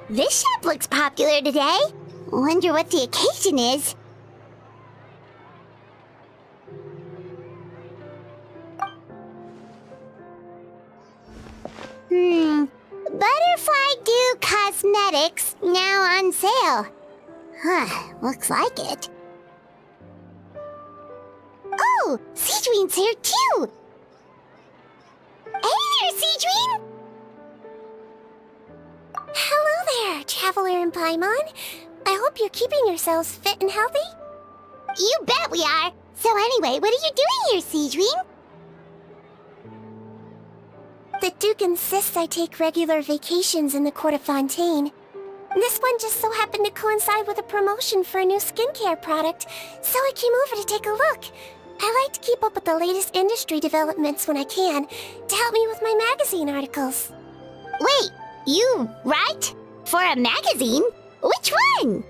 This shop looks popular today. Wonder what the occasion is. Butterfly Dew Cosmetics now on sale. Huh, looks like it. Oh, Sigewinne's here too! Hey there, Sigewinne! Hello there, Traveler and Paimon. I hope you're keeping yourselves fit and healthy. You bet we are! So anyway, what are you doing here, Sigewinne? The Duke insists I take regular vacations in the Court of Fontaine. This one just so happened to coincide with a promotion for a new skincare product, so I came over to take a look. I like to keep up with the latest industry developments when I can, to help me with my magazine articles. Wait, you write? For a magazine? Which one?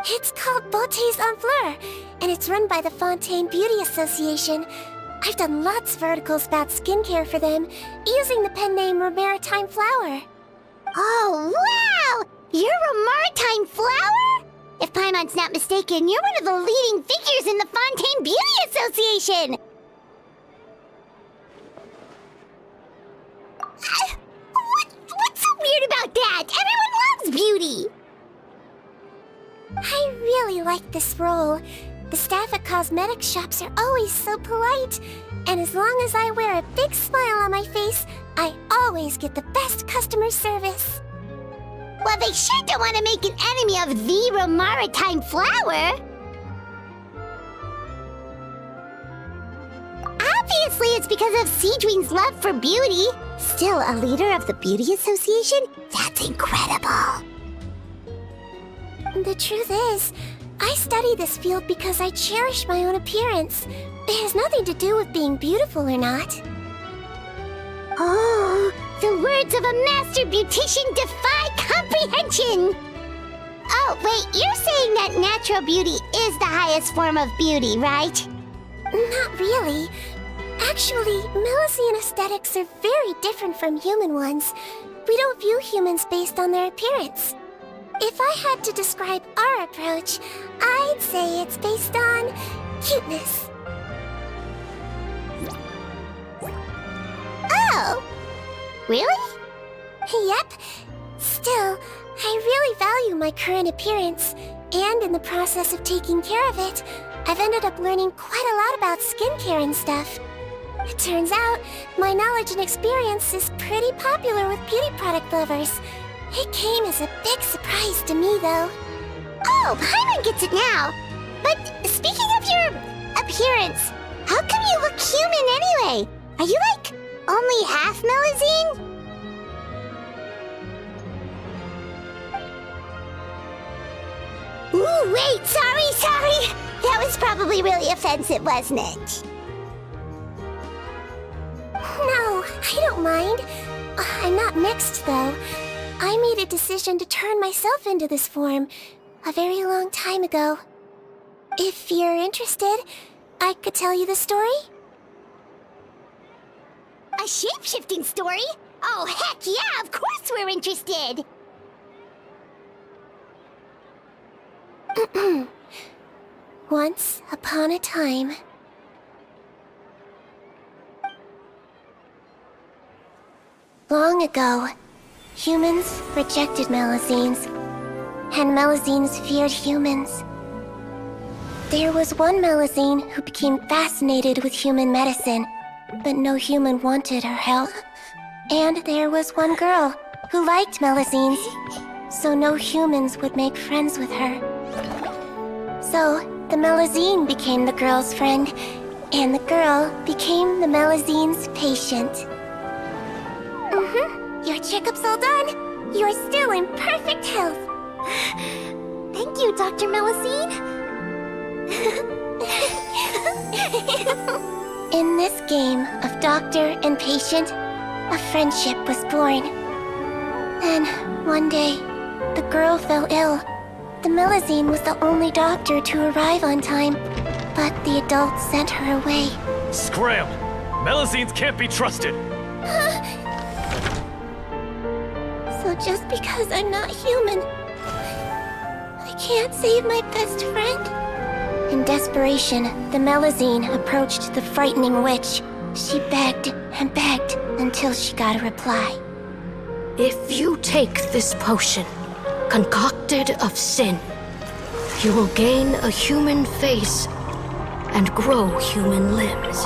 It's called Beautés en Fleur, and it's run by the Fontaine Beauty Association. I've done lots of articles about skincare for them, using the pen name Maritime Flower. Oh, wow! You're a Maritime Flower? If Paimon's not mistaken, you're one of the leading figures in the Fontaine Beauty Association! What's so weird about that? Everyone loves beauty! I really like this role. The staff at cosmetics shops are always so polite, and as long as I wear a big smile on my face, I always get the best customer service. Well, they sure don't want to make an enemy of the Maritime Flower. Obviously, it's because of Sigewinne's love for beauty. Still a leader of the Beauty Association? That's incredible. The truth is, I study this field because I cherish my own appearance. It has nothing to do with being beautiful or not. Oh, the words of a master beautician defy comprehension! Oh, wait, you're saying that natural beauty is the highest form of beauty, right? Not really. Actually, Melusine aesthetics are very different from human ones. We don't view humans based on their appearance. If I had to describe our approach, I'd say it's based on cuteness. Oh! Really? Yep. Still, I really value my current appearance, and in the process of taking care of it, I've ended up learning quite a lot about skincare and stuff. It turns out, my knowledge and experience is pretty popular with beauty product lovers. It came as a big surprise to me, though. Oh, Paimon gets it now. But speaking of your appearance, how come you look human anyway? Are you like only half Melusine? Ooh, wait, sorry. That was probably really offensive, wasn't it? No, I don't mind. I'm not mixed, though. I made a decision to turn myself into this form a very long time ago. If you're interested, I could tell you the story. A shape-shifting story? Oh, heck yeah, of course we're interested! Once upon a time... Long ago, humans rejected Melusines, and Melusines feared humans. There was one Melusine who became fascinated with human medicine, but no human wanted her help. And there was one girl who liked Melusines, so no humans would make friends with her. So, the Melusine became the girl's friend, and the girl became the Melusine's patient. You're checkup's all done. You're still in perfect health. Thank you, Dr. Melusine. In this game of doctor and patient, a friendship was born. Then, one day, the girl fell ill. The Melusine was the only doctor to arrive on time, but the adults sent her away. Scram! Melusines can't be trusted! So just because I'm not human, I can't save my best friend? In desperation, the Melusine approached the frightening witch. She begged and begged until she got a reply. If you take this potion, concocted of sin, you will gain a human face and grow human limbs.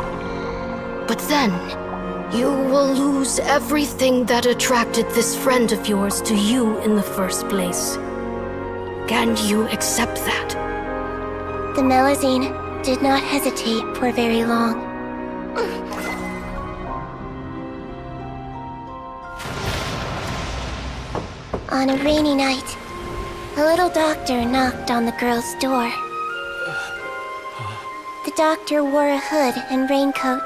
But then, you will lose everything that attracted this friend of yours to you in the first place. Can you accept that? The Melusine did not hesitate for very long. On a rainy night, a little doctor knocked on the girl's door. The doctor wore a hood and raincoat,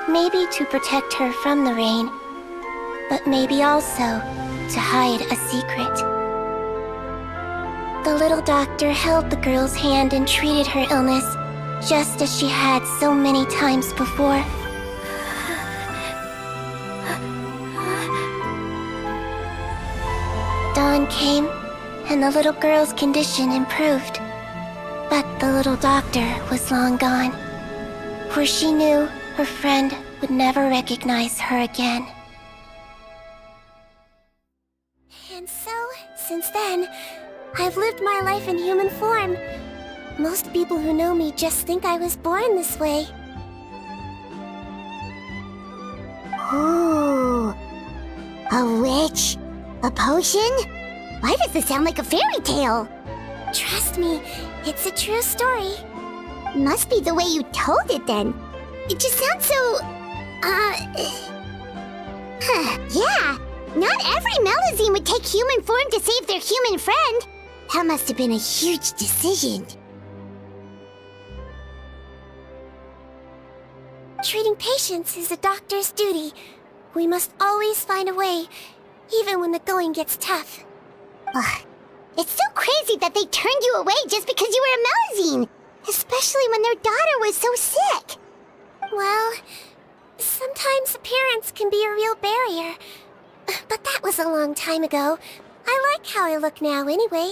maybe to protect her from the rain, but maybe also to hide a secret. The little doctor held the girl's hand and treated her illness, just as she had so many times before. Dawn came, and the little girl's condition improved. But the little doctor was long gone, for she knew her friend would never recognize her again. And so, since then, I've lived my life in human form. Most people who know me just think I was born this way. Ooh. A witch? A potion? Why does this sound like a fairy tale? Trust me, it's a true story. Must be the way you told it then. It just sounds so... yeah. Not every Melusine would take human form to save their human friend. That must have been a huge decision. Treating patients is a doctor's duty. We must always find a way, even when the going gets tough. Ugh. It's so crazy that they turned you away just because you were a Melusine. Especially when their daughter was so sick. Well, sometimes appearance can be a real barrier. But that was a long time ago. I like how I look now anyway.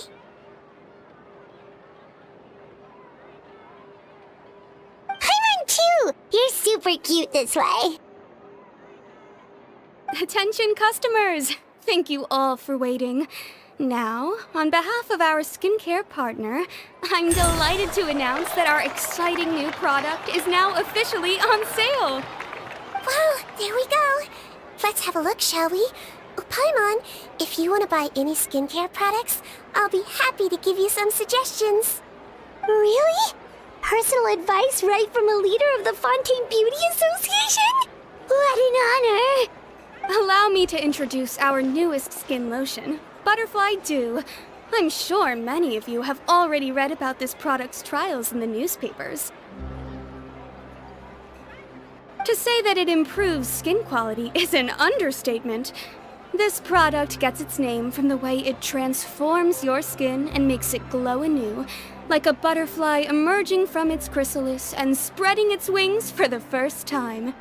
Paimon too! You're super cute this way. Attention customers! Thank you all for waiting. Now, on behalf of our skincare partner, I'm delighted to announce that our exciting new product is now officially on sale. Well, there we go. Let's have a look, shall we? Oh, Paimon, if you want to buy any skincare products, I'll be happy to give you some suggestions. Really? Personal advice right from a leader of the Fontaine Beauty Association? What an honor! Allow me to introduce our newest skin lotion, Butterfly Dew. I'm sure many of you have already read about this product's trials in the newspapers. To say that it improves skin quality is an understatement. This product gets its name from the way it transforms your skin and makes it glow anew, like a butterfly emerging from its chrysalis and spreading its wings for the first time.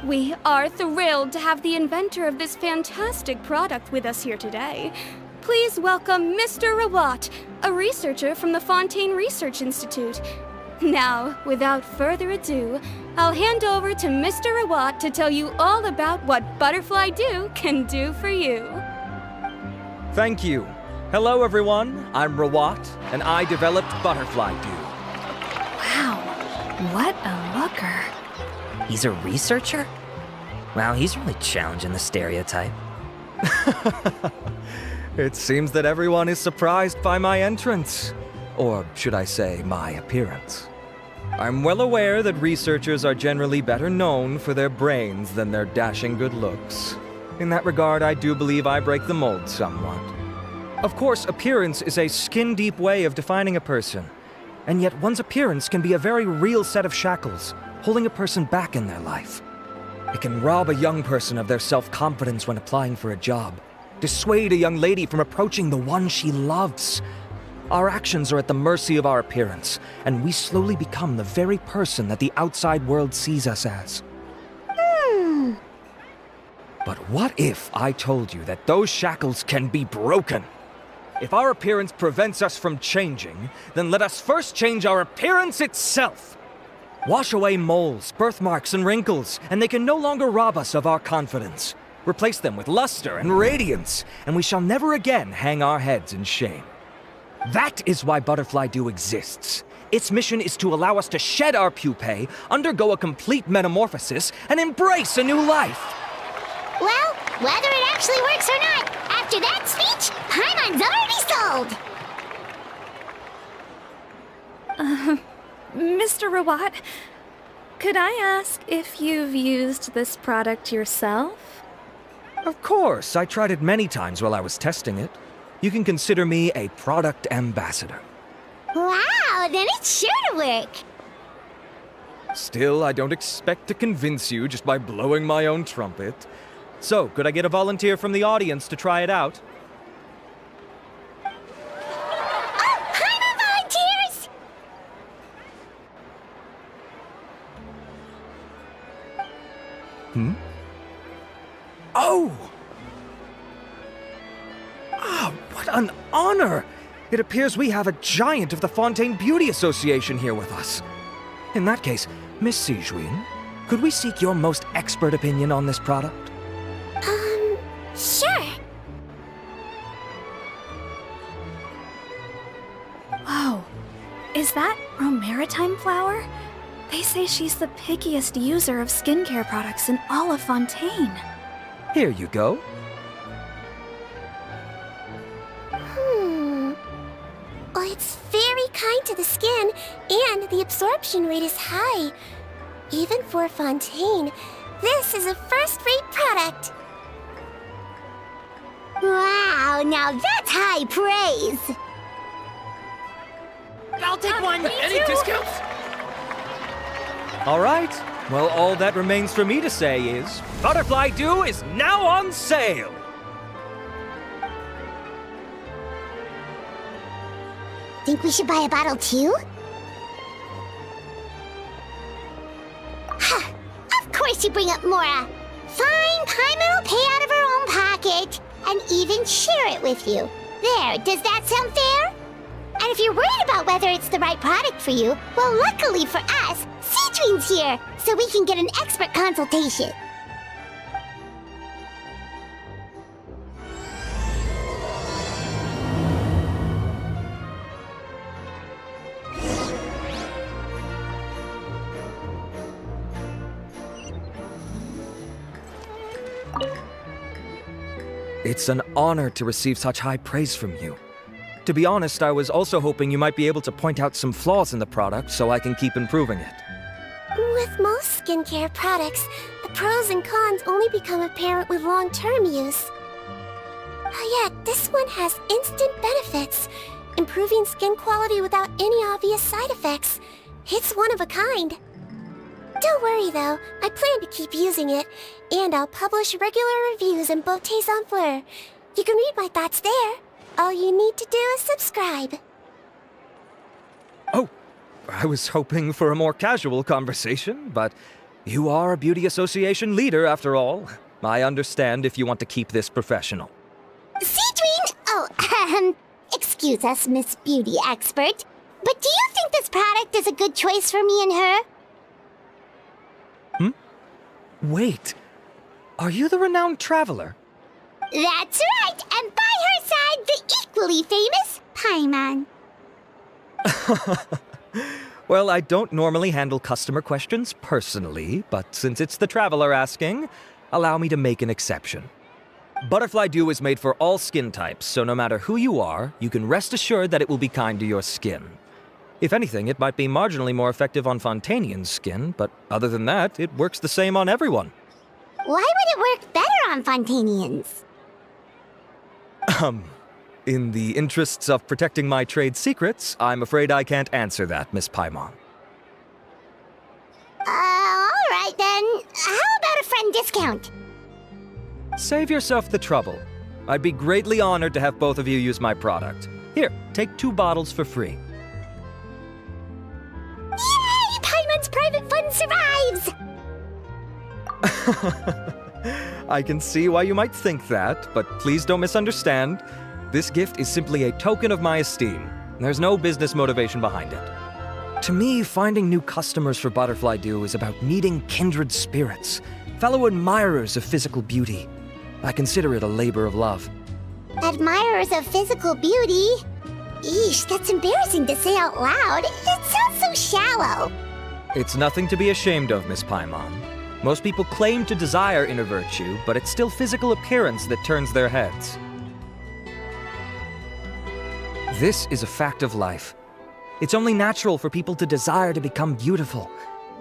We are thrilled to have the inventor of this fantastic product with us here today. Please welcome Mr. Rawat, a researcher from the Fontaine Research Institute. Now, without further ado, I'll hand over to Mr. Rawat to tell you all about what Butterfly Dew can do for you. Thank you. Hello, everyone. I'm Rawat, and I developed Butterfly Dew. Wow, what a looker. He's a researcher? Wow, he's really challenging the stereotype. It seems that everyone is surprised by my entrance. Or should I say, my appearance. I'm well aware that researchers are generally better known for their brains than their dashing good looks. In that regard, I do believe I break the mold somewhat. Of course, appearance is a skin-deep way of defining a person, and yet one's appearance can be a very real set of shackles, holding a person back in their life. It can rob a young person of their self-confidence when applying for a job, dissuade a young lady from approaching the one she loves. Our actions are at the mercy of our appearance, and we slowly become the very person that the outside world sees us as. But what if I told you that those shackles can be broken? If our appearance prevents us from changing, then let us first change our appearance itself. Wash away moles, birthmarks, and wrinkles, and they can no longer rob us of our confidence. Replace them with luster and radiance, and we shall never again hang our heads in shame. That is why Butterfly Dew exists. Its mission is to allow us to shed our pupae, undergo a complete metamorphosis, and embrace a new life. Well, whether it actually works or not, after that speech, Paimon's already sold! Mr. Rawat, could I ask if you've used this product yourself? Of course, I tried it many times while I was testing it. You can consider me a product ambassador. Wow, then it's sure to work! Still, I don't expect to convince you just by blowing my own trumpet. So, could I get a volunteer from the audience to try it out? Oh, Paimon volunteers! Oh! Ah, what an honor! It appears we have a giant of the Fontaine Beauty Association here with us. In that case, Miss Sigewinne, could we seek your most expert opinion on this product? Sure. Whoa, is that romaritime flower? They say she's the pickiest user of skincare products in all of Fontaine. Here you go. Well, it's very kind to the skin, and the absorption rate is high. Even for Fontaine, this is a first-rate product. Wow, now that's high praise! I'll take one! Any discounts? All right. Well, all that remains for me to say is, Butterfly Dew is now on sale! Think we should buy a bottle too? Ha! Of course you bring up Mora! Fine, Paimon will pay out of her own pocket, and even share it with you. There, does that sound fair? And if you're worried about whether it's the right product for you, well, luckily for us, Sigewinne's here, so we can get an expert consultation. It's an honor to receive such high praise from you. To be honest, I was also hoping you might be able to point out some flaws in the product so I can keep improving it. With most skincare products, the pros and cons only become apparent with long-term use. Yet, this one has instant benefits, improving skin quality without any obvious side effects. It's one of a kind. Don't worry though, I plan to keep using it, and I'll publish regular reviews in Beauté Sans Fleur. You can read my thoughts there. All you need to do is subscribe. Oh, I was hoping for a more casual conversation, but you are a beauty association leader after all. I understand if you want to keep this professional. Sigewinne! Oh, excuse us, Miss Beauty Expert, but do you think this product is a good choice for me and her? Wait, are you the renowned traveler? That's right, and by her side, the equally famous Paimon. Well, I don't normally handle customer questions personally, but since it's the traveler asking, allow me to make an exception. Butterfly Dew is made for all skin types, so no matter who you are, you can rest assured that it will be kind to your skin. If anything, it might be marginally more effective on Fontainian's skin, but other than that, it works the same on everyone. Why would it work better on Fontanians? In the interests of protecting my trade secrets, I'm afraid I can't answer that, Miss Paimon. Alright then. How about a friend discount? Save yourself the trouble. I'd be greatly honored to have both of you use my product. Here, take 2 bottles for free. Yay! Paimon's private fund survives! I can see why you might think that, but please don't misunderstand. This gift is simply a token of my esteem. There's no business motivation behind it. To me, finding new customers for Butterfly Dew is about meeting kindred spirits, fellow admirers of physical beauty. I consider it a labor of love. Admirers of physical beauty? Eesh, that's embarrassing to say out loud. It sounds so shallow. It's nothing to be ashamed of, Miss Paimon. Most people claim to desire inner virtue, but it's still physical appearance that turns their heads. This is a fact of life. It's only natural for people to desire to become beautiful.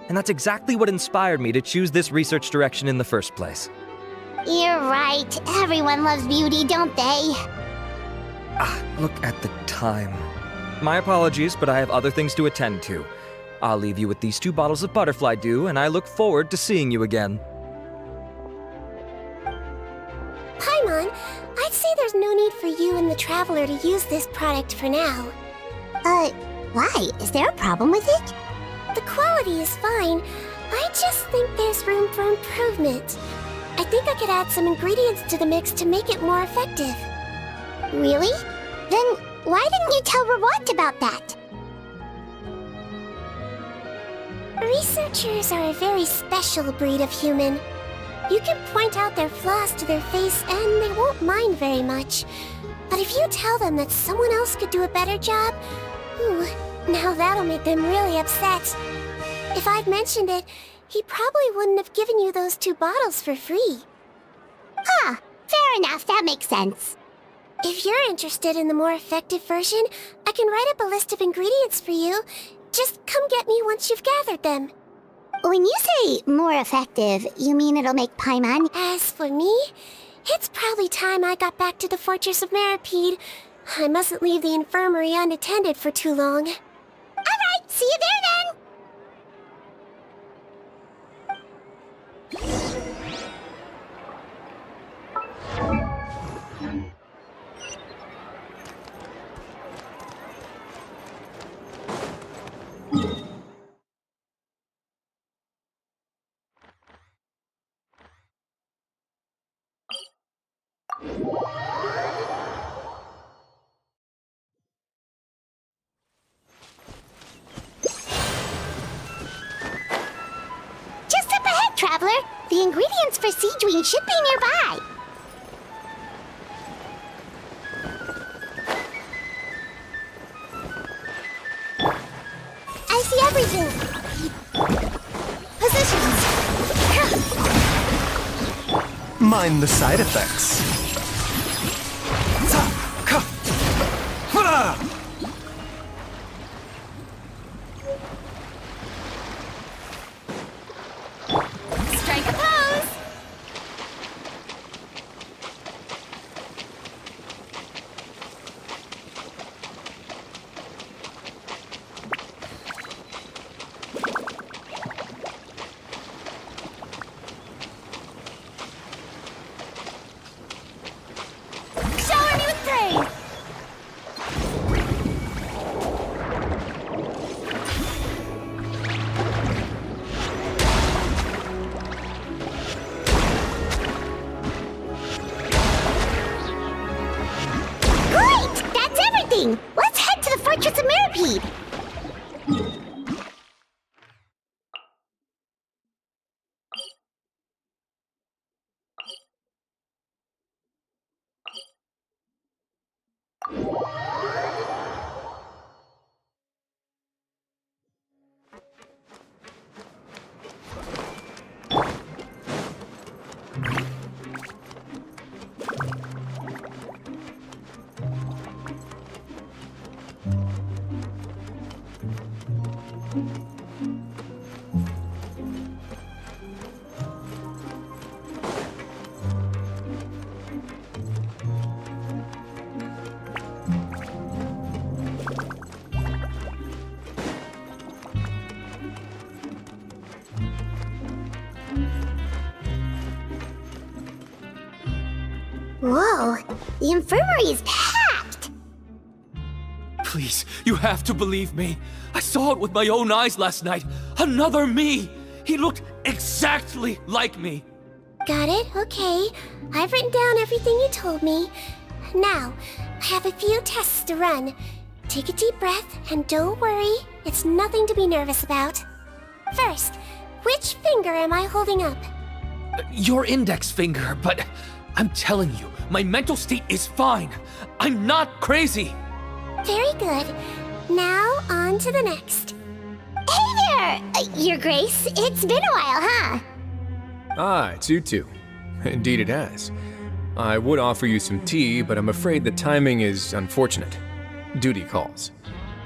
And that's exactly what inspired me to choose this research direction in the first place. You're right. Everyone loves beauty, don't they? Look at the time. My apologies, but I have other things to attend to. I'll leave you with these 2 bottles of Butterfly Dew, and I look forward to seeing you again. Paimon, I'd say there's no need for you and the Traveler to use this product for now. Why? Is there a problem with it? The quality is fine. I just think there's room for improvement. I think I could add some ingredients to the mix to make it more effective. Really? Then why didn't you tell Rawat about that? Researchers are a very special breed of human. You can point out their flaws to their face and they won't mind very much. But if you tell them that someone else could do a better job, now that'll make them really upset. If I'd mentioned it, he probably wouldn't have given you those 2 bottles for free. Fair enough, that makes sense. If you're interested in the more effective version, I can write up a list of ingredients for you. Just come get me once you've gathered them. When you say more effective, you mean it'll make Paimon? As for me, it's probably time I got back to the Fortress of Maripede. I mustn't leave the infirmary unattended for too long. Alright, see you there then! Just up ahead, Traveler. The ingredients for Sigewinne should be nearby. I see everything. Positions. Mind the side effects. Strike a pose! Whoa, the infirmary is packed! Please, you have to believe me. I saw it with my own eyes last night. Another me! He looked exactly like me. Got it? Okay. I've written down everything you told me. Now, I have a few tests to run. Take a deep breath, and don't worry, it's nothing to be nervous about. First, which finger am I holding up? Your index finger, but I'm telling you, my mental state is fine. I'm not crazy. Very good. Now, on to the next. Hey there! Your Grace, it's been a while, huh? Ah, it's you two. Indeed it has. I would offer you some tea, but I'm afraid the timing is unfortunate. Duty calls.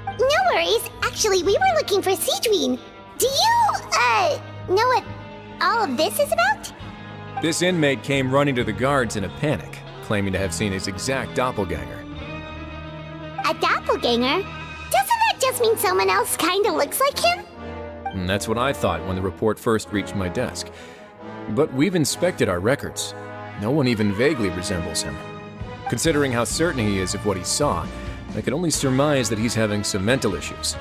No worries. Actually, we were looking for Sigewinne. Do you, know what all of this is about? This inmate came running to the guards in a panic, claiming to have seen his exact doppelganger. A doppelganger? Doesn't that just mean someone else kinda looks like him? And that's what I thought when the report first reached my desk. But we've inspected our records. No one even vaguely resembles him. Considering how certain he is of what he saw, I can only surmise that he's having some mental issues.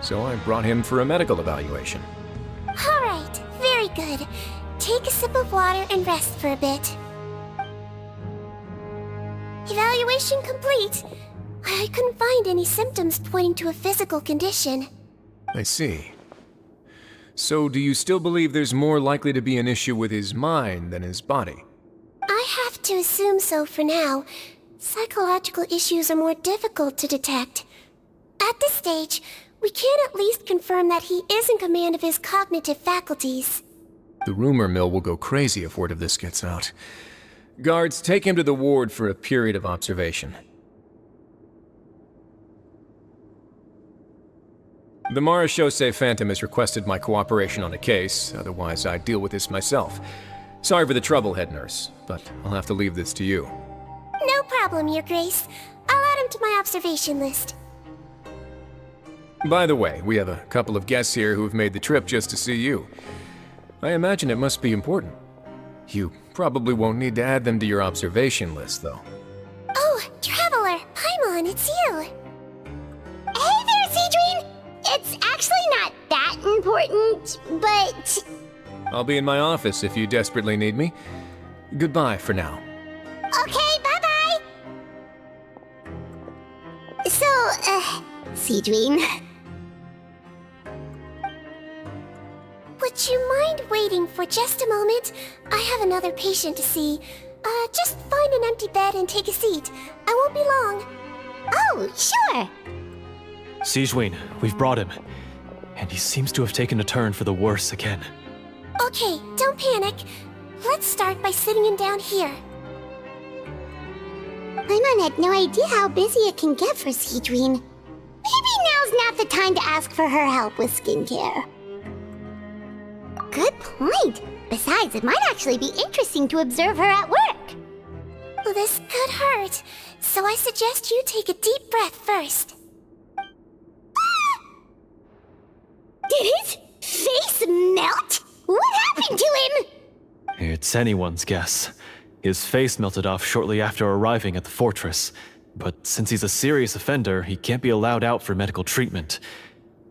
So I brought him for a medical evaluation. Alright, very good. Take a sip of water and rest for a bit. Evaluation complete. I couldn't find any symptoms pointing to a physical condition. I see. So do you still believe there's more likely to be an issue with his mind than his body? I have to assume so for now. Psychological issues are more difficult to detect. At this stage, we can at least confirm that he is in command of his cognitive faculties. The rumor mill will go crazy if word of this gets out. Guards, take him to the ward for a period of observation. The Marechaussee Phantom has requested my cooperation on a case, otherwise I'd deal with this myself. Sorry for the trouble, head nurse, but I'll have to leave this to you. No problem, Your Grace. I'll add him to my observation list. By the way, we have a couple of guests here who have made the trip just to see you. I imagine it must be important. You probably won't need to add them to your observation list, though. Oh, Traveler! Paimon, it's you! Hey there, Sigewinne! It's actually not that important, but... I'll be in my office if you desperately need me. Goodbye for now. Okay, bye-bye! So, Sigewinne... Would you mind waiting for just a moment? I have another patient to see. Just find an empty bed and take a seat. I won't be long. Oh, sure! Sigewinne, we've brought him. And he seems to have taken a turn for the worse again. Okay, don't panic. Let's start by sitting him down here. Paimon had no idea how busy it can get for Sigewinne. Maybe now's not the time to ask for her help with skincare. Good point. Besides, it might actually be interesting to observe her at work. Well, this could hurt, so I suggest you take a deep breath first. Did his face melt? What happened to him? It's anyone's guess. His face melted off shortly after arriving at the fortress. But since he's a serious offender, he can't be allowed out for medical treatment.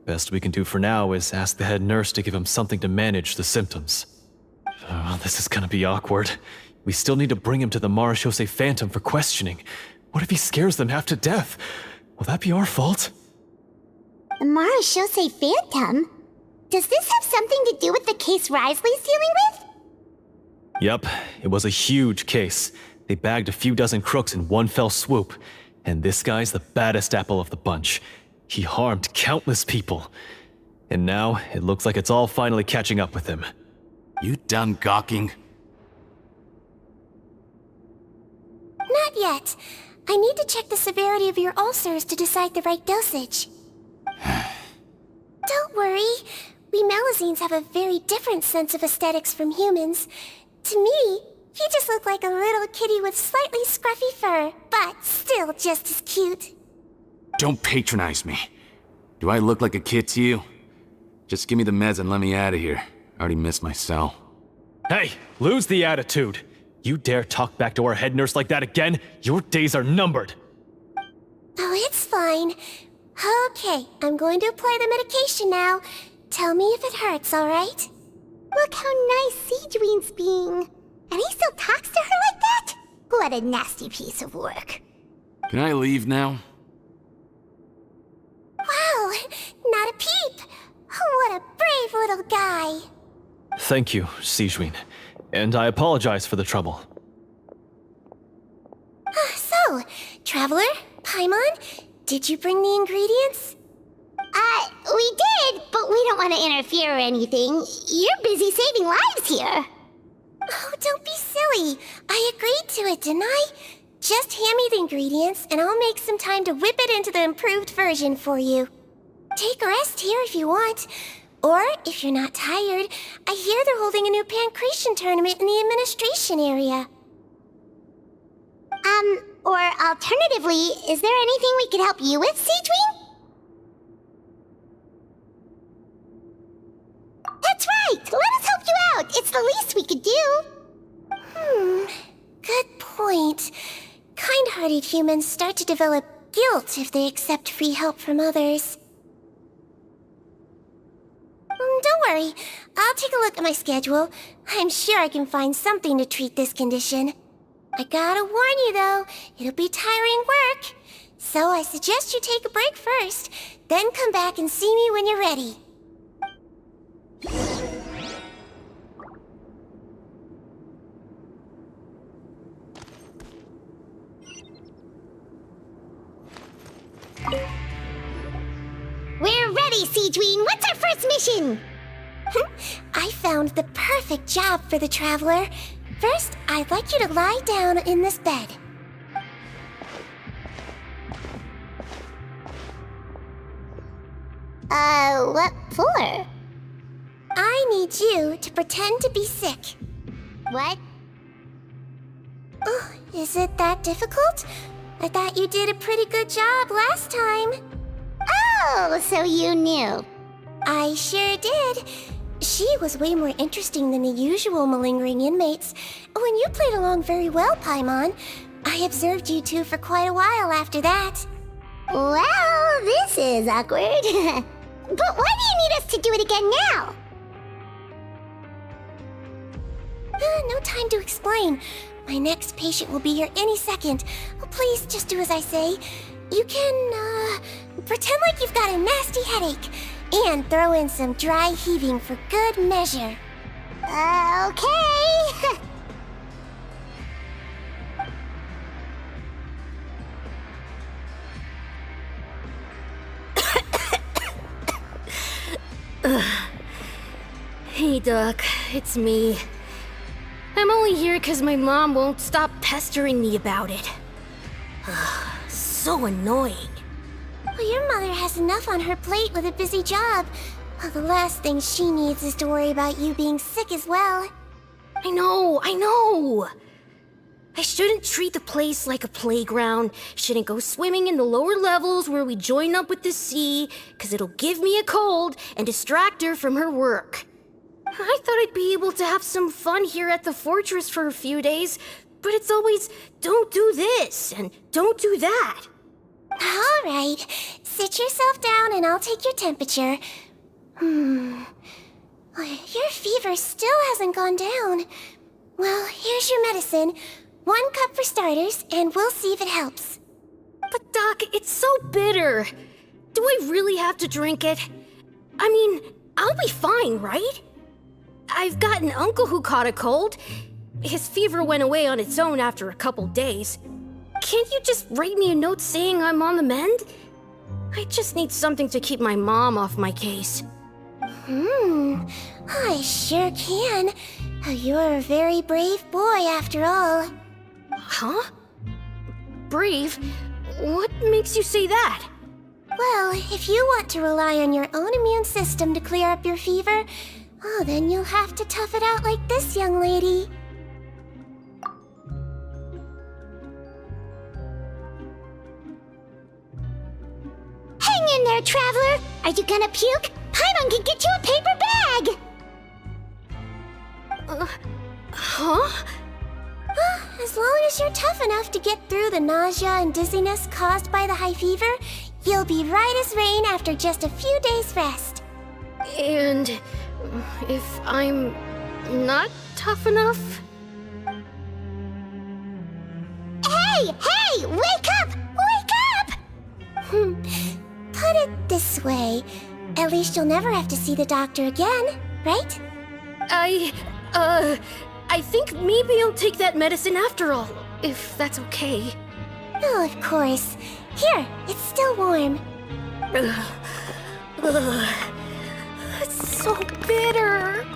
Best we can do for now is ask the head nurse to give him something to manage the symptoms. Oh, this is gonna be awkward. We still need to bring him to the Marechaussee Phantom for questioning. What if he scares them half to death? Will that be our fault? The Marechaussee Phantom? Does this have something to do with the case Risley's dealing with? Yep, it was a huge case. They bagged a few dozen crooks in one fell swoop. And this guy's the baddest apple of the bunch. He harmed countless people. And now, it looks like it's all finally catching up with him. You done gawking? Not yet. I need to check the severity of your ulcers to decide the right dosage. Don't worry. We Melazines have a very different sense of aesthetics from humans. To me, you just look like a little kitty with slightly scruffy fur, but still just as cute. Don't patronize me. Do I look like a kid to you? Just give me the meds and let me out of here. I already missed my cell. Hey, lose the attitude. You dare talk back to our head nurse like that again, your days are numbered. Oh, it's fine. Okay, I'm going to apply the medication now. Tell me if it hurts, alright? Look how nice Sigewinne's being. And he still talks to her like that? What a nasty piece of work. Can I leave now? Wow, not a peep. What a brave little guy. Thank you, Sigewinne. And I apologize for the trouble. So, Traveler, Paimon, did you bring the ingredients? We did, but we don't want to interfere or anything. You're busy saving lives here. Oh, don't be silly. I agreed to it, didn't I? Just hand me the ingredients, and I'll make some time to whip it into the improved version for you. Take a rest here if you want. Or, if you're not tired, I hear they're holding a new pancreation tournament in the administration area. Or alternatively, is there anything we could help you with, Sigewinne? That's right! Let us help you out! It's the least we could do! Good point. Kind-hearted humans start to develop guilt if they accept free help from others. Don't worry. I'll take a look at my schedule. I'm sure I can find something to treat this condition. I gotta warn you, though, it'll be tiring work. So I suggest you take a break first, then come back and see me when you're ready. We're ready, Sigewinne! What's our first mission? I found the perfect job for the Traveler. First, I'd like you to lie down in this bed. What for? I need you to pretend to be sick. What? Oh, is it that difficult? I thought you did a pretty good job last time. Oh, so you knew. I sure did. She was way more interesting than the usual malingering inmates. When you played along very well, Paimon, I observed you two for quite a while after that. Well, this is awkward. But why do you need us to do it again now? No time to explain. My next patient will be here any second. Oh, please, just do as I say. You can, pretend like you've got a nasty headache. And throw in some dry heaving for good measure. Okay. Hey, Doc, it's me. I'm only here because my mom won't stop pestering me about it. So annoying. Well, your mother has enough on her plate with a busy job. Well, the last thing she needs is to worry about you being sick as well. I know! I shouldn't treat the place like a playground. Shouldn't go swimming in the lower levels where we join up with the sea, because it'll give me a cold and distract her from her work. I thought I'd be able to have some fun here at the fortress for a few days, but it's always, don't do this and don't do that. All right, sit yourself down and I'll take your temperature. Your fever still hasn't gone down. Well, here's your medicine. 1 cup for starters, and we'll see if it helps. But Doc, it's so bitter. Do I really have to drink it? I mean, I'll be fine, right? I've got an uncle who caught a cold. His fever went away on its own after a couple days. Can't you just write me a note saying I'm on the mend? I just need something to keep my mom off my case. I sure can. You're a very brave boy after all. Huh? Brave? What makes you say that? Well, if you want to rely on your own immune system to clear up your fever, then you'll have to tough it out like this young lady. Hang in there, Traveler! Are you gonna puke? Paimon can get you a paper bag! Huh? As long as you're tough enough to get through the nausea and dizziness caused by the high fever, you'll be right as rain after just a few days' rest. And if I'm not tough enough? Hey! Wake up! Wake up! Put it this way, at least you'll never have to see the doctor again, right? I think maybe I'll take that medicine after all, if that's okay. Oh, of course. Here, it's still warm. It's so bitter.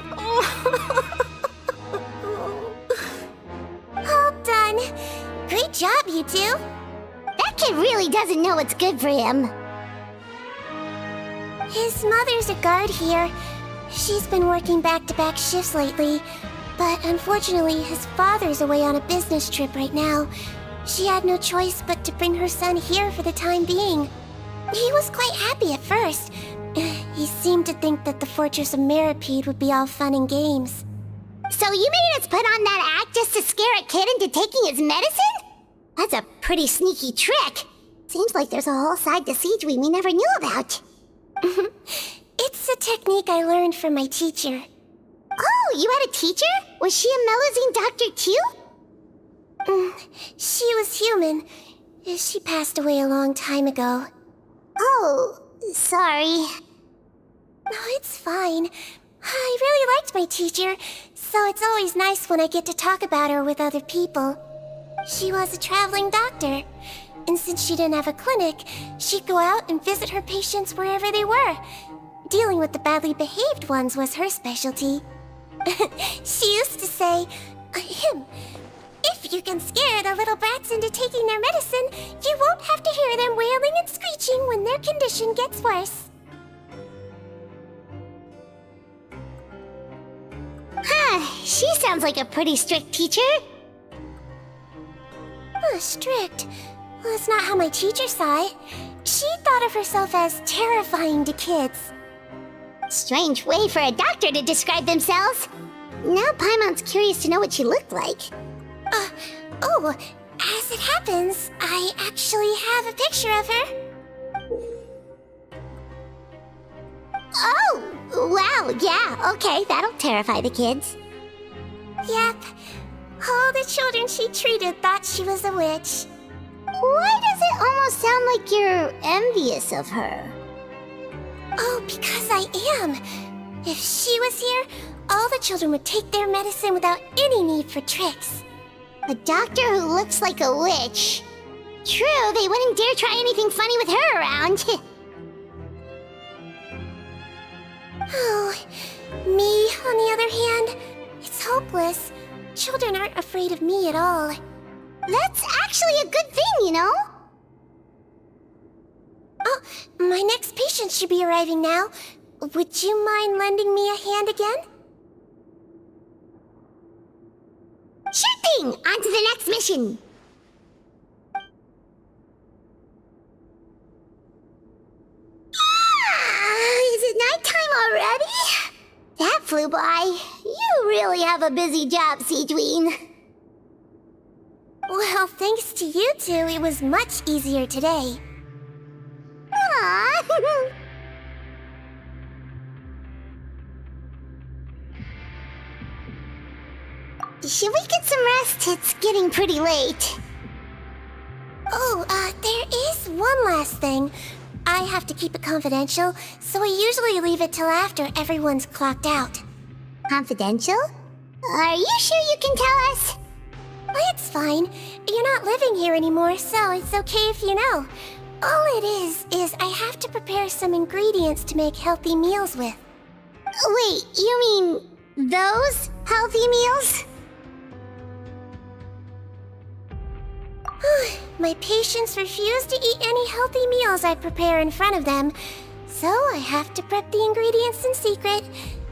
All done. Great job, you two. That kid really doesn't know what's good for him. His mother's a guard here. She's been working back-to-back shifts lately, but unfortunately his father's away on a business trip right now. She had no choice but to bring her son here for the time being. He was quite happy at first. He seemed to think that the Fortress of Meripede would be all fun and games. So you made us put on that act just to scare a kid into taking his medicine? That's a pretty sneaky trick. Seems like there's a whole side to Sigewinne we never knew about. It's a technique I learned from my teacher. Oh, you had a teacher? Was she a Melazine doctor too? She was human. She passed away a long time ago. Oh, sorry. No, it's fine. I really liked my teacher, so it's always nice when I get to talk about her with other people. She was a traveling doctor, and since she didn't have a clinic, she'd go out and visit her patients wherever they were. Dealing with the badly behaved ones was her specialty. She used to say, if you can scare the little brats into taking their medicine, you won't have to hear them wailing and screeching when their condition gets worse. She sounds like a pretty strict teacher. Strict? Well, that's not how my teacher saw it. She thought of herself as terrifying to kids. Strange way for a doctor to describe themselves. Now Paimon's curious to know what she looked like. As it happens, I actually have a picture of her. Oh, wow, yeah, okay, that'll terrify the kids. Yep. All the children she treated thought she was a witch. Why does it almost sound like you're envious of her? Oh, because I am. If she was here, all the children would take their medicine without any need for tricks. A doctor who looks like a witch. True, they wouldn't dare try anything funny with her around. Oh, me, on the other hand, it's hopeless. Children aren't afraid of me at all. That's actually a good thing, you know? Oh, my next patient should be arriving now. Would you mind lending me a hand again? Sure thing! On to the next mission! Is it nighttime already? That flew by. You really have a busy job, Sigewinne. Well, thanks to you two, it was much easier today. Aww. Should we get some rest? It's getting pretty late. Oh, there is one last thing. I have to keep it confidential, so I usually leave it till after everyone's clocked out. Confidential? Are you sure you can tell us? It's fine. You're not living here anymore, so it's okay if you know. All it is I have to prepare some ingredients to make healthy meals with. Wait, you mean those healthy meals? My patients refuse to eat any healthy meals I prepare in front of them, so I have to prep the ingredients in secret,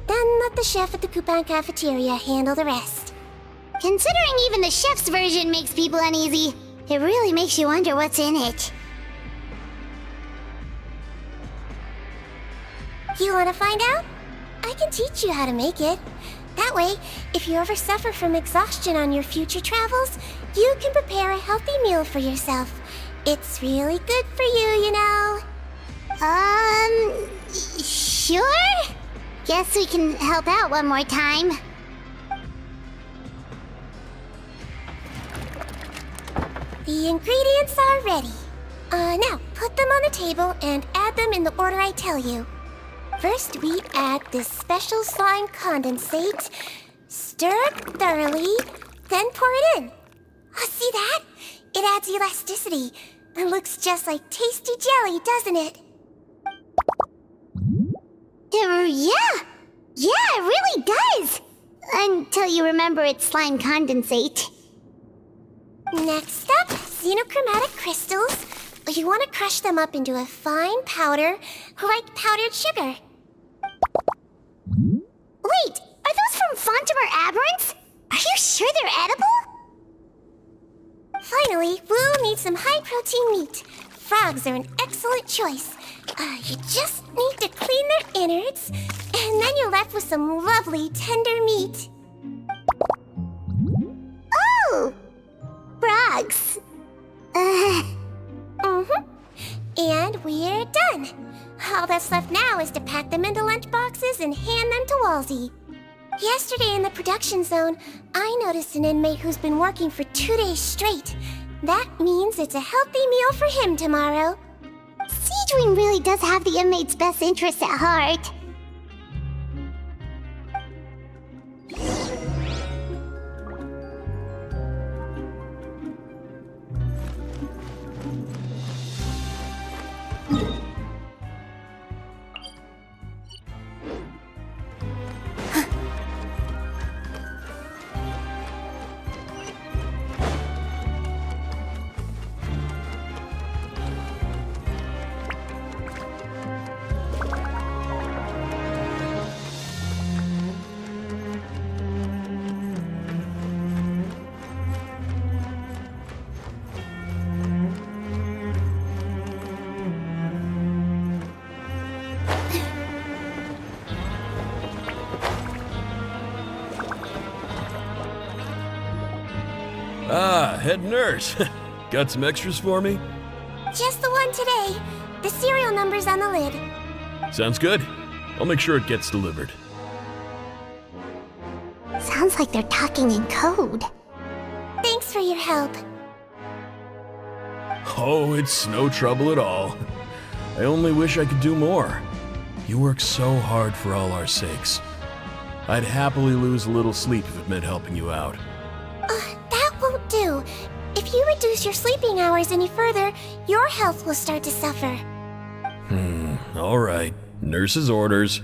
then let the chef at the Coupon cafeteria handle the rest. Considering even the chef's version makes people uneasy, it really makes you wonder what's in it. You want to find out? I can teach you how to make it. That way, if you ever suffer from exhaustion on your future travels, you can prepare a healthy meal for yourself. It's really good for you, you know. Sure? Guess we can help out one more time. The ingredients are ready. Now, put them on the table and add them in the order I tell you. First, we add this special slime condensate, stir it thoroughly, then pour it in. Oh, see that? It adds elasticity and looks just like tasty jelly, doesn't it? Yeah, it really does. Until you remember it's slime condensate. Next up, xenochromatic crystals. You want to crush them up into a fine powder, like powdered sugar. Wait, are those from Fontimer Aberrants? Are you sure they're edible? Finally, we'll need some high-protein meat. Frogs are an excellent choice. You just need to clean their innards, and then you're left with some lovely, tender meat. Oh! Frogs. And we're done. All that's left now is to pack them into lunch boxes and hand them to Walsey. Yesterday in the production zone, I noticed an inmate who's been working for 2 days straight. That means it's a healthy meal for him tomorrow. Sigewinne really does have the inmate's best interests at heart. Ah, head nurse. Got some extras for me? Just the one today. The serial number's on the lid. Sounds good. I'll make sure it gets delivered. Sounds like they're talking in code. Thanks for your help. Oh, it's no trouble at all. I only wish I could do more. You work so hard for all our sakes. I'd happily lose a little sleep if it meant helping you out. That won't do. If you reduce your sleeping hours any further, your health will start to suffer. All right. Nurse's orders.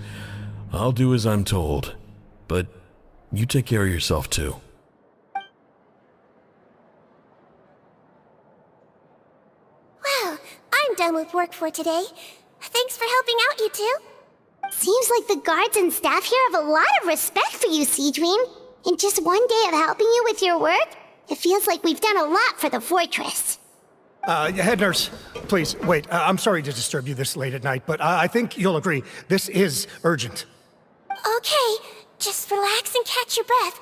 I'll do as I'm told. But you take care of yourself too. Well, I'm done with work for today. Thanks for helping out, you two. Seems like the guards and staff here have a lot of respect for you, Sigewinne. In just one day of helping you with your work, it feels like we've done a lot for the fortress. Head nurse, please, wait. I'm sorry to disturb you this late at night, but I think you'll agree, this is urgent. Okay, just relax and catch your breath.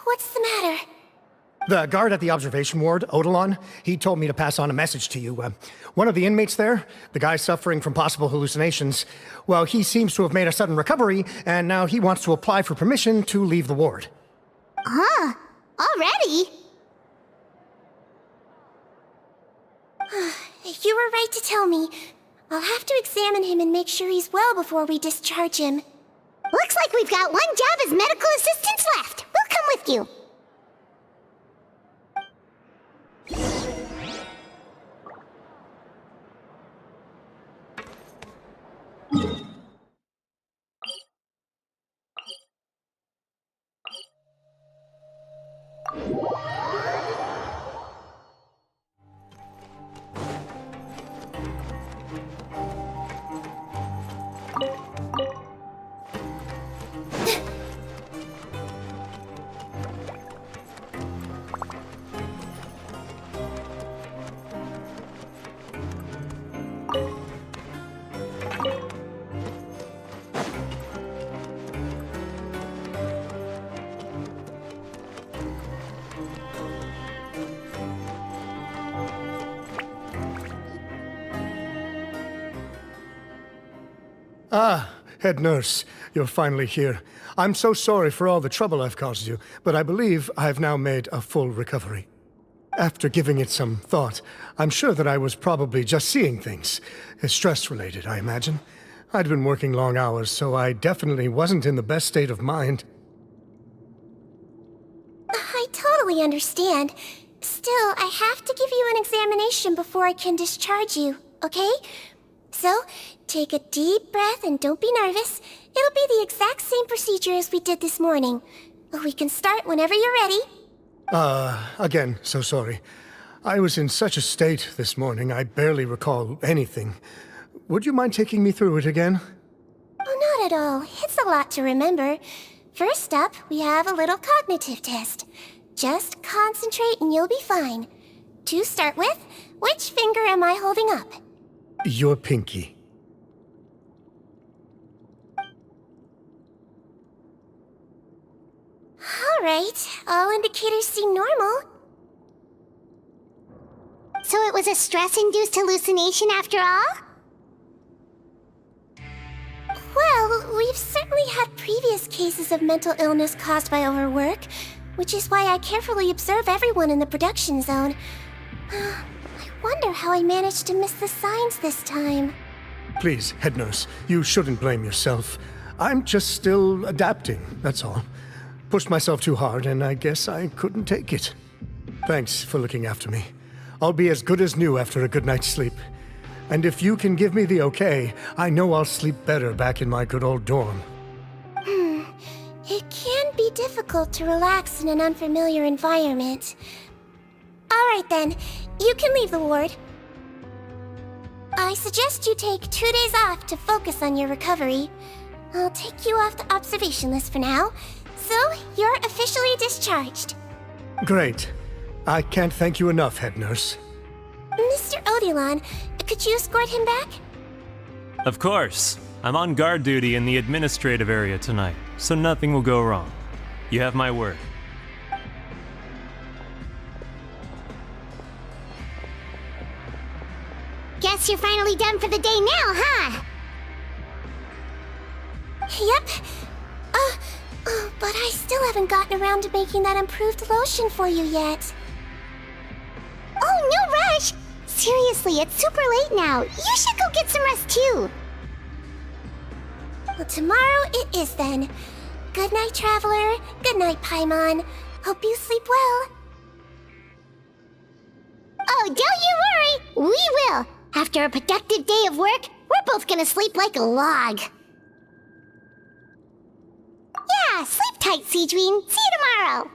What's the matter? The guard at the observation ward, Odilon, he told me to pass on a message to you. One of the inmates there, the guy suffering from possible hallucinations, well, he seems to have made a sudden recovery, and now he wants to apply for permission to leave the ward. Huh? Already? You were right to tell me. I'll have to examine him and make sure he's well before we discharge him. Looks like we've got one job as medical assistants left. We'll come with you. Head nurse, you're finally here. I'm so sorry for all the trouble I've caused you, but I believe I've now made a full recovery. After giving it some thought, I'm sure that I was probably just seeing things. Stress-related, I imagine. I'd been working long hours, so I definitely wasn't in the best state of mind. I totally understand. Still, I have to give you an examination before I can discharge you, okay? So, take a deep breath and don't be nervous. It'll be the exact same procedure as we did this morning. We can start whenever you're ready. Again, so sorry. I was in such a state this morning, I barely recall anything. Would you mind taking me through it again? Oh, not at all. It's a lot to remember. First up, we have a little cognitive test. Just concentrate and you'll be fine. To start with, which finger am I holding up? Your pinky. Alright, all indicators seem normal. So it was a stress-induced hallucination after all? Well, we've certainly had previous cases of mental illness caused by overwork, which is why I carefully observe everyone in the production zone. I wonder how I managed to miss the signs this time. Please, head nurse, you shouldn't blame yourself. I'm just still adapting, that's all. Pushed myself too hard, and I guess I couldn't take it. Thanks for looking after me. I'll be as good as new after a good night's sleep. And if you can give me the okay, I know I'll sleep better back in my good old dorm. It can be difficult to relax in an unfamiliar environment. Alright then, you can leave the ward. I suggest you take 2 days off to focus on your recovery. I'll take you off the observation list for now, so you're officially discharged. Great. I can't thank you enough, head nurse. Mr. Odilon, could you escort him back? Of course. I'm on guard duty in the administrative area tonight, so nothing will go wrong. You have my word. Guess you're finally done for the day now, huh? Yep. But I still haven't gotten around to making that improved lotion for you yet. Oh, no rush! Seriously, it's super late now. You should go get some rest too. Well, tomorrow it is then. Good night, Traveler. Good night, Paimon. Hope you sleep well. Oh, don't you worry! We will! After a productive day of work, we're both gonna sleep like a log. Yeah, sleep tight, Sigewinne. See you tomorrow!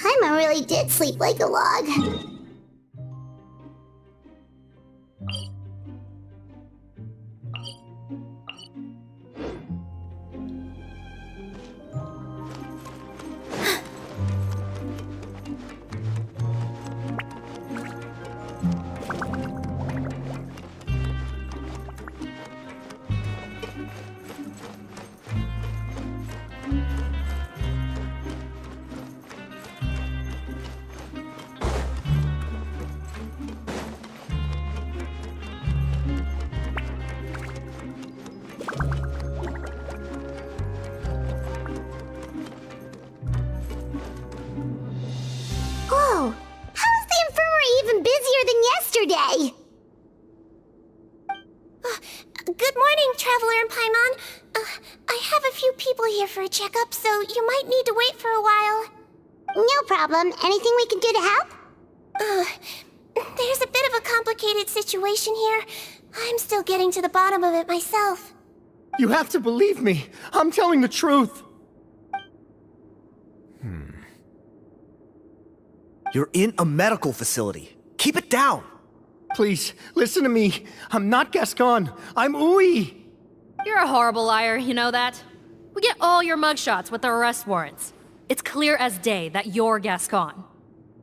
Paimon really did sleep like a log. Whoa! How is the infirmary even busier than yesterday? Good morning, Traveler and Paimon. I have a few people here for a checkup, so you might need to wait for a while. No problem. Anything we can do to help? There's a bit of a complicated situation here. I'm still getting to the bottom of it myself. You have to believe me. I'm telling the truth. You're in a medical facility. Keep it down. Please, listen to me. I'm not Gascon. I'm Uy. You're a horrible liar, you know that? We get all your mugshots with the arrest warrants. It's clear as day that you're Gascon.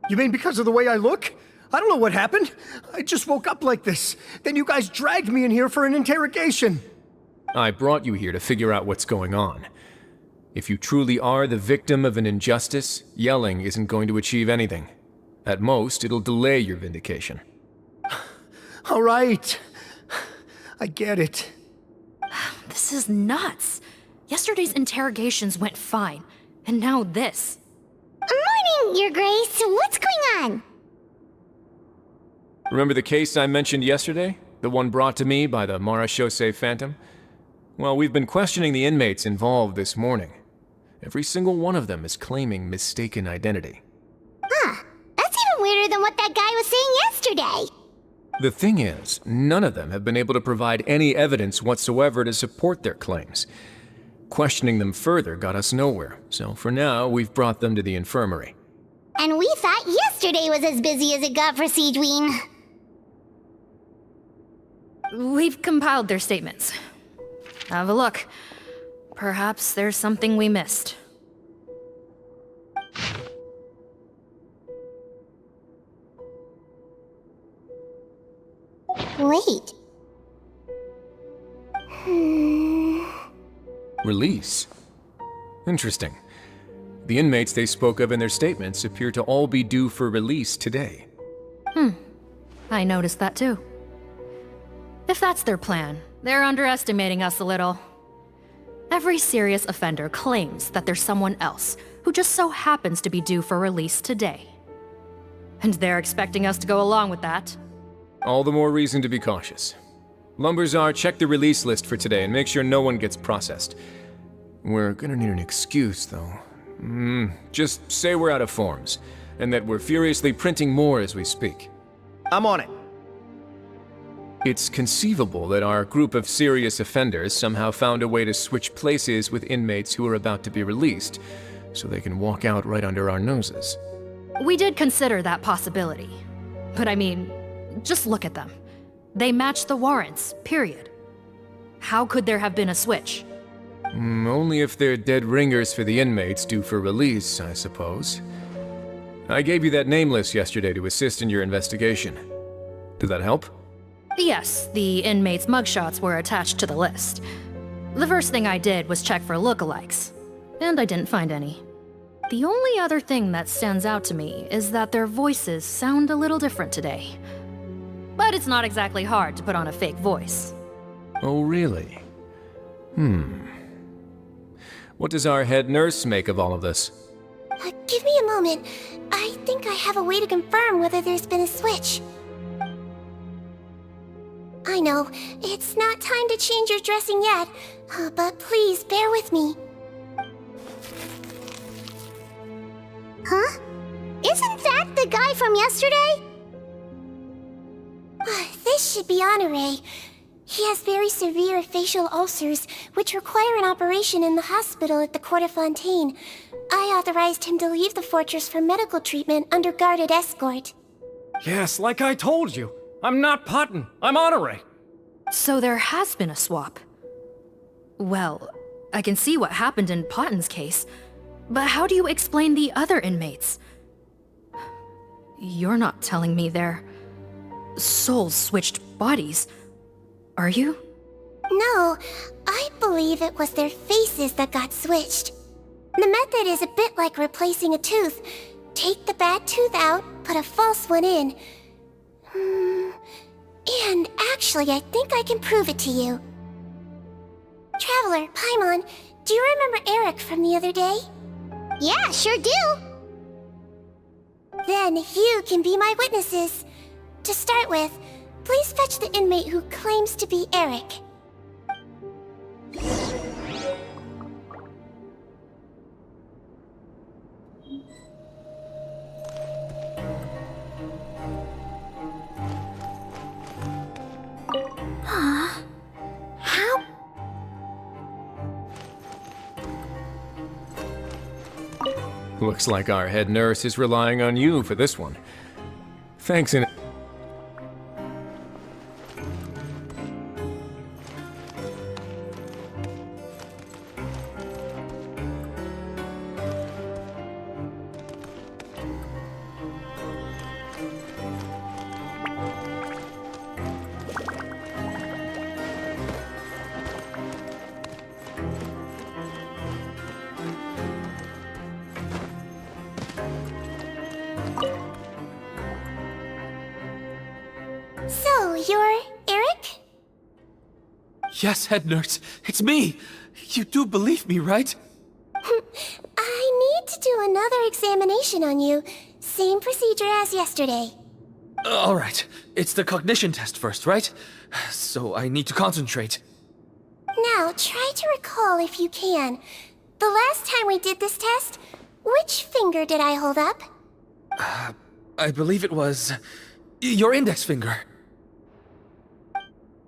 You mean because of the way I look? I don't know what happened. I just woke up like this. Then you guys dragged me in here for an interrogation. I brought you here to figure out what's going on. If you truly are the victim of an injustice, yelling isn't going to achieve anything. At most, it'll delay your vindication. All right. I get it. This is nuts. Yesterday's interrogations went fine, and now this. Morning, Your Grace. What's going on? Remember the case I mentioned yesterday? The one brought to me by the Marechaussee Phantom? Well, we've been questioning the inmates involved this morning. Every single one of them is claiming mistaken identity. Huh. That's even weirder than what that guy was saying yesterday. The thing is, none of them have been able to provide any evidence whatsoever to support their claims. Questioning them further got us nowhere, so for now, we've brought them to the infirmary. And we thought yesterday was as busy as it got for Sigewinne. We've compiled their statements. Have a look. Perhaps there's something we missed. Wait. Release? Interesting. The inmates they spoke of in their statements appear to all be due for release today. I noticed that too. If that's their plan, they're underestimating us a little. Every serious offender claims that there's someone else who just so happens to be due for release today. And they're expecting us to go along with that. All the more reason to be cautious. Lumberzar, check the release list for today and make sure no one gets processed. We're gonna need an excuse, though. Just say we're out of forms, and that we're furiously printing more as we speak. I'm on it. It's conceivable that our group of serious offenders somehow found a way to switch places with inmates who are about to be released, so they can walk out right under our noses. We did consider that possibility. But I mean, just look at them. They match the warrants, period. How could there have been a switch? Only if they're dead ringers for the inmates due for release, I suppose. I gave you that name list yesterday to assist in your investigation. Did that help? Yes, the inmates' mugshots were attached to the list. The first thing I did was check for lookalikes, and I didn't find any. The only other thing that stands out to me is that their voices sound a little different today. But it's not exactly hard to put on a fake voice. Oh, really? What does our head nurse make of all of this? Give me a moment. I think I have a way to confirm whether there's been a switch. I know, it's not time to change your dressing yet, but please bear with me. Huh? Isn't that the guy from yesterday? This should be Honore. He has very severe facial ulcers, which require an operation in the hospital at the Court of Fontaine. I authorized him to leave the fortress for medical treatment under guarded escort. Yes, like I told you. I'm not Putton. I'm Honore. So there has been a swap. Well, I can see what happened in Potton's case, but how do you explain the other inmates? You're not telling me their souls switched bodies, are you? No, I believe it was their faces that got switched. The method is a bit like replacing a tooth. Take the bad tooth out, put a false one in. And actually, I think I can prove it to you. Traveler, Paimon, do you remember Eric from the other day? Yeah, sure do. Then you can be my witnesses. To start with, please fetch the inmate who claims to be Eric. How? Looks like our head nurse is relying on you for this one. Thanks in... So, you're Eric? Yes, head nurse, it's me. You do believe me, right? I need to do another examination on you. Same procedure as yesterday. All right, it's the cognition test first, right? So I need to concentrate. Now, try to recall if you can. The last time we did this test, which finger did I hold up? I believe it was your index finger.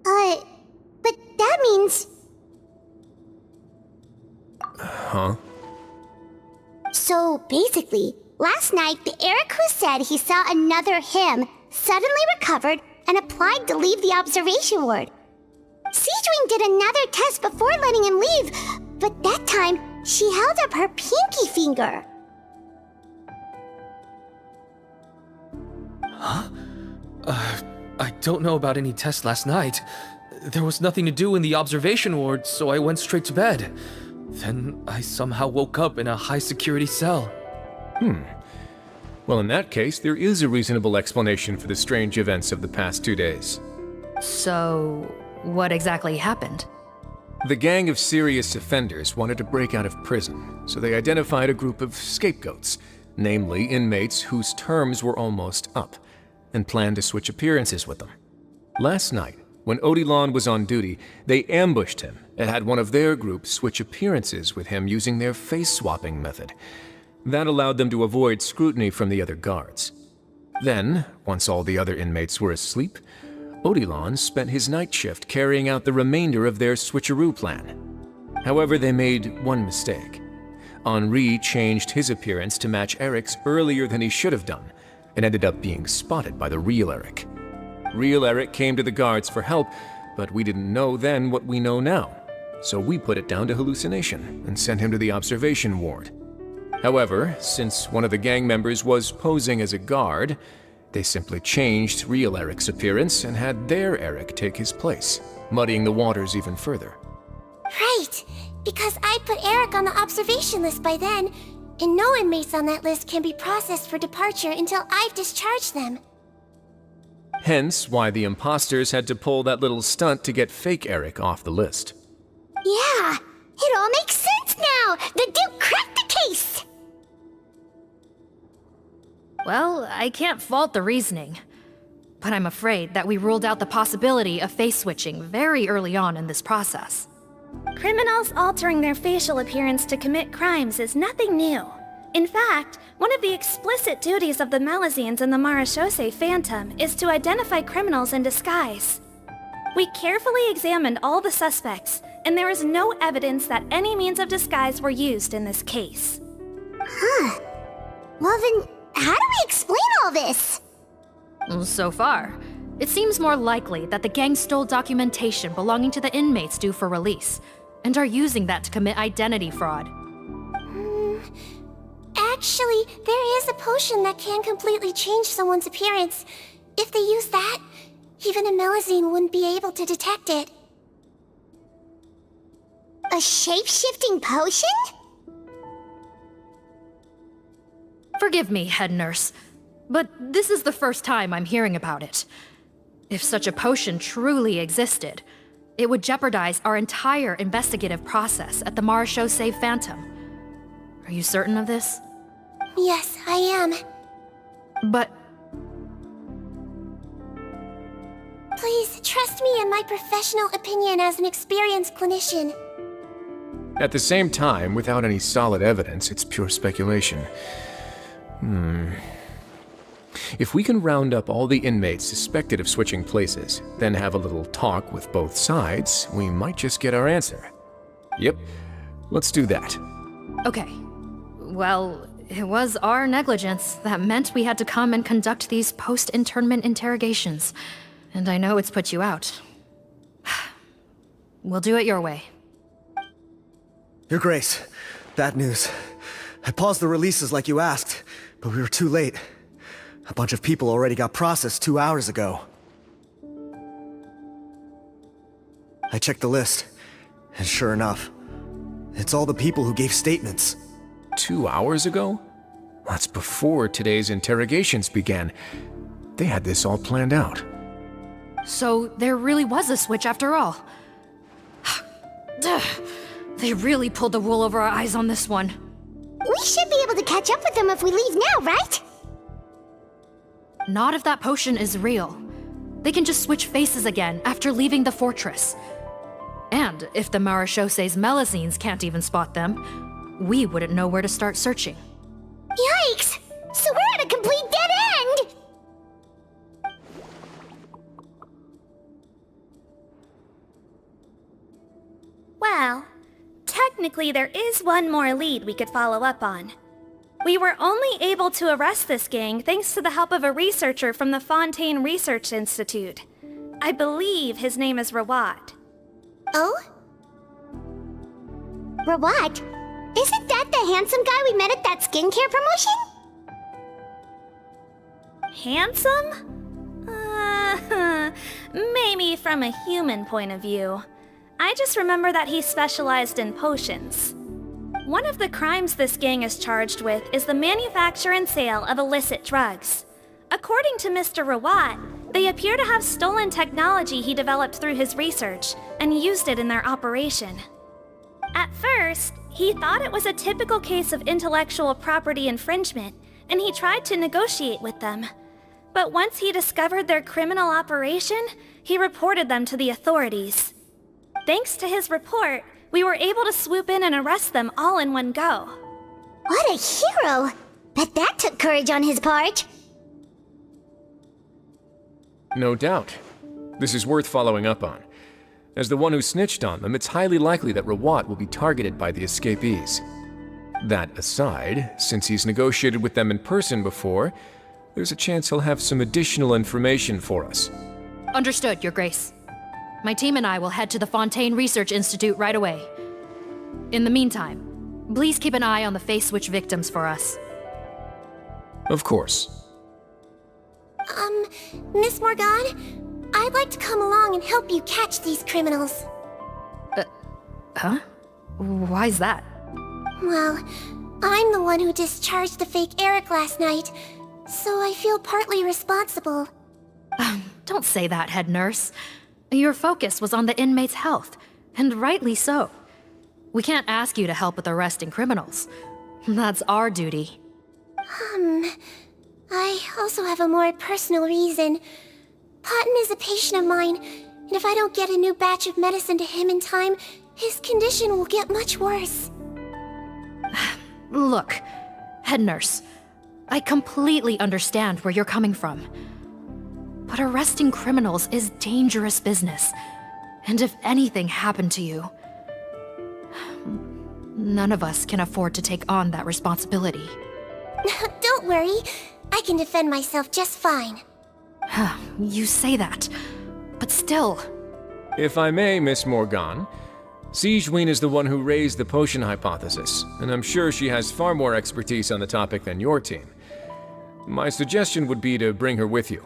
But that means... Huh? So basically, last night the Eric who said he saw another him suddenly recovered and applied to leave the observation ward. Sigewinne did another test before letting him leave, but that time she held up her pinky finger. Huh? I don't know about any tests last night. There was nothing to do in the observation ward, so I went straight to bed. Then I somehow woke up in a high-security cell. Well, in that case, there is a reasonable explanation for the strange events of the past 2 days. So, what exactly happened? The gang of serious offenders wanted to break out of prison, so they identified a group of scapegoats, namely inmates whose terms were almost up, and planned to switch appearances with them. Last night, when Odilon was on duty, they ambushed him and had one of their group switch appearances with him using their face-swapping method. That allowed them to avoid scrutiny from the other guards. Then, once all the other inmates were asleep, Odilon spent his night shift carrying out the remainder of their switcheroo plan. However, they made one mistake. Henri changed his appearance to match Eric's earlier than he should have done, and ended up being spotted by the real Eric. Real Eric came to the guards for help, but we didn't know then what we know now, so we put it down to hallucination and sent him to the observation ward. However, since one of the gang members was posing as a guard, they simply changed real Eric's appearance and had their Eric take his place, muddying the waters even further. Right, because I put Eric on the observation list by then, and no inmates on that list can be processed for departure until I've discharged them. Hence why the imposters had to pull that little stunt to get fake Eric off the list. Yeah, it all makes sense now! The Duke cracked the case! Well, I can't fault the reasoning. But I'm afraid that we ruled out the possibility of face switching very early on in this process. Criminals altering their facial appearance to commit crimes is nothing new. In fact, one of the explicit duties of the Melazines in the Marechaussee Phantom is to identify criminals in disguise. We carefully examined all the suspects, and there is no evidence that any means of disguise were used in this case. Huh. Well then, how do we explain all this? So far, it seems more likely that the gang stole documentation belonging to the inmates due for release, and are using that to commit identity fraud. Actually, there is a potion that can completely change someone's appearance. If they use that, even a Melazine wouldn't be able to detect it. A shape-shifting potion? Forgive me, head nurse, but this is the first time I'm hearing about it. If such a potion truly existed, it would jeopardize our entire investigative process at the Marechaussee Phantom. Are you certain of this? Yes, I am. But... Please, trust me in my professional opinion as an experienced clinician. At the same time, without any solid evidence, it's pure speculation. If we can round up all the inmates suspected of switching places, then have a little talk with both sides, we might just get our answer. Yep, let's do that. Okay. Well, it was our negligence that meant we had to come and conduct these post-internment interrogations. And I know it's put you out. We'll do it your way. Your Grace, bad news. I paused the releases like you asked, but we were too late. A bunch of people already got processed 2 hours ago. I checked the list, and sure enough, it's all the people who gave statements. 2 hours ago? That's before today's interrogations began. They had this all planned out. So there really was a switch after all. They really pulled the wool over our eyes on this one. We should be able to catch up with them if we leave now, right? Not if that potion is real. They can just switch faces again after leaving the fortress. And if the Maréchaussé's Melusines can't even spot them, we wouldn't know where to start searching. Yikes! So we're at a complete dead end! Well, technically there is one more lead we could follow up on. We were only able to arrest this gang thanks to the help of a researcher from the Fontaine Research Institute. I believe his name is Rawat. Oh? Rawat? Isn't that the handsome guy we met at that skincare promotion? Handsome? Maybe from a human point of view. I just remember that he specialized in potions. One of the crimes this gang is charged with is the manufacture and sale of illicit drugs. According to Mr. Rawat, they appear to have stolen technology he developed through his research and used it in their operation. At first, he thought it was a typical case of intellectual property infringement, and he tried to negotiate with them. But once he discovered their criminal operation, he reported them to the authorities. Thanks to his report, we were able to swoop in and arrest them all in one go. What a hero! Bet that took courage on his part. No doubt. This is worth following up on. As the one who snitched on them, it's highly likely that Rawat will be targeted by the escapees. That aside, since he's negotiated with them in person before, there's a chance he'll have some additional information for us. Understood, Your Grace. My team and I will head to the Fontaine Research Institute right away. In the meantime, please keep an eye on the face switch victims for us. Of course. Miss Morgan, I'd like to come along and help you catch these criminals. Huh? Why's that? Well, I'm the one who discharged the fake Eric last night, so I feel partly responsible. Don't say that, head nurse. Your focus was on the inmates' health, and rightly so. We can't ask you to help with arresting criminals. That's our duty. I also have a more personal reason. Cotton is a patient of mine, and if I don't get a new batch of medicine to him in time, his condition will get much worse. Look, head nurse, I completely understand where you're coming from. But arresting criminals is dangerous business. And if anything happened to you, none of us can afford to take on that responsibility. Don't worry, I can defend myself just fine. You say that, but still. If I may, Miss Morgan, Sigewinne is the one who raised the potion hypothesis, and I'm sure she has far more expertise on the topic than your team. My suggestion would be to bring her with you.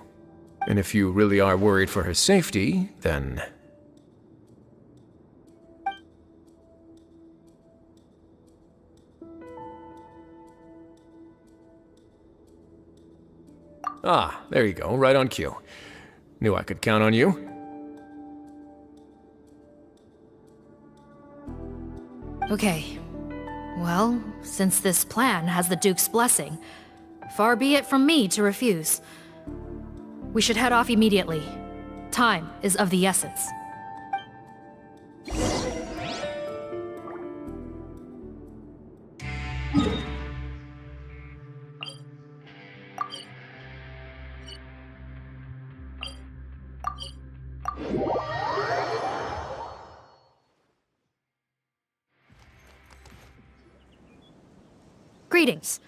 And if you really are worried for her safety, then... Ah, there you go, right on cue. Knew I could count on you. Okay. Well, since this plan has the Duke's blessing, far be it from me to refuse. We should head off immediately. Time is of the essence. Greetings.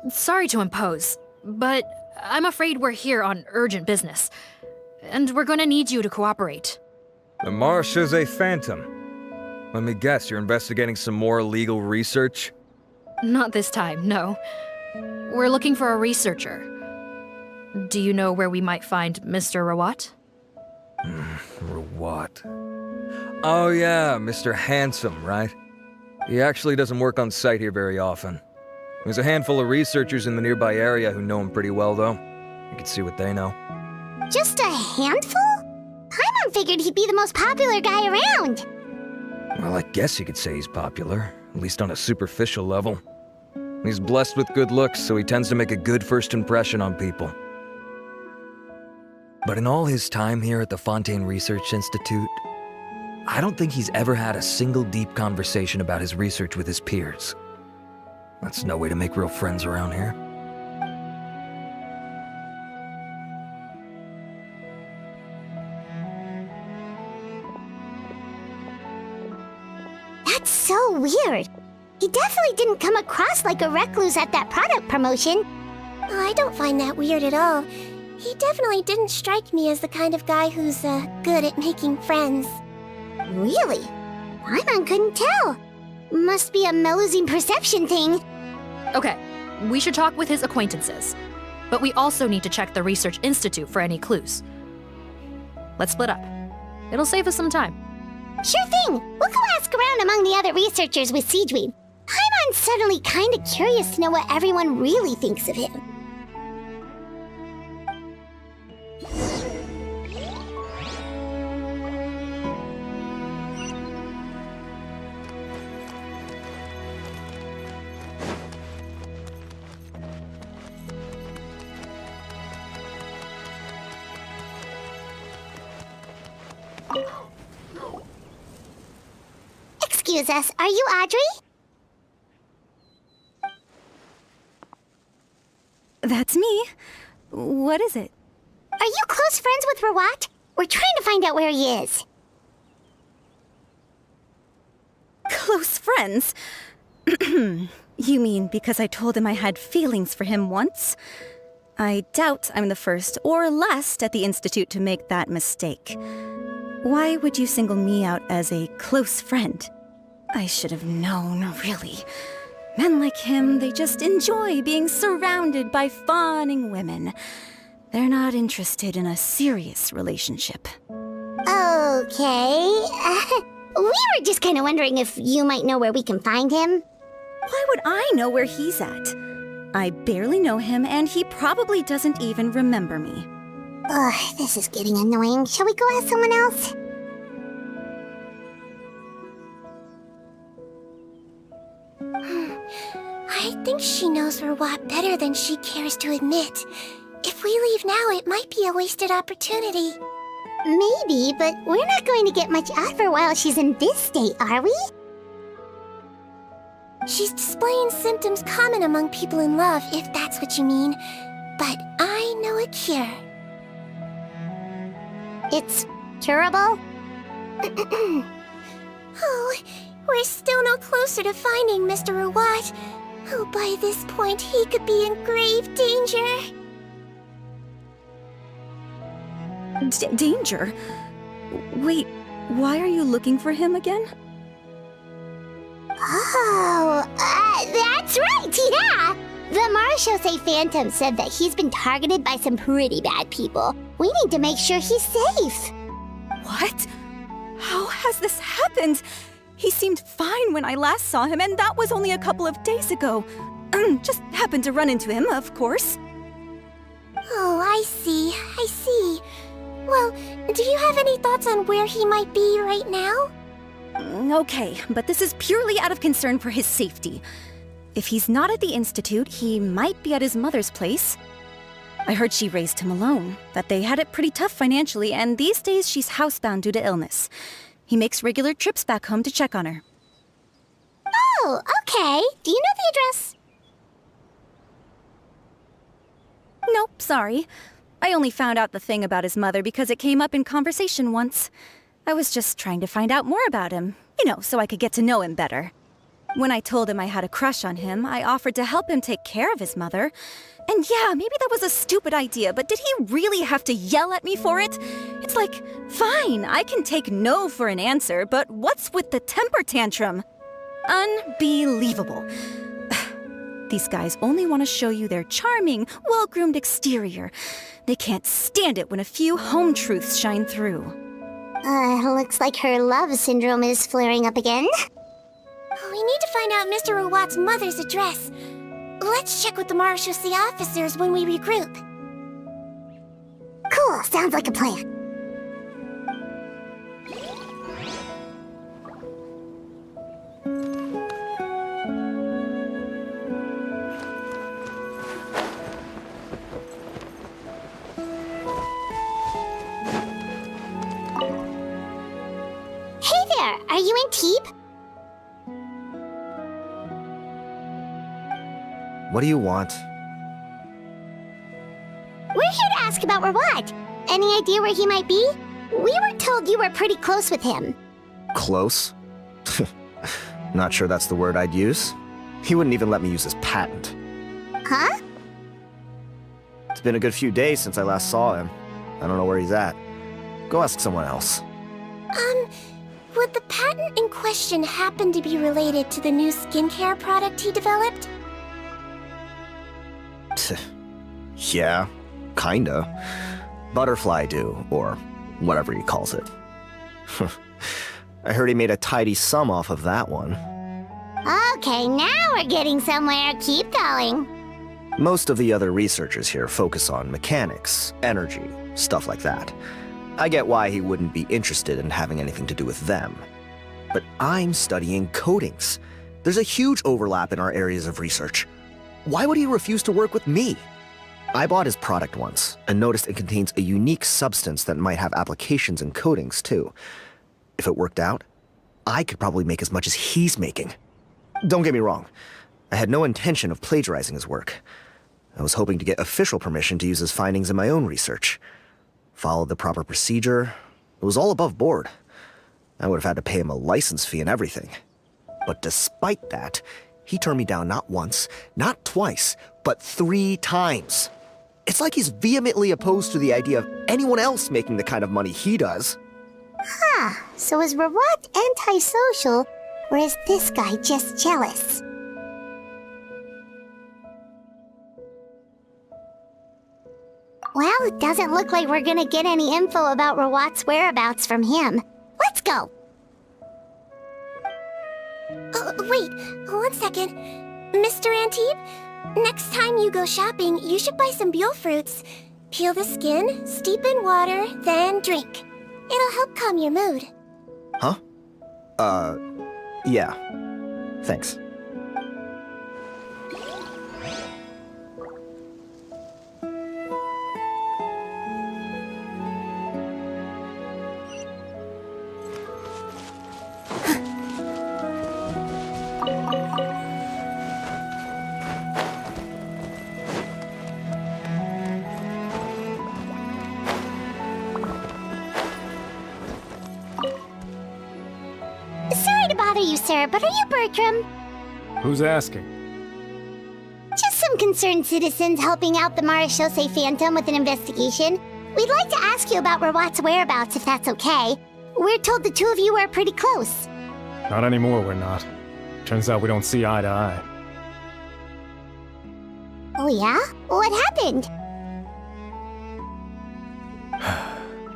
Sorry to impose, but I'm afraid we're here on urgent business, and we're gonna need you to cooperate. The Maréchaussé Phantom. Let me guess, you're investigating some more illegal research? Not this time, no. We're looking for a researcher. Do you know where we might find Mr. Rawat? Rawat. Oh yeah, Mr. Handsome, right? He actually doesn't work on site here very often. There's a handful of researchers in the nearby area who know him pretty well, though. You can see what they know. Just a handful? Paimon figured he'd be the most popular guy around. Well, I guess you could say he's popular, at least on a superficial level. He's blessed with good looks, so he tends to make a good first impression on people. But in all his time here at the Fontaine Research Institute, I don't think he's ever had a single deep conversation about his research with his peers. That's no way to make real friends around here. That's so weird. He definitely didn't come across like a recluse at that product promotion. Oh, I don't find that weird at all. He definitely didn't strike me as the kind of guy who's good at making friends. Really? Paimon couldn't tell. Must be a Melusine perception thing. Okay, we should talk with his acquaintances. But we also need to check the Research Institute for any clues. Let's split up. It'll save us some time. Sure thing. We'll go ask around among the other researchers with Sigewinne. Paimon's suddenly kinda curious to know what everyone really thinks of him. Excuse us, are you Audrey? That's me. What is it? Are you close friends with Rawat? We're trying to find out where he is. Close friends? You mean because I told him I had feelings for him once? I doubt I'm the first or last at the Institute to make that mistake. Why would you single me out as a close friend? I should have known, really. Men like him, they just enjoy being surrounded by fawning women. They're not interested in a serious relationship. Okay. We were just kind of wondering if you might know where we can find him. Why would I know where he's at? I barely know him, and he probably doesn't even remember me. Ugh, this is getting annoying. Shall we go ask someone else? I think she knows Rawat better than she cares to admit. If we leave now, it might be a wasted opportunity. Maybe, but we're not going to get much out of her while she's in this state, are we? She's displaying symptoms common among people in love, if that's what you mean. But I know a cure. It's curable? Oh, we're still no closer to finding Mr. Rawat. Oh, by this point, he could be in grave danger. Danger? Wait, why are you looking for him again? Oh, that's right, yeah! The Marechaussee Phantom said that he's been targeted by some pretty bad people. We need to make sure he's safe. What? How has this happened? He seemed fine when I last saw him, and that was only a couple of days ago. Just happened to run into him, of course. Oh, I see. Well, do you have any thoughts on where he might be right now? Okay, but this is purely out of concern for his safety. If he's not at the Institute, he might be at his mother's place. I heard she raised him alone, that they had it pretty tough financially, and these days she's housebound due to illness. He makes regular trips back home to check on her. Oh, okay. Do you know the address? Nope, sorry. I only found out the thing about his mother because it came up in conversation once. I was just trying to find out more about him, so I could get to know him better. When I told him I had a crush on him, I offered to help him take care of his mother. And yeah, maybe that was a stupid idea, but did he really have to yell at me for it? It's like, fine, I can take no for an answer, but what's with the temper tantrum? Unbelievable. These guys only want to show you their charming, well-groomed exterior. They can't stand it when a few home truths shine through. Looks like her love syndrome is flaring up again. We need to find out Mr. Rawat's mother's address. Let's check with the Marechaussee officers when we regroup. Cool. Cool, sounds like a plan. Hey there, are you in Teep? What do you want? We're here to ask about Rawat. Any idea where he might be? We were told you were pretty close with him. Close? Not sure that's the word I'd use. He wouldn't even let me use his patent. Huh? It's been a good few days since I last saw him. I don't know where he's at. Go ask someone else. Would the patent in question happen to be related to the new skincare product he developed? Yeah, kinda. Butterfly dew, or whatever he calls it. I heard he made a tidy sum off of that one. Okay, now we're getting somewhere. Keep going. Most of the other researchers here focus on mechanics, energy, stuff like that. I get why he wouldn't be interested in having anything to do with them. But I'm studying coatings. There's a huge overlap in our areas of research. Why would he refuse to work with me? I bought his product once and noticed it contains a unique substance that might have applications in coatings too. If it worked out, I could probably make as much as he's making. Don't get me wrong, I had no intention of plagiarizing his work. I was hoping to get official permission to use his findings in my own research. Followed the proper procedure. It was all above board. I would have had to pay him a license fee and everything. But despite that, he turned me down not once, not twice, but 3 times. It's like he's vehemently opposed to the idea of anyone else making the kind of money he does. Huh, so is Rawat antisocial, or is this guy just jealous? Well, it doesn't look like we're gonna get any info about Rawat's whereabouts from him. Let's go! Wait, 1 second. Mr. Antib, next time you go shopping, you should buy some Buell fruits. Peel the skin, steep in water, then drink. It'll help calm your mood. Huh? Yeah. Thanks. Sorry to bother you, sir, but are you Bertram? Who's asking? Just some concerned citizens helping out the Marechaussee Phantom with an investigation. We'd like to ask you about Rawat's whereabouts, if that's okay. We're told the two of you are pretty close. Not anymore, we're not. Turns out we don't see eye to eye. Oh yeah? What happened?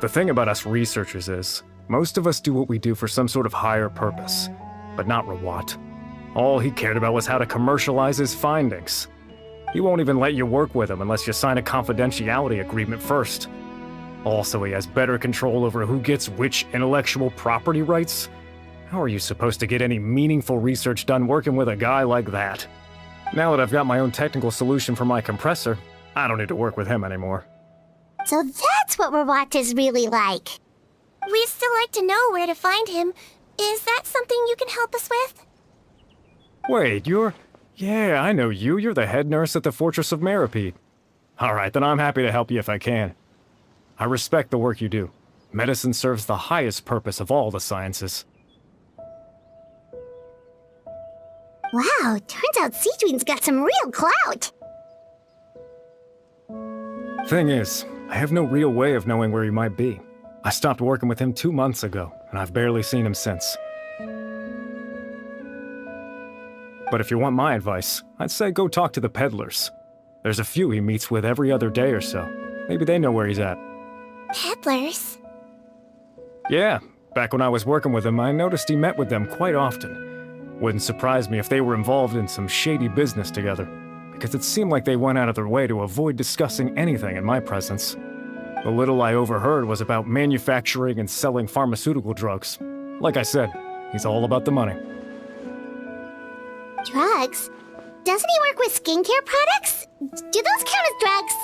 The thing about us researchers is, most of us do what we do for some sort of higher purpose, but not Rawat. All he cared about was how to commercialize his findings. He won't even let you work with him unless you sign a confidentiality agreement first. Also, he has better control over who gets which intellectual property rights. How are you supposed to get any meaningful research done working with a guy like that? Now that I've got my own technical solution for my compressor, I don't need to work with him anymore. So that's what Rawat is really like. We'd still like to know where to find him. Is that something you can help us with? Wait, you're... Yeah, I know you. You're the head nurse at the Fortress of Meripede. Alright, then I'm happy to help you if I can. I respect the work you do. Medicine serves the highest purpose of all the sciences. Wow, turns out Sigewinne's got some real clout. Thing is, I have no real way of knowing where he might be. I stopped working with him 2 months ago, and I've barely seen him since. But if you want my advice, I'd say go talk to the peddlers. There's a few he meets with every other day or so. Maybe they know where he's at. Peddlers? Yeah, back when I was working with him, I noticed he met with them quite often. Wouldn't surprise me if they were involved in some shady business together, because it seemed like they went out of their way to avoid discussing anything in my presence. The little I overheard was about manufacturing and selling pharmaceutical drugs. Like I said, he's all about the money. Drugs? Doesn't he work with skincare products? Do those count as drugs?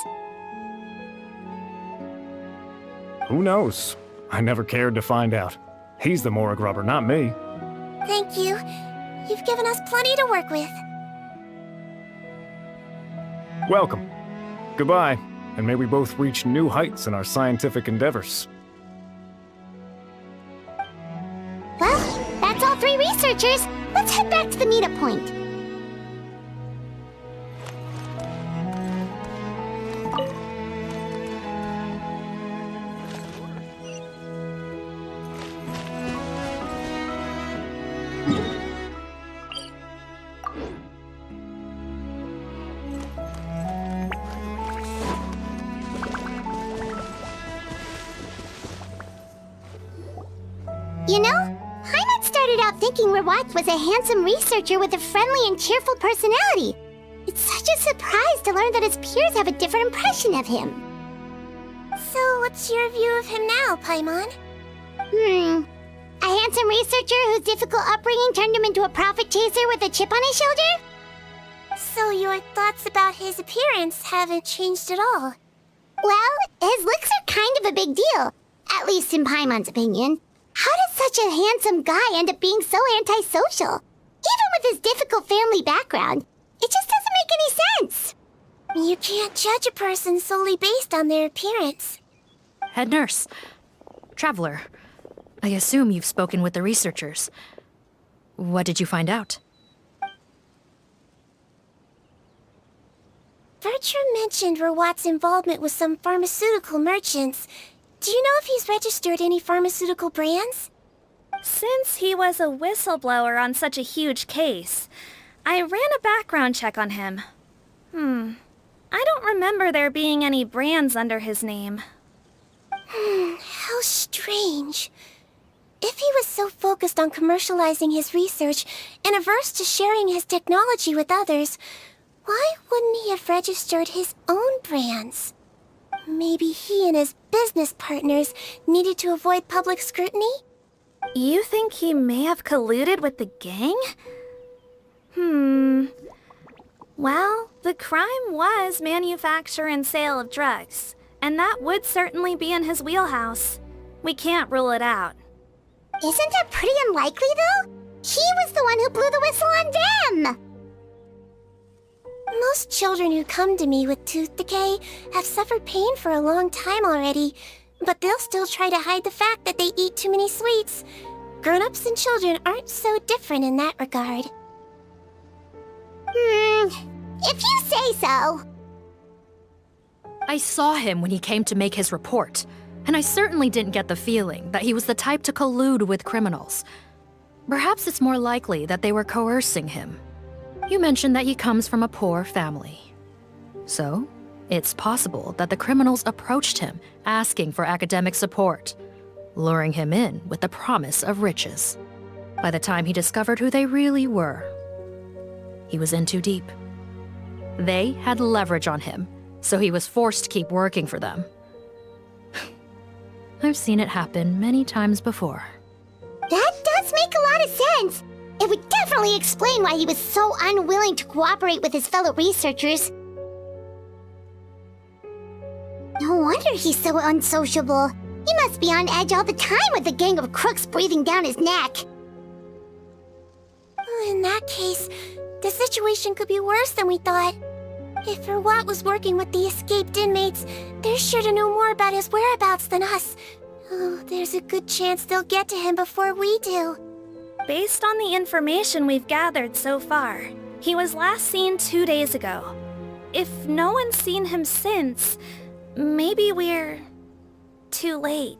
Who knows? I never cared to find out. He's the Morag rubber, not me. Thank you. You've given us plenty to work with. Welcome. Goodbye, and may we both reach new heights in our scientific endeavors. Well, that's all 3 researchers. Let's head back to the meetup point. You know, Paimon started out thinking Rawat was a handsome researcher with a friendly and cheerful personality. It's such a surprise to learn that his peers have a different impression of him. So, what's your view of him now, Paimon? A handsome researcher whose difficult upbringing turned him into a profit chaser with a chip on his shoulder? So your thoughts about his appearance haven't changed at all? Well, his looks are kind of a big deal, at least in Paimon's opinion. How does such a handsome guy end up being so antisocial? Even with his difficult family background, it just doesn't make any sense. You can't judge a person solely based on their appearance. Head nurse. Traveler. I assume you've spoken with the researchers. What did you find out? Bertram mentioned Rawat's involvement with some pharmaceutical merchants. Do you know if he's registered any pharmaceutical brands? Since he was a whistleblower on such a huge case, I ran a background check on him. I don't remember there being any brands under his name. How strange. If he was so focused on commercializing his research and averse to sharing his technology with others, why wouldn't he have registered his own brands? Maybe he and his business partners needed to avoid public scrutiny? You think he may have colluded with the gang? Well, the crime was manufacture and sale of drugs, and that would certainly be in his wheelhouse. We can't rule it out. Isn't that pretty unlikely, though? He was the one who blew the whistle on them! Most children who come to me with tooth decay have suffered pain for a long time already, but they'll still try to hide the fact that they eat too many sweets. Grown-ups and children aren't so different in that regard. If you say so. I saw him when he came to make his report, and I certainly didn't get the feeling that he was the type to collude with criminals. Perhaps it's more likely that they were coercing him. You mentioned that he comes from a poor family. So, it's possible that the criminals approached him asking for academic support, luring him in with the promise of riches. By the time he discovered who they really were, he was in too deep. They had leverage on him, so he was forced to keep working for them. I've seen it happen many times before. That does make a lot of sense. It would definitely explain why he was so unwilling to cooperate with his fellow researchers. No wonder he's so unsociable. He must be on edge all the time with a gang of crooks breathing down his neck. In that case, the situation could be worse than we thought. If Rawat was working with the escaped inmates, they're sure to know more about his whereabouts than us. Oh, there's a good chance they'll get to him before we do. Based on the information we've gathered so far, he was last seen 2 days ago. If no one's seen him since, maybe we're too late.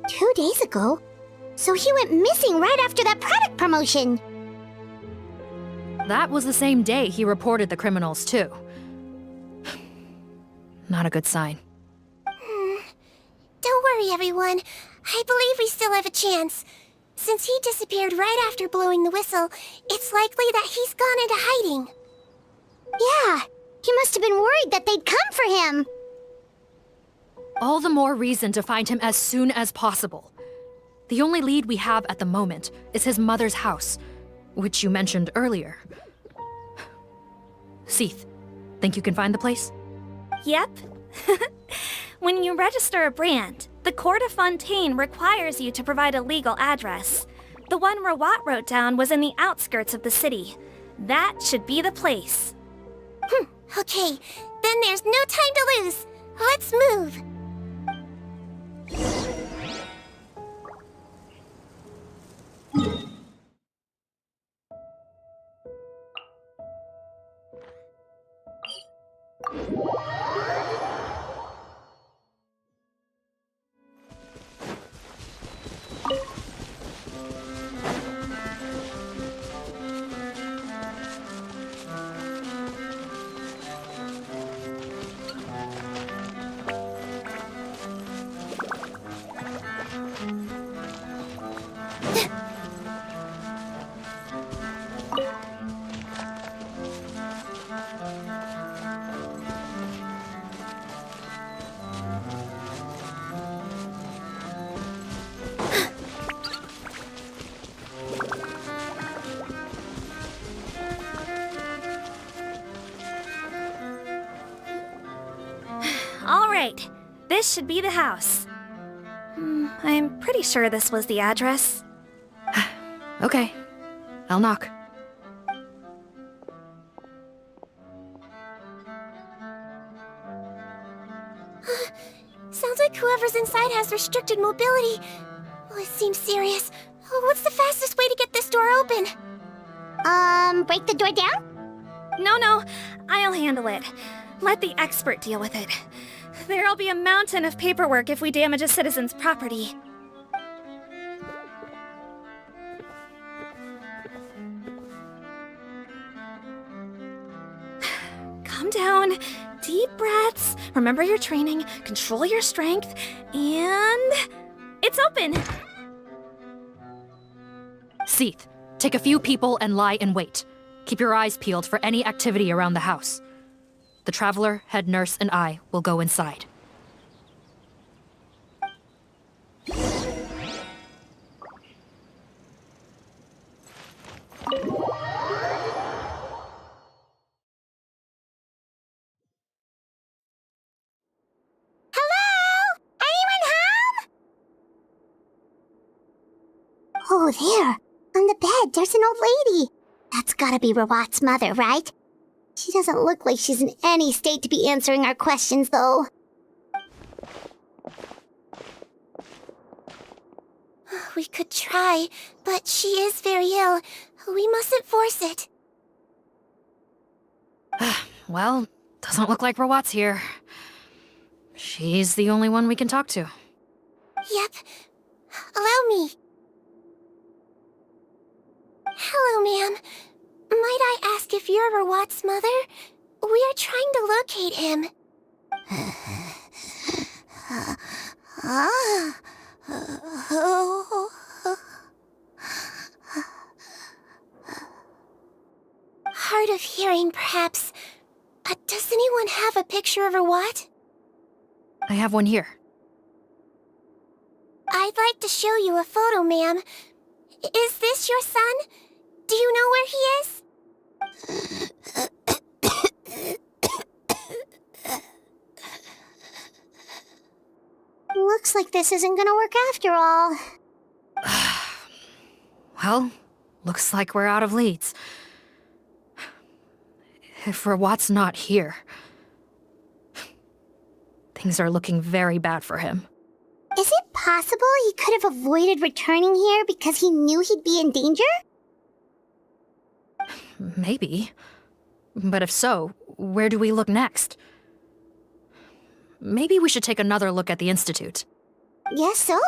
2 days ago? So he went missing right after that product promotion. That was the same day he reported the criminals, too. Not a good sign. Don't worry, everyone. I believe we still have a chance. Since he disappeared right after blowing the whistle, it's likely that he's gone into hiding. Yeah, he must have been worried that they'd come for him. All the more reason to find him as soon as possible. The only lead we have at the moment is his mother's house, which you mentioned earlier. Seath, think you can find the place? Yep. When you register a brand, the Court of Fontaine requires you to provide a legal address. The one Rawat wrote down was in the outskirts of the city. That should be the place. Okay, then there's no time to lose. Let's move. All right, this should be the house. I'm pretty sure this was the address. Okay, I'll knock. Sounds like whoever's inside has restricted mobility. Oh, it seems serious. Oh, what's the fastest way to get this door open? Break the door down? No, I'll handle it. Let the expert deal with it. There'll be a mountain of paperwork if we damage a citizen's property. Calm down. Deep breaths. Remember your training. Control your strength. And... it's open! Seath, take a few people and lie in wait. Keep your eyes peeled for any activity around the house. The Traveler, head nurse, and I will go inside. Oh, there. On the bed, there's an old lady. That's gotta be Rawat's mother, right? She doesn't look like she's in any state to be answering our questions, though. We could try, but she is very ill. We mustn't force it. Well, doesn't look like Rawat's here. She's the only one we can talk to. Yep. Allow me. Hello, ma'am. Might I ask if you're Rawat's mother? We are trying to locate him. Hard of hearing, perhaps. Does anyone have a picture of Rawat? I have one here. I'd like to show you a photo, ma'am. Is this your son? Do you know where he is? Looks like this isn't gonna work after all. Well, looks like we're out of leads. If Rawat's not here, things are looking very bad for him. Is it possible he could have avoided returning here because he knew he'd be in danger? Maybe. But if so, where do we look next? Maybe we should take another look at the Institute. Guess so.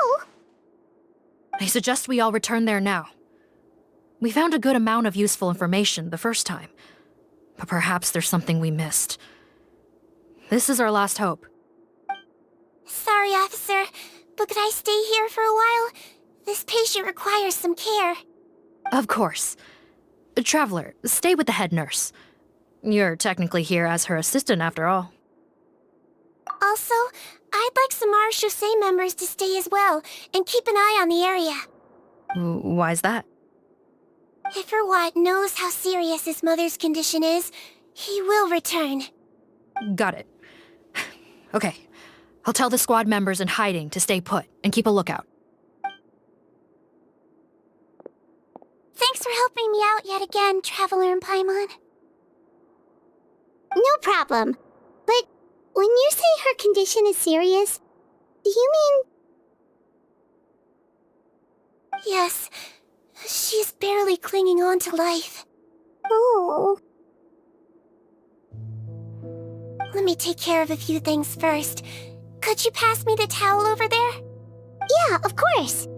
I suggest we all return there now. We found a good amount of useful information the first time, but perhaps there's something we missed. This is our last hope. Sorry, officer, but could I stay here for a while? This patient requires some care. Of course. Traveler, stay with the head nurse. You're technically here as her assistant after all. Also, I'd like some Marechaussee members to stay as well, and keep an eye on the area. Why's that? If Rawat knows how serious his mother's condition is, he will return. Got it. Okay. I'll tell the squad members in hiding to stay put and keep a lookout. Thanks for helping me out yet again, Traveler and Paimon. No problem. But when you say her condition is serious, do you mean... Yes. She's barely clinging on to life. Oh. Let me take care of a few things first. Could you pass me the towel over there? Yeah, of course.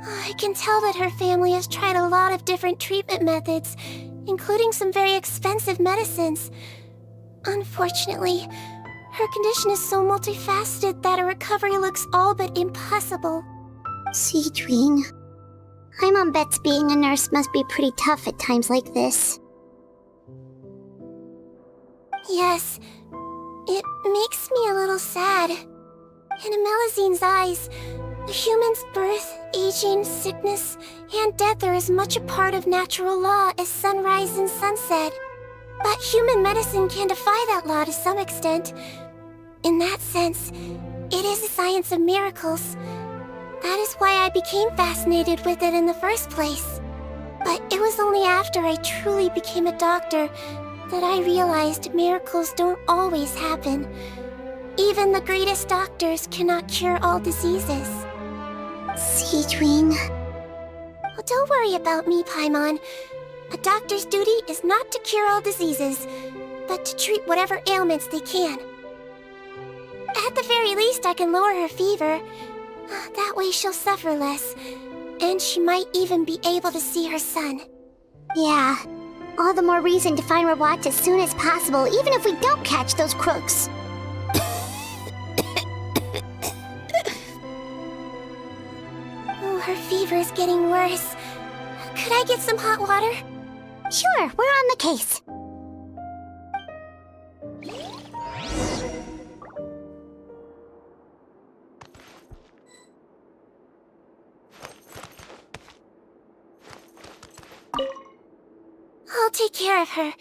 I can tell that her family has tried a lot of different treatment methods, including some very expensive medicines. Unfortunately, her condition is so multifaceted that a recovery looks all but impossible. Sigewinne. Paimon bets being a nurse must be pretty tough at times like this. Yes, it makes me a little sad. In a Melizine's eyes, a human's birth, aging, sickness, and death are as much a part of natural law as sunrise and sunset. But human medicine can defy that law to some extent. In that sense, it is a science of miracles. That is why I became fascinated with it in the first place. But it was only after I truly became a doctor that I realized miracles don't always happen. Even the greatest doctors cannot cure all diseases. Sigewinne. Oh, don't worry about me, Paimon. A doctor's duty is not to cure all diseases, but to treat whatever ailments they can. At the very least, I can lower her fever. That way she'll suffer less, and she might even be able to see her son. Yeah. All the more reason to find Rawat as soon as possible, even if we don't catch those crooks. Oh, her fever is getting worse. Could I get some hot water? Sure, we're on the case. I'll take care of her.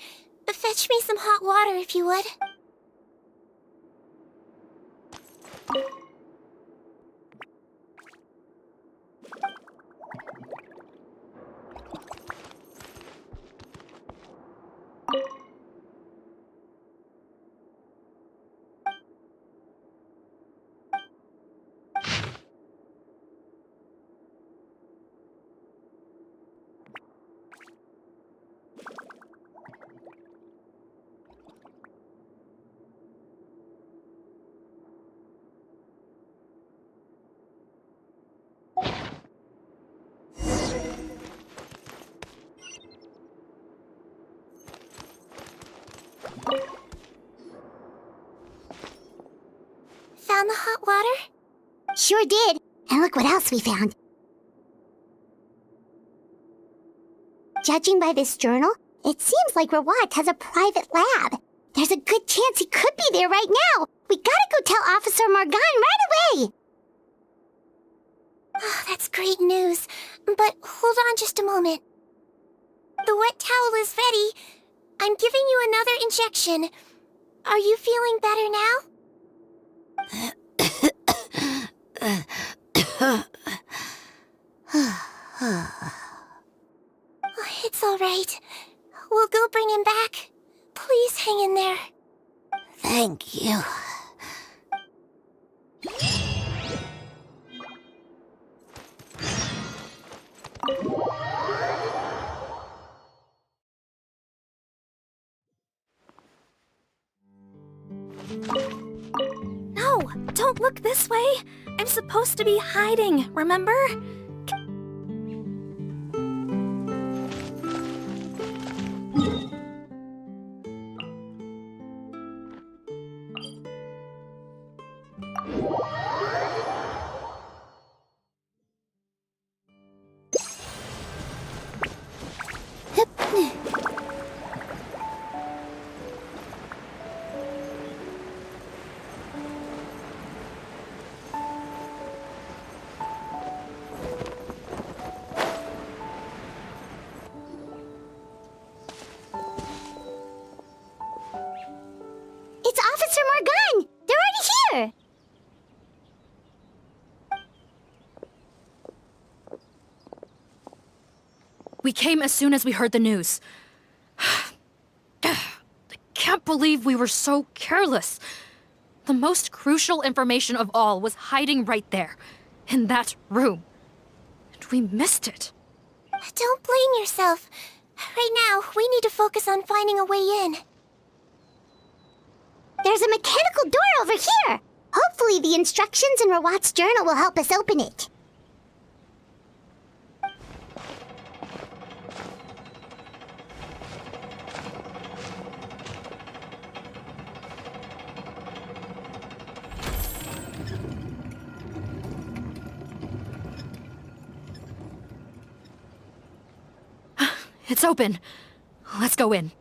Fetch me some hot water if you would. Found the hot water? Sure did. And look what else we found. Judging by this journal, it seems like Rawat has a private lab. There's a good chance he could be there right now. We gotta go tell Officer Morgan right away. Oh, that's great news. But hold on just a moment. The wet towel is ready. I'm giving you another injection. Are you feeling better now? It's all right. We'll go bring him back. Please hang in there. Thank you. No, don't look this way. I'm supposed to be hiding, remember? We came as soon as we heard the news. I can't believe we were so careless. The most crucial information of all was hiding right there, in that room. And we missed it. Don't blame yourself. Right now, we need to focus on finding a way in. There's a mechanical door over here. Hopefully the instructions in Rawat's journal will help us open it. It's open. Let's go in.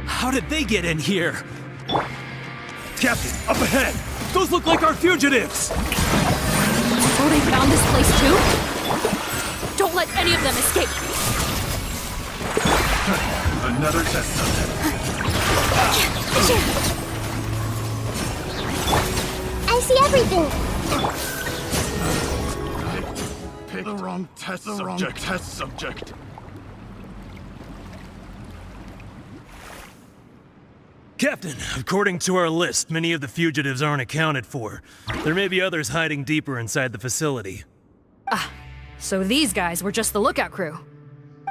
How did they get in here? Captain, up ahead! Those look like our fugitives! So they found this place too? Don't let any of them escape! Another test subject. I see everything. Pick the wrong test subject. Captain, according to our list, many of the fugitives aren't accounted for. There may be others hiding deeper inside the facility. So these guys were just the lookout crew.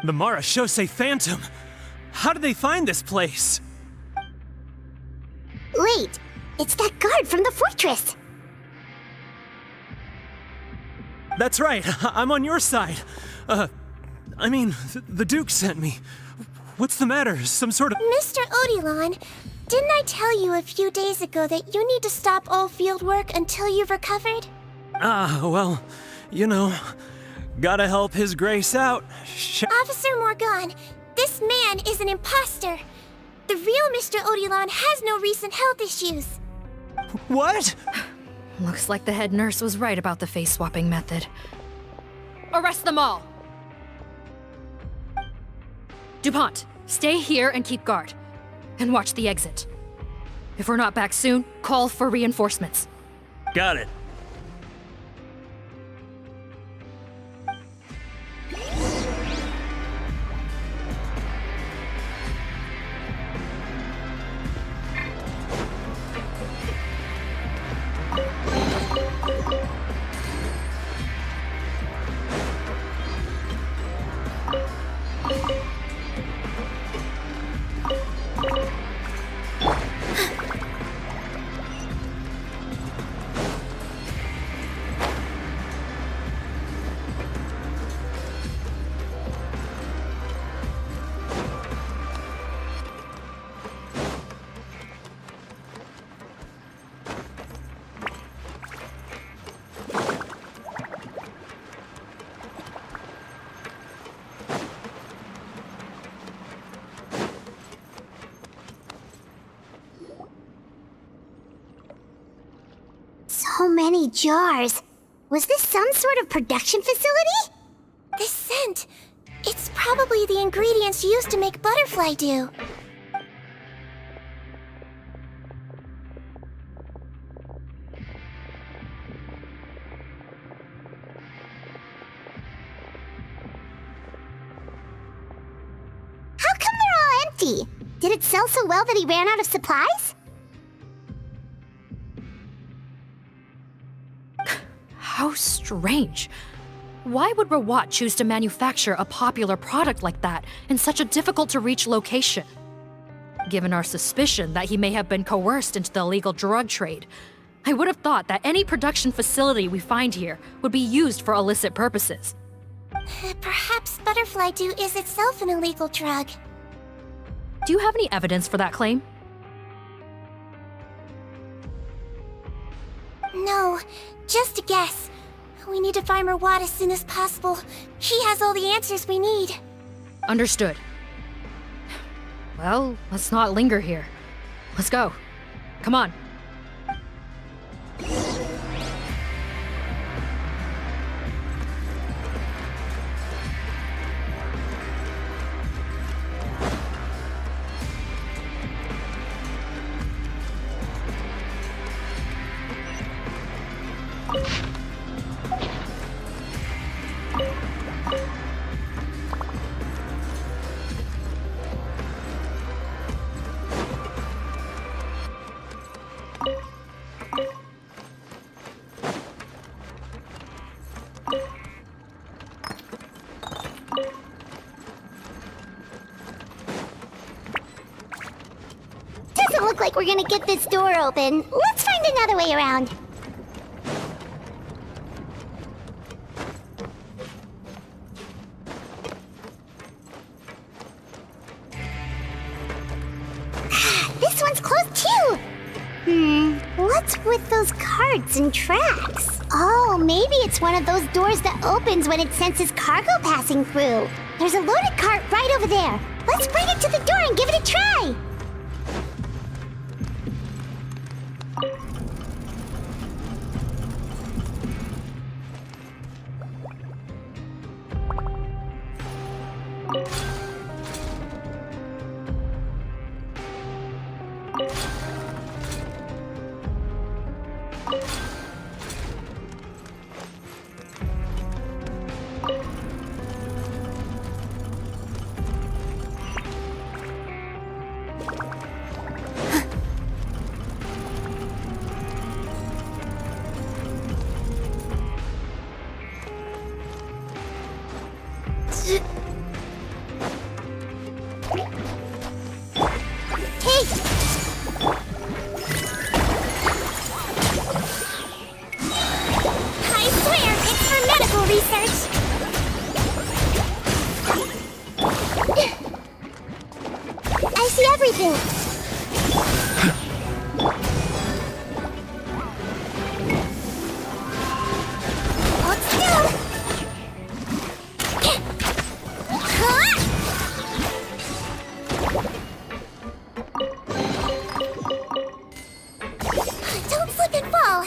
The Marashose Phantom! How did they find this place? Wait, it's that guard from the fortress. That's right, I'm on your side. The Duke sent me. What's the matter? Some sort of... Mr. Odilon, didn't I tell you a few days ago that you need to stop all field work until you've recovered? Well, you know, gotta help His Grace out. Officer Morgan, this man is an imposter. The real Mr. Odilon has no recent health issues. What? Looks like the head nurse was right about the face-swapping method. Arrest them all! DuPont, stay here and keep guard. And watch the exit. If we're not back soon, call for reinforcements. Got it. So many jars. Was this some sort of production facility? The scent. It's probably the ingredients used to make butterfly dew. How come they're all empty? Did it sell so well that he ran out of supplies? How strange. Why would Rawat choose to manufacture a popular product like that in such a difficult-to-reach location? Given our suspicion that he may have been coerced into the illegal drug trade, I would have thought that any production facility we find here would be used for illicit purposes. Perhaps butterfly dew is itself an illegal drug. Do you have any evidence for that claim? No, just a guess. We need to find Rawat as soon as possible. He has all the answers we need. Understood. Well, let's not linger here. Let's go. Come on. Doesn't look like we're gonna get this door open. Let's find another way around. This one's closed too. What's with those carts and tracks? Oh, maybe it's one of those doors that opens when it senses cargo passing through. There's a loaded cart right over there. Let's bring it to the door and give it a try. Don't slip and fall!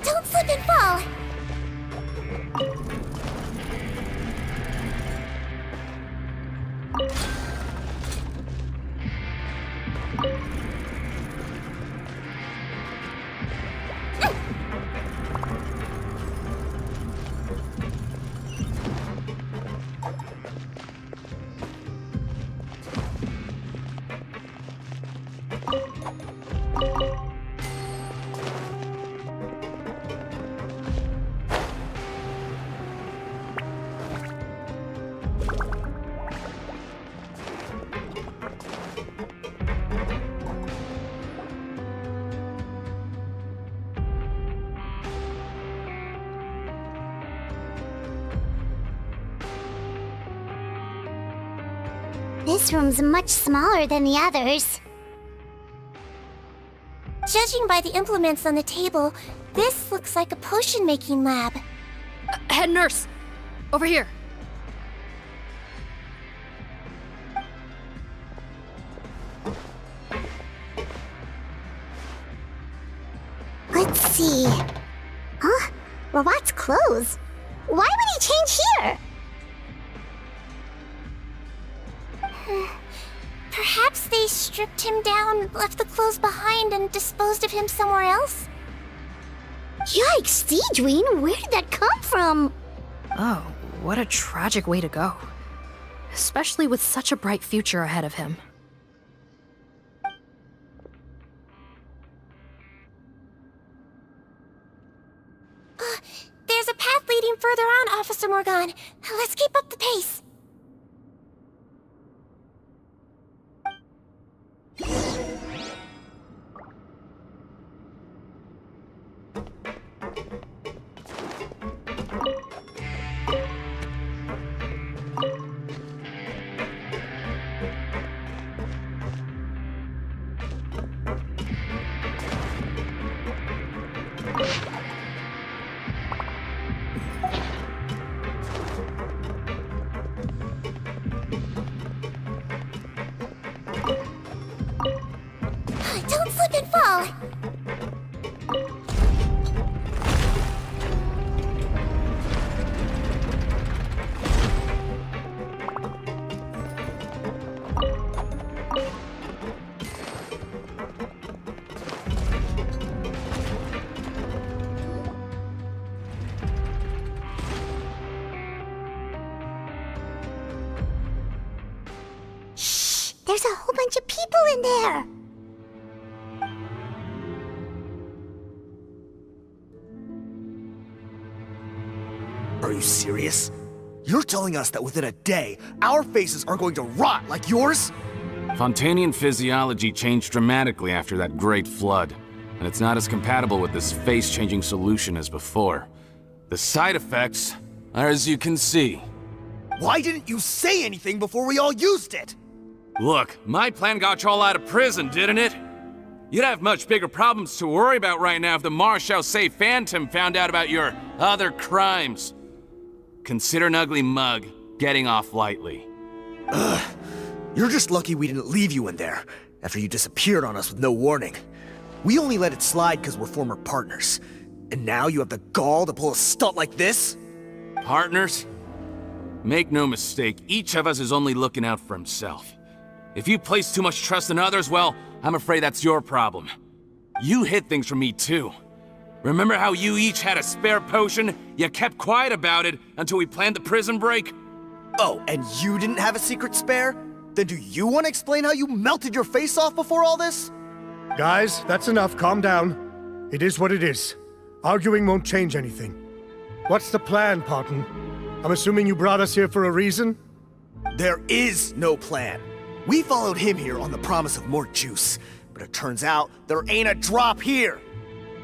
Don't slip and fall! This room's much smaller than the others. Judging by the implements on the table, this looks like a potion-making lab. Head nurse! Over here! Let's see. Huh? Robot's clothes? Why would he change here? Perhaps they stripped him down, left the clothes behind, and disposed of him somewhere else? Yikes, Sigewinne, where did that come from? Oh, what a tragic way to go. Especially with such a bright future ahead of him. There's a path leading further on, Officer Morgan. Let's keep up the pace. Don't slip and fall! Shh! There's a whole bunch of people in there! Are you serious? You're telling us that within a day, our faces are going to rot like yours? Fontanian physiology changed dramatically after that great flood, and it's not as compatible with this face-changing solution as before. The side effects are as you can see. Why didn't you say anything before we all used it? Look, my plan got you all out of prison, didn't it? You'd have much bigger problems to worry about right now if the Marshal Say Phantom found out about your other crimes. Consider an ugly mug getting off lightly. Ugh. You're just lucky we didn't leave you in there after you disappeared on us with no warning. We only let it slide because we're former partners. And now you have the gall to pull a stunt like this? Partners? Make no mistake, each of us is only looking out for himself. If you place too much trust in others, well, I'm afraid that's your problem. You hid things from me too. Remember how you each had a spare potion? You kept quiet about it until we planned the prison break? Oh, and you didn't have a secret spare? Then do you want to explain how you melted your face off before all this? Guys, that's enough. Calm down. It is what it is. Arguing won't change anything. What's the plan, Parton? I'm assuming you brought us here for a reason? There is no plan. We followed him here on the promise of more juice, but it turns out there ain't a drop here.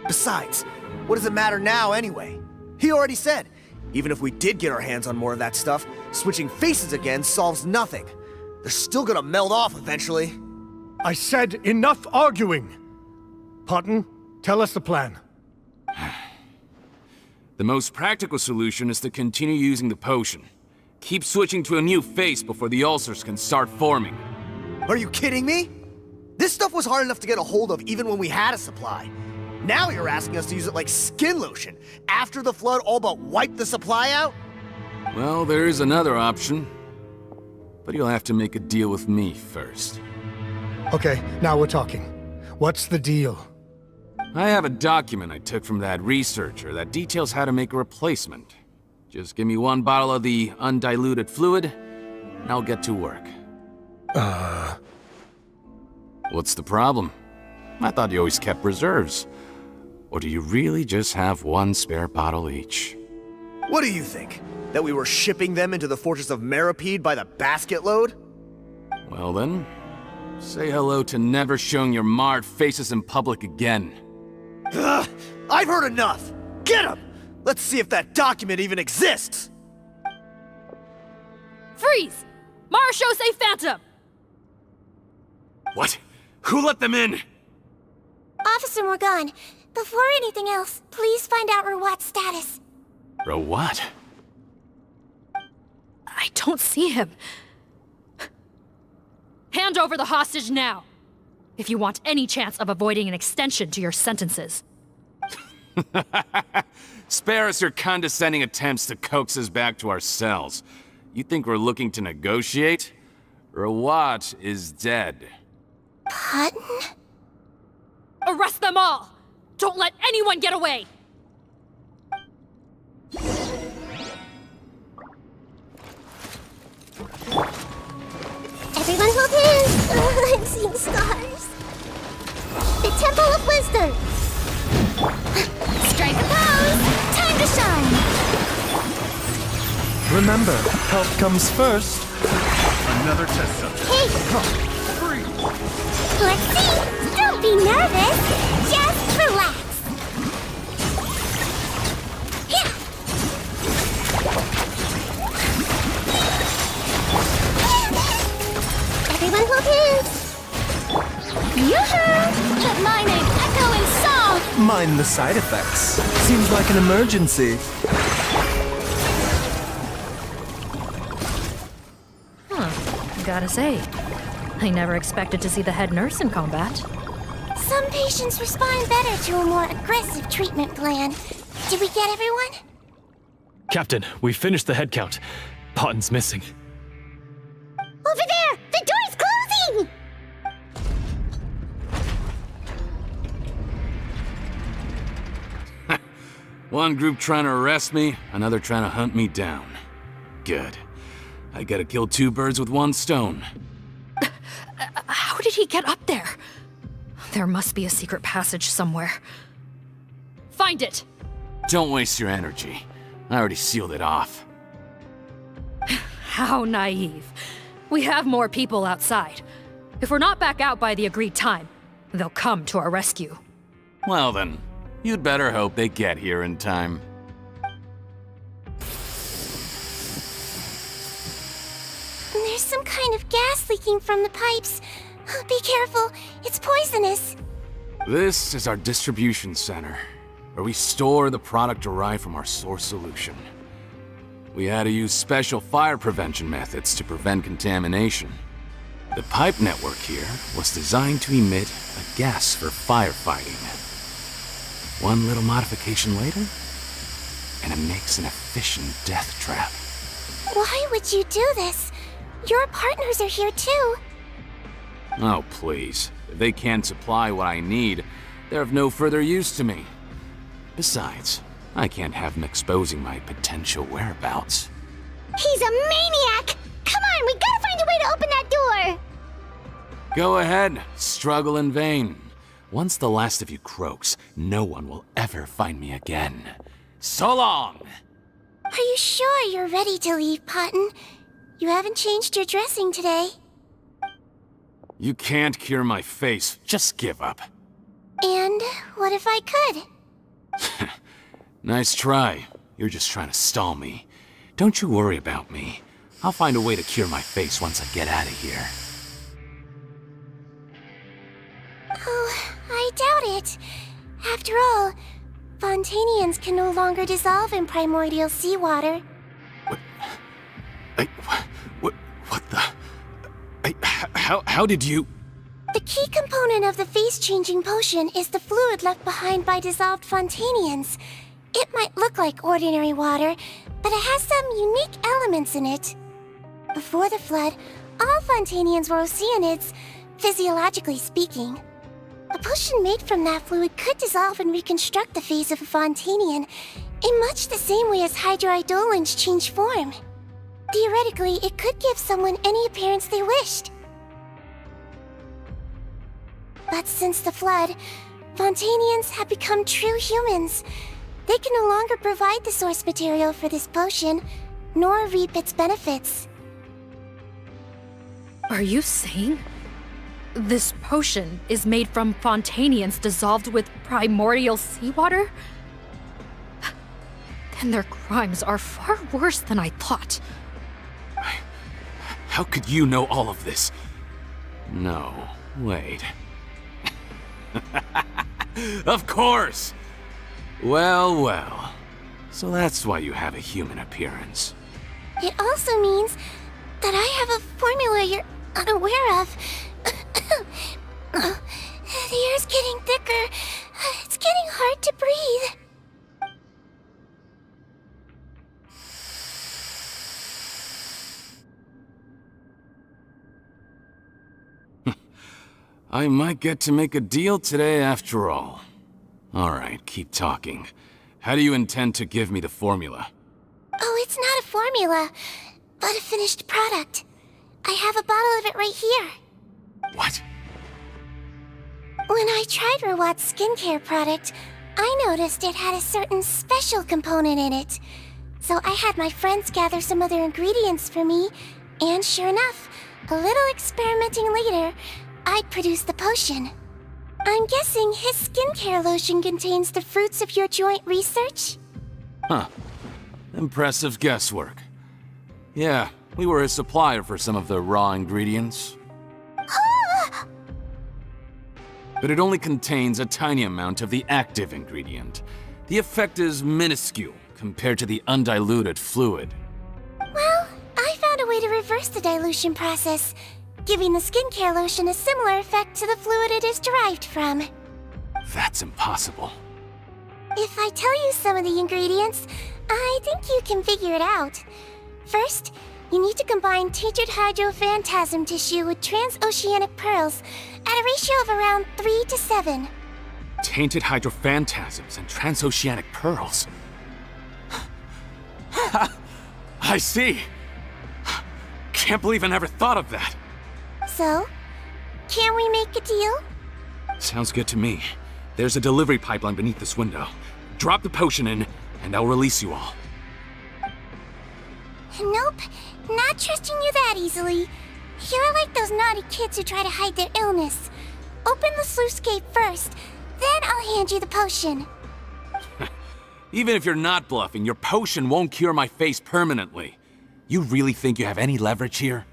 Besides, what does it matter now anyway? He already said, even if we did get our hands on more of that stuff, switching faces again solves nothing. They're still gonna melt off eventually. I said enough arguing! Parton, tell us the plan. The most practical solution is to continue using the potion. Keep switching to a new face before the ulcers can start forming. Are you kidding me? This stuff was hard enough to get a hold of even when we had a supply. Now you're asking us to use it like skin lotion, after the flood all but wiped the supply out? Well, there is another option. But you'll have to make a deal with me first. Okay, now we're talking. What's the deal? I have a document I took from that researcher that details how to make a replacement. Just give me one bottle of the undiluted fluid, and I'll get to work. What's the problem? I thought you always kept reserves. Or do you really just have one spare bottle each? What do you think? That we were shipping them into the fortress of Meripede by the basket load? Well then, say hello to never showing your marred faces in public again. Ugh, I've heard enough! Get him! Let's see if that document even exists! Freeze! Marshal say Phantom! What? Who let them in? Officer Morgan, before anything else, please find out Rawat's status. What? I don't see him. Hand over the hostage now, if you want any chance of avoiding an extension to your sentences. Spare us your condescending attempts to coax us back to our cells. You think we're looking to negotiate? Rawat is dead. Pardon? Arrest them all! Don't let anyone get away! Everyone hold hands! Oh, I'm seeing stars. The Temple of Wisdom! Strike a pose! Time to shine! Remember, health comes first. Another test subject. Hey! Let's see! Don't be nervous! Just relax! Yeah. Everyone hold hands! Yoo-hoo! Put my name Echo in song! Mind the side effects. Seems like an emergency. Gotta say, I never expected to see the head nurse in combat. Some patients respond better to a more aggressive treatment plan. Did we get everyone? Captain, we finished the head count. Potten's missing. Over there! The door's closing! One group trying to arrest me, another trying to hunt me down. Good. I gotta kill two birds with one stone. How did he get up there? There must be a secret passage somewhere. Find it! Don't waste your energy. I already sealed it off. How naive. We have more people outside. If we're not back out by the agreed time, they'll come to our rescue. Well then, you'd better hope they get here in time. There's some kind of gas leaking from the pipes. Be careful, it's poisonous. This is our distribution center, where we store the product derived from our source solution. We had to use special fire prevention methods to prevent contamination. The pipe network here was designed to emit a gas for firefighting. One little modification later, and it makes an efficient death trap. Why would you do this? Your partners are here too. Oh, please. If they can't supply what I need, they're of no further use to me. Besides, I can't have them exposing my potential whereabouts. He's a maniac! Come on, we gotta find a way to open that door! Go ahead, struggle in vain. Once the last of you croaks, no one will ever find me again. So long! Are you sure you're ready to leave, Potten? You haven't changed your dressing today. You can't cure my face, just give up. And what if I could? Nice try. You're just trying to stall me. Don't you worry about me. I'll find a way to cure my face once I get out of here. Oh, I doubt it. After all, Fontanians can no longer dissolve in primordial seawater. What the... How did you... The key component of the face-changing potion is the fluid left behind by dissolved Fontanians. It might look like ordinary water, but it has some unique elements in it. Before the flood, all Fontanians were oceanids, physiologically speaking. A potion made from that fluid could dissolve and reconstruct the face of a Fontanian in much the same way as hydroidolins change form. Theoretically, it could give someone any appearance they wished. But since the flood, Fontanians have become true humans. They can no longer provide the source material for this potion, nor reap its benefits. Are you saying this potion is made from Fontanians dissolved with primordial seawater? Then their crimes are far worse than I thought. How could you know all of this? No, wait. Of course! Well, well. So that's why you have a human appearance. It also means that I have a formula you're unaware of. The air's getting thicker. It's getting hard to breathe. I might get to make a deal today after all. Alright, keep talking. How do you intend to give me the formula? Oh, it's not a formula, but a finished product. I have a bottle of it right here. What? When I tried Rawat's skincare product, I noticed it had a certain special component in it. So I had my friends gather some other ingredients for me, and sure enough, a little experimenting later, I'd produced the potion. I'm guessing his skincare lotion contains the fruits of your joint research? Huh. Impressive guesswork. Yeah, we were a supplier for some of the raw ingredients. But it only contains a tiny amount of the active ingredient. The effect is minuscule compared to the undiluted fluid. Well, I found a way to reverse the dilution process, giving the skincare lotion a similar effect to the fluid it is derived from. That's impossible. If I tell you some of the ingredients, I think you can figure it out. First, you need to combine tainted hydrophantasm tissue with transoceanic pearls at a ratio of around 3 to 7. Tainted hydrophantasms and transoceanic pearls. I see. Can't believe I never thought of that. So, can we make a deal? Sounds good to me. There's a delivery pipeline beneath this window. Drop the potion in, and I'll release you all. Nope, not trusting you that easily. You're like those naughty kids who try to hide their illness. Open the sluice gate first, then I'll hand you the potion. Even if you're not bluffing, your potion won't cure my face permanently. You really think you have any leverage here?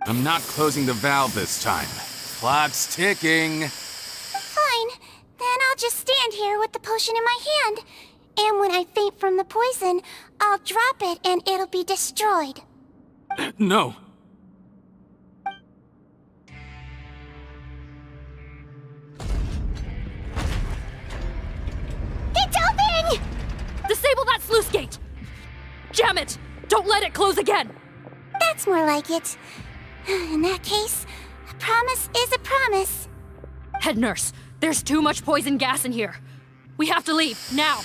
I'm not closing the valve this time. Clock's ticking. Fine, then I'll just stand here with the potion in my hand. And when I faint from the poison, I'll drop it and it'll be destroyed. No. It's open! Disable that sluice gate! Jam it! Don't let it close again! That's more like it. In that case, a promise is a promise. Head nurse, there's too much poison gas in here. We have to leave, now!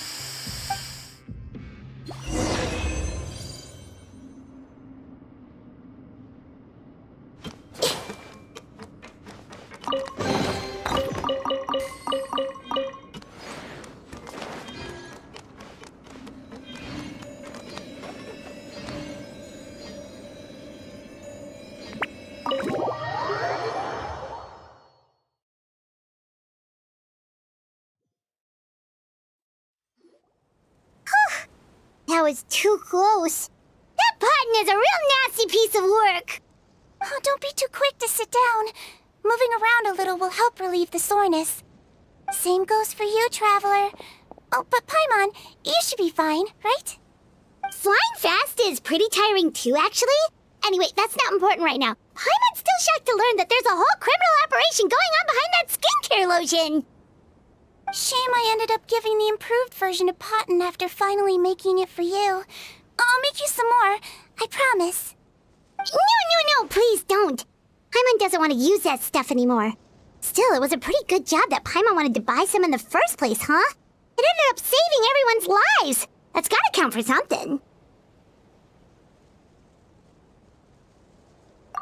That was too close. That button is a real nasty piece of work. Oh, don't be too quick to sit down. Moving around a little will help relieve the soreness. Same goes for you, Traveler. Oh, but Paimon, you should be fine, right? Flying fast is pretty tiring too, actually. Anyway, that's not important right now. Paimon's still shocked to learn that there's a whole criminal operation going on behind that skincare lotion. Shame I ended up giving the improved version to Potten after finally making it for you. I'll make you some more, I promise. No, please don't. Paimon doesn't want to use that stuff anymore. Still, it was a pretty good job that Paimon wanted to buy some in the first place, huh? It ended up saving everyone's lives. That's gotta count for something.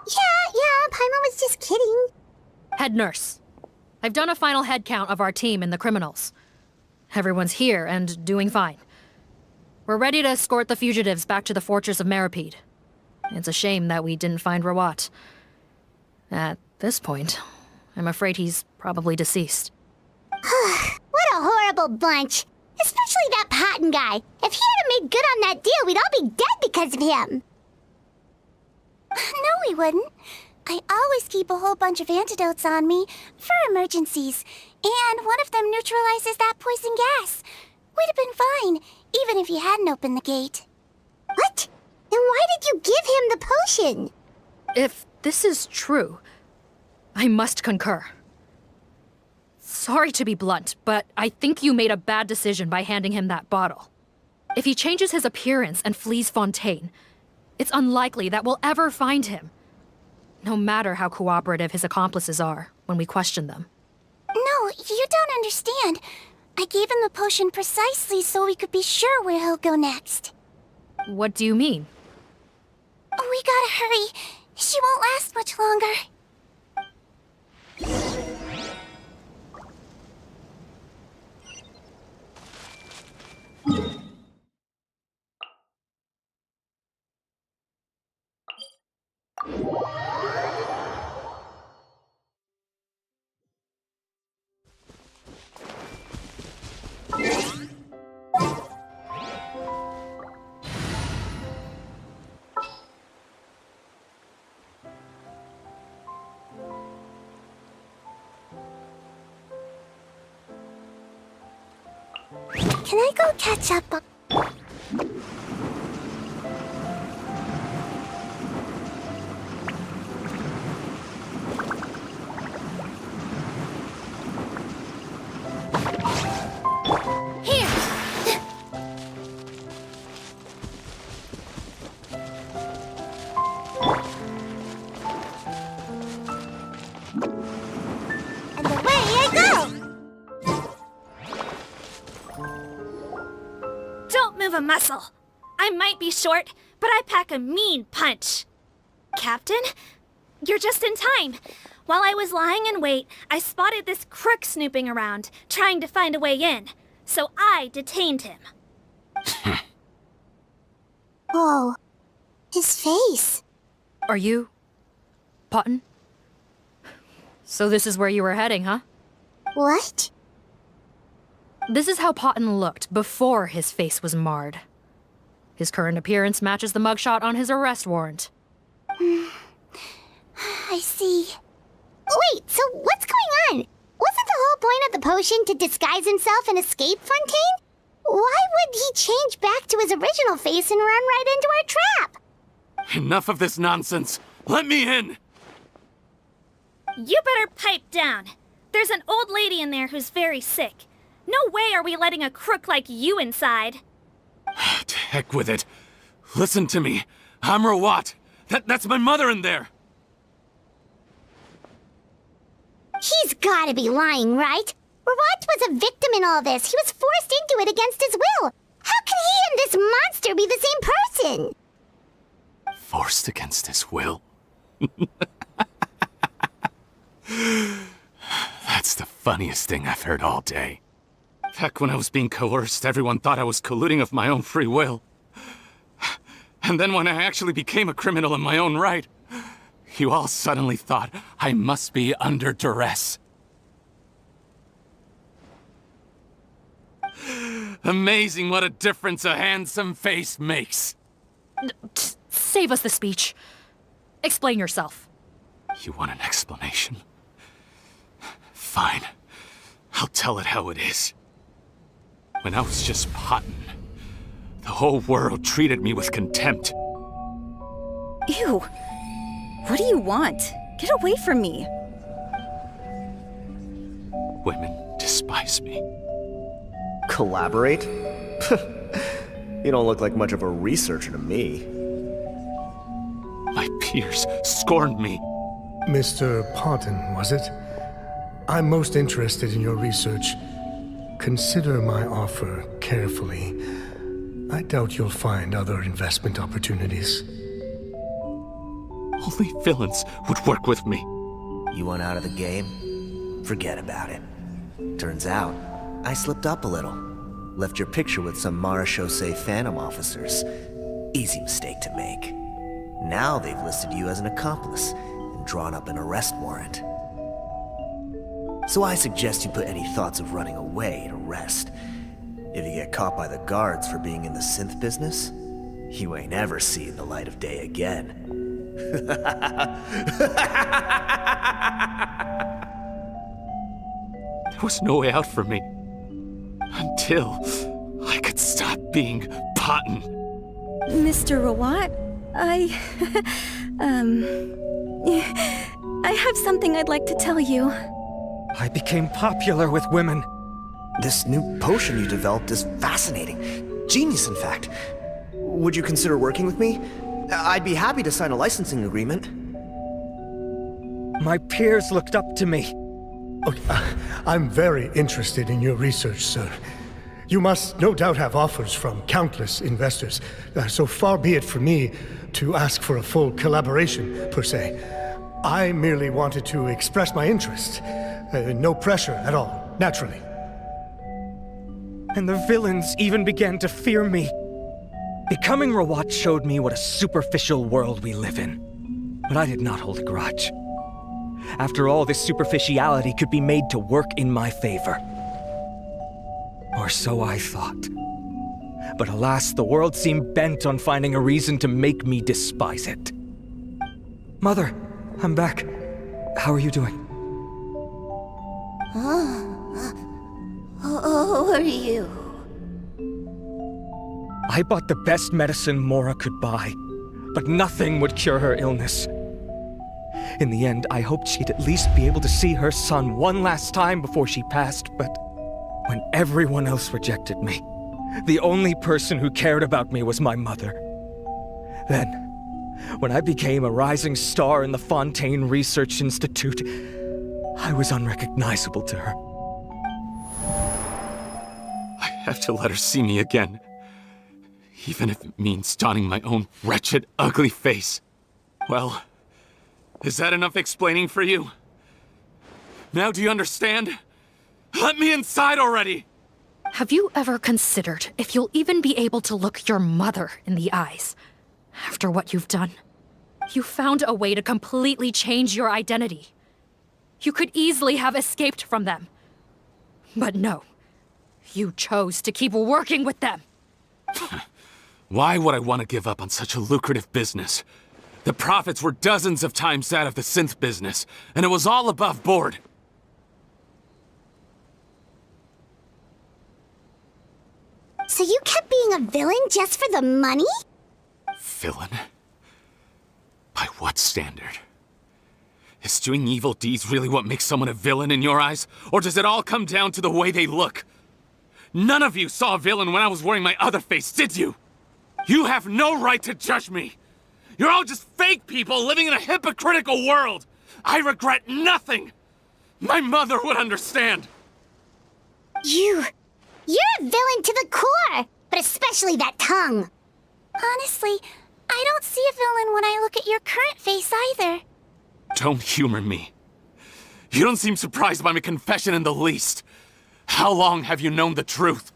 Yeah, Yeah, Paimon was just kidding. Head nurse. I've done a final head count of our team and the criminals. Everyone's here and doing fine. We're ready to escort the fugitives back to the fortress of Meripede. It's a shame that we didn't find Rawat. At this point, I'm afraid he's probably deceased. What a horrible bunch. Especially that Patton guy. If he had made good on that deal, we'd all be dead because of him. No, we wouldn't. I always keep a whole bunch of antidotes on me for emergencies, and one of them neutralizes that poison gas. We'd have been fine, even if you hadn't opened the gate. What? Then why did you give him the potion? If this is true, I must concur. Sorry to be blunt, but I think you made a bad decision by handing him that bottle. If he changes his appearance and flees Fontaine, it's unlikely that we'll ever find him. No matter how cooperative his accomplices are when we question them. No, you don't understand. I gave him the potion precisely so we could be sure where he'll go next. What do you mean? We gotta hurry. She won't last much longer. Can I go catch up on... A muscle. I might be short, but I pack a mean punch. Captain, you're just in time. While I was lying in wait, I spotted this crook snooping around, trying to find a way in. So I detained him. Oh, his face. Are you... Potton? So this is where you were heading, huh? What? This is how Potton looked before his face was marred. His current appearance matches the mugshot on his arrest warrant. I see. Wait, so what's going on? Wasn't the whole point of the potion to disguise himself and escape Fontaine? Why would he change back to his original face and run right into our trap? Enough of this nonsense. Let me in! You better pipe down. There's an old lady in there who's very sick. No way are we letting a crook like you inside. To heck with it. Listen to me. I'm Rawat. That's my mother in there. He's gotta be lying, right? Rawat was a victim in all this. He was forced into it against his will. How can he and this monster be the same person? Forced against his will? That's the funniest thing I've heard all day. Back when I was being coerced, everyone thought I was colluding of my own free will. And then when I actually became a criminal in my own right, you all suddenly thought I must be under duress. Amazing what a difference a handsome face makes. Save us the speech. Explain yourself. You want an explanation? Fine. I'll tell it how it is. When I was just Potton, the whole world treated me with contempt. Ew. What do you want? Get away from me. Women despise me. Collaborate? You don't look like much of a researcher to me. My peers scorned me. Mr. Potton, was it? I'm most interested in your research. Consider my offer carefully. I doubt you'll find other investment opportunities. Only villains would work with me. You want out of the game? Forget about it. Turns out, I slipped up a little. Left your picture with some Marechaussee Phantom officers. Easy mistake to make. Now they've listed you as an accomplice and drawn up an arrest warrant. So I suggest you put any thoughts of running away to rest. If you get caught by the guards for being in the synth business, you ain't ever seen the light of day again. There was no way out for me. Until I could stop being Cotton. Mr. Rawat, I have something I'd like to tell you. I became popular with women. This new potion you developed is fascinating. Genius, in fact. Would you consider working with me? I'd be happy to sign a licensing agreement. My peers looked up to me. I'm very interested in your research, sir. You must no doubt have offers from countless investors, so far be it for me to ask for a full collaboration, per se. I merely wanted to express my interest. No pressure at all, naturally. And the villains even began to fear me. Becoming Rawat showed me what a superficial world we live in. But I did not hold a grudge. After all, this superficiality could be made to work in my favor. Or so I thought. But alas, the world seemed bent on finding a reason to make me despise it. Mother, I'm back. How are you doing? Who are you? I bought the best medicine Mora could buy, but nothing would cure her illness. In the end, I hoped she'd at least be able to see her son one last time before she passed, but when everyone else rejected me, the only person who cared about me was my mother. Then, when I became a rising star in the Fontaine Research Institute, I was unrecognizable to her. I have to let her see me again. Even if it means donning my own wretched, ugly face. Well, is that enough explaining for you? Now do you understand? Let me inside already! Have you ever considered if you'll even be able to look your mother in the eyes after what you've done? You found a way to completely change your identity. You could easily have escaped from them. But no, you chose to keep working with them. Why would I want to give up on such a lucrative business? The profits were dozens of times that of the synth business, and it was all above board. So you kept being a villain just for the money? Villain? By what standard? Is doing evil deeds really what makes someone a villain in your eyes? Or does it all come down to the way they look? None of you saw a villain when I was wearing my other face, did you? You have no right to judge me! You're all just fake people living in a hypocritical world! I regret nothing! My mother would understand! You're a villain to the core! But especially that tongue! Honestly, I don't see a villain when I look at your current face either. Don't humor me. You don't seem surprised by my confession in the least. How long have you known the truth?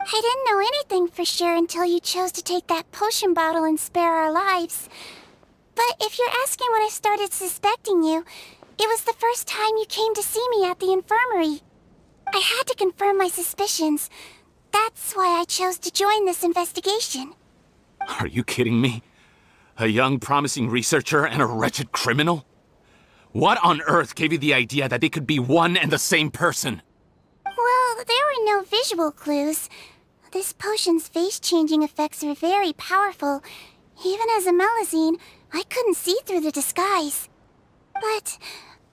I didn't know anything for sure until you chose to take that potion bottle and spare our lives. But if you're asking when I started suspecting you, it was the first time you came to see me at the infirmary. I had to confirm my suspicions. That's why I chose to join this investigation. Are you kidding me? A young, promising researcher and a wretched criminal? What on earth gave you the idea that they could be one and the same person? Well, there were no visual clues. This potion's face-changing effects are very powerful. Even as a Melazine, I couldn't see through the disguise. But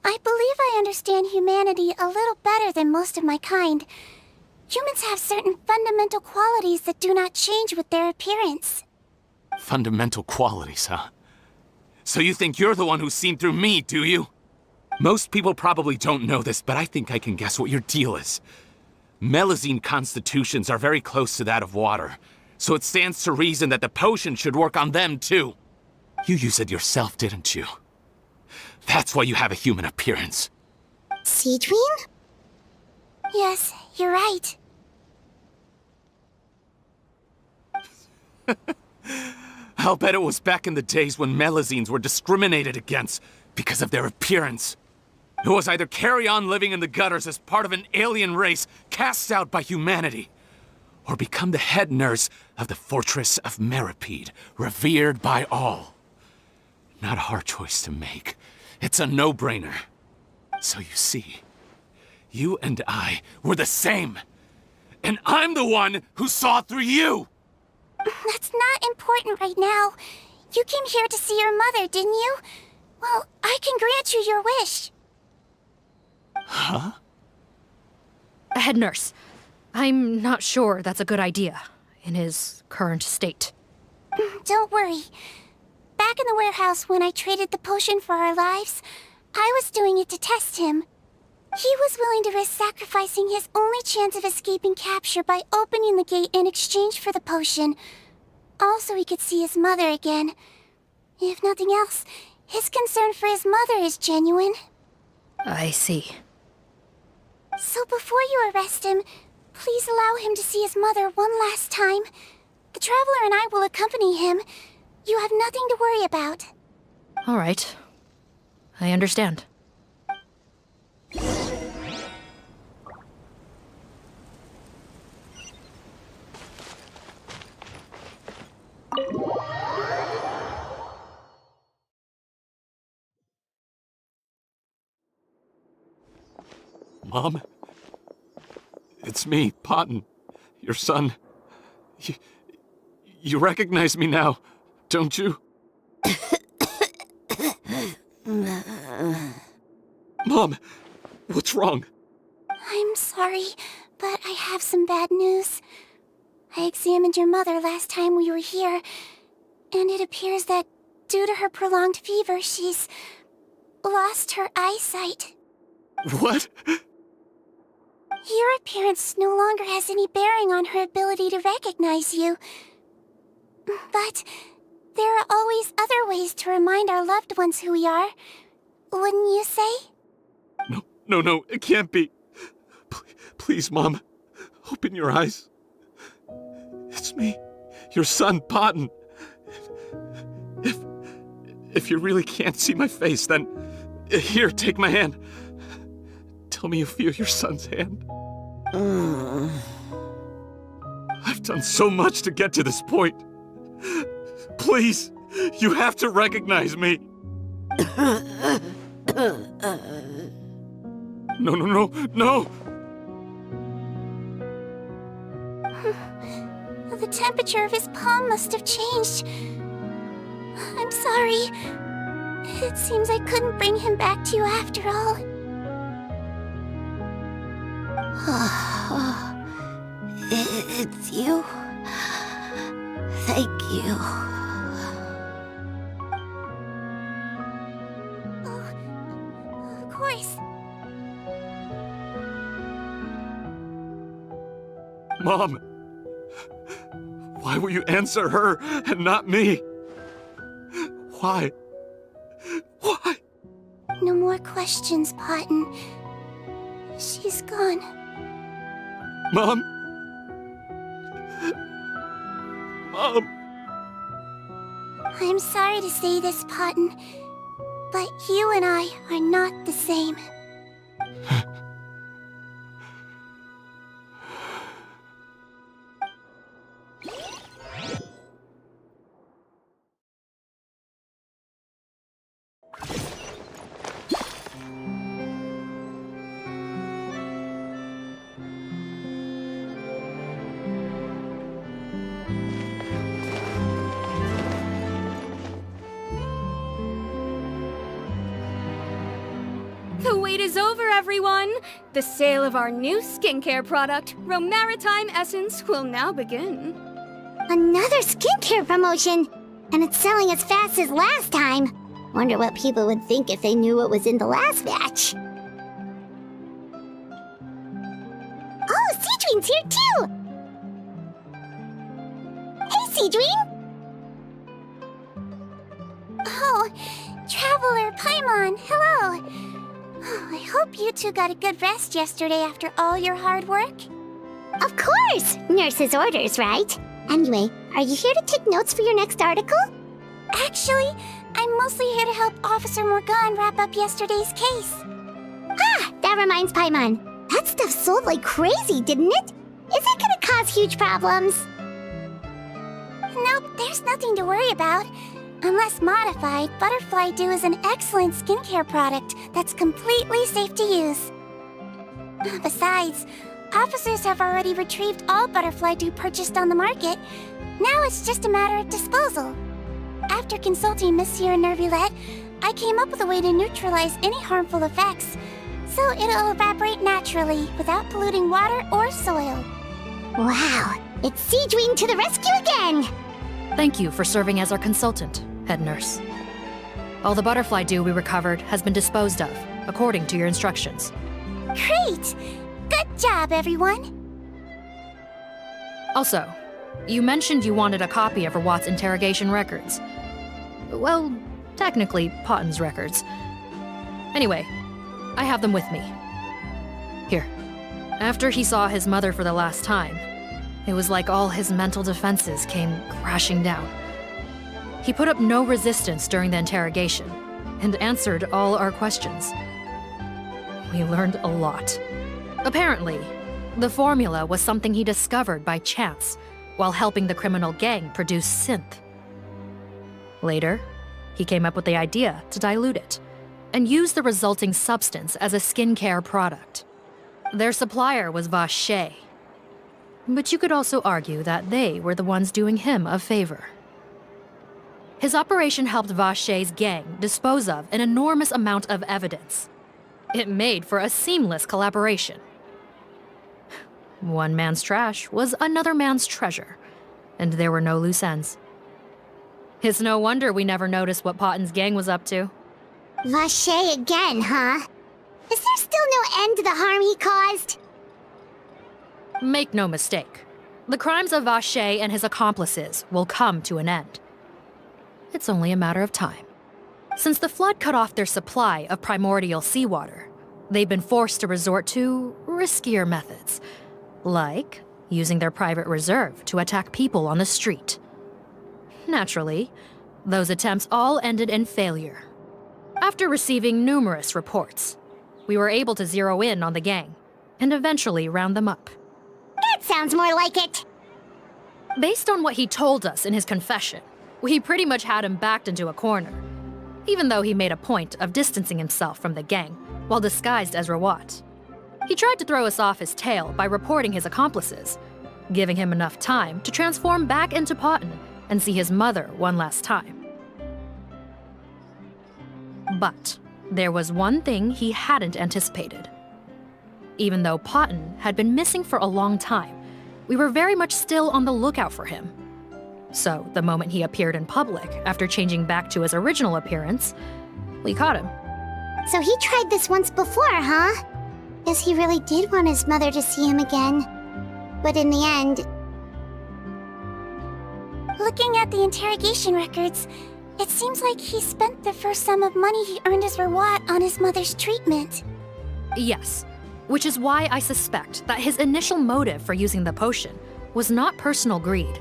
I believe I understand humanity a little better than most of my kind. Humans have certain fundamental qualities that do not change with their appearance. Fundamental qualities, huh? So you think you're the one who's seen through me, do you? Most people probably don't know this, but I think I can guess what your deal is. Melazine constitutions are very close to that of water, so it stands to reason that the potion should work on them too. You use it yourself, didn't you? That's why you have a human appearance. Sigewinne? Yes, you're right. I'll bet it was back in the days when Melazines were discriminated against because of their appearance. It was either carry on living in the gutters as part of an alien race cast out by humanity, or become the head nurse of the Fortress of Meripede, revered by all. Not a hard choice to make. It's a no-brainer. So you see, you and I were the same. And I'm the one who saw through you! That's not important right now. You came here to see your mother, didn't you? Well, I can grant you your wish. Huh? Head nurse, I'm not sure that's a good idea in his current state. Don't worry. Back in the warehouse when I traded the potion for our lives, I was doing it to test him. He was willing to risk sacrificing his only chance of escaping capture by opening the gate in exchange for the potion. Also, he could see his mother again. If nothing else, his concern for his mother is genuine. I see. So before you arrest him, please allow him to see his mother one last time. The Traveler and I will accompany him. You have nothing to worry about. All right. I understand. Mom? It's me, Potton. Your son. You recognize me now, don't you? Mom, what's wrong? I'm sorry, but I have some bad news. I examined your mother last time we were here, and it appears that due to her prolonged fever, she's lost her eyesight. What? Your appearance no longer has any bearing on her ability to recognize you. But there are always other ways to remind our loved ones who we are. Wouldn't you say? No, it can't be. Please, Mom, open your eyes. It's me, your son, Potton. If you really can't see my face, then here, take my hand. Tell me you feel your son's hand. I've done so much to get to this point. Please, you have to recognize me. No. The temperature of his palm must have changed. I'm sorry. It seems I couldn't bring him back to you after all. It's you. Thank you. Oh, of course. Mom, why will you answer her and not me? Why? No more questions, Potton. She's gone. Mom? I'm sorry to say this, Potton, but you and I are not the same. The wait is over, everyone! The sale of our new skincare product, Romaritime Essence, will now begin. Another skincare promotion! And it's selling as fast as last time. Wonder what people would think if they knew what was in the last batch. Oh, Sigewinne's here too! Hey, Sigewinne! Oh, Traveler, Paimon, hello. I hope you two got a good rest yesterday after all your hard work. Of course! Nurse's orders, right? Anyway, are you here to take notes for your next article? Actually, I'm mostly here to help Officer Morgan wrap up yesterday's case. Ah, that reminds Paimon. That stuff sold like crazy, didn't it? Is it gonna cause huge problems? Nope, there's nothing to worry about. Unless modified, Butterfly Dew is an excellent skincare product that's completely safe to use. Besides, officers have already retrieved all Butterfly Dew purchased on the market. Now it's just a matter of disposal. After consulting Monsieur Nervulette, I came up with a way to neutralize any harmful effects, so it'll evaporate naturally without polluting water or soil. Wow, it's Sigewinne to the rescue again! Thank you for serving as our consultant, head nurse. All the butterfly dew we recovered has been disposed of, according to your instructions. Great! Good job, everyone! Also, you mentioned you wanted a copy of Rawat's interrogation records. Well, technically, Potten's records. Anyway, I have them with me. Here. After he saw his mother for the last time, it was like all his mental defenses came crashing down. He put up no resistance during the interrogation, and answered all our questions. We learned a lot. Apparently, the formula was something he discovered by chance while helping the criminal gang produce synth. Later, he came up with the idea to dilute it and use the resulting substance as a skincare product. Their supplier was Vache, but you could also argue that they were the ones doing him a favor. His operation helped Vache's gang dispose of an enormous amount of evidence. It made for a seamless collaboration. One man's trash was another man's treasure, and there were no loose ends. It's no wonder we never noticed what Potten's gang was up to. Vache again, huh? Is there still no end to the harm he caused? Make no mistake, the crimes of Vache and his accomplices will come to an end. It's only a matter of time. Since the flood cut off their supply of primordial seawater, they've been forced to resort to riskier methods, like using their private reserve to attack people on the street. Naturally, those attempts all ended in failure. After receiving numerous reports, we were able to zero in on the gang and eventually round them up. That sounds more like it. Based on what he told us in his confession, we pretty much had him backed into a corner, even though he made a point of distancing himself from the gang while disguised as Rawat. He tried to throw us off his tail by reporting his accomplices, giving him enough time to transform back into Potten and see his mother one last time. But there was one thing he hadn't anticipated. Even though Potten had been missing for a long time, we were very much still on the lookout for him. So the moment he appeared in public after changing back to his original appearance, we caught him. So he tried this once before, huh? Guess he really did want his mother to see him again. But in the end... Looking at the interrogation records, it seems like he spent the first sum of money he earned as Rawat on his mother's treatment. Yes, which is why I suspect that his initial motive for using the potion was not personal greed,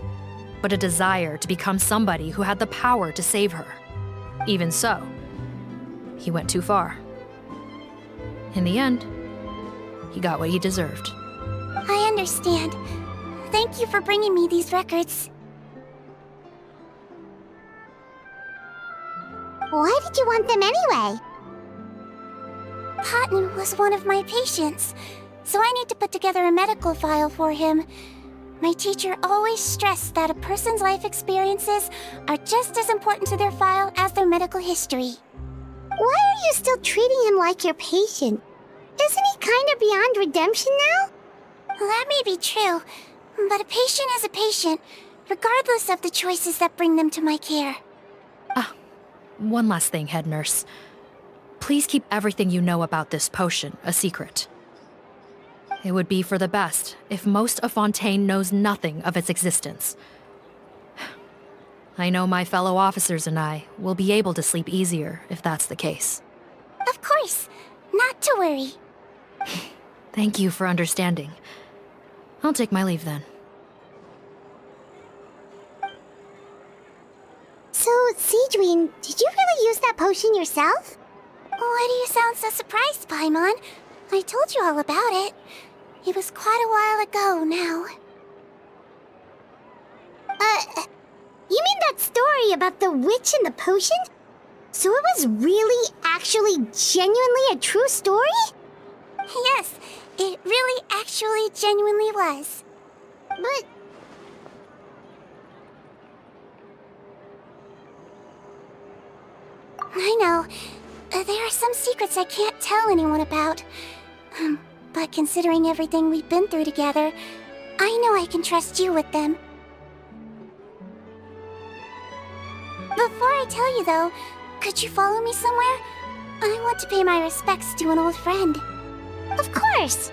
but a desire to become somebody who had the power to save her. Even so, he went too far. In the end, he got what he deserved. I understand. Thank you for bringing me these records. Why did you want them anyway? Potten was one of my patients, so I need to put together a medical file for him. My teacher always stressed that a person's life experiences are just as important to their file as their medical history. Why are you still treating him like your patient? Isn't he kind of beyond redemption now? That may be true, but a patient is a patient, regardless of the choices that bring them to my care. One last thing, head nurse. Please keep everything you know about this potion a secret. It would be for the best if most of Fontaine knows nothing of its existence. I know my fellow officers and I will be able to sleep easier if that's the case. Of course. Not to worry. Thank you for understanding. I'll take my leave then. So, Sigewinne, did you really use that potion yourself? Why do you sound so surprised, Paimon? I told you all about it. It was quite a while ago now. You mean that story about the witch and the potion? So it was really, actually, genuinely a true story? Yes, it really actually genuinely was. But... I know. There are some secrets I can't tell anyone about. But considering everything we've been through together, I know I can trust you with them. Before I tell you though, could you follow me somewhere? I want to pay my respects to an old friend. Of course!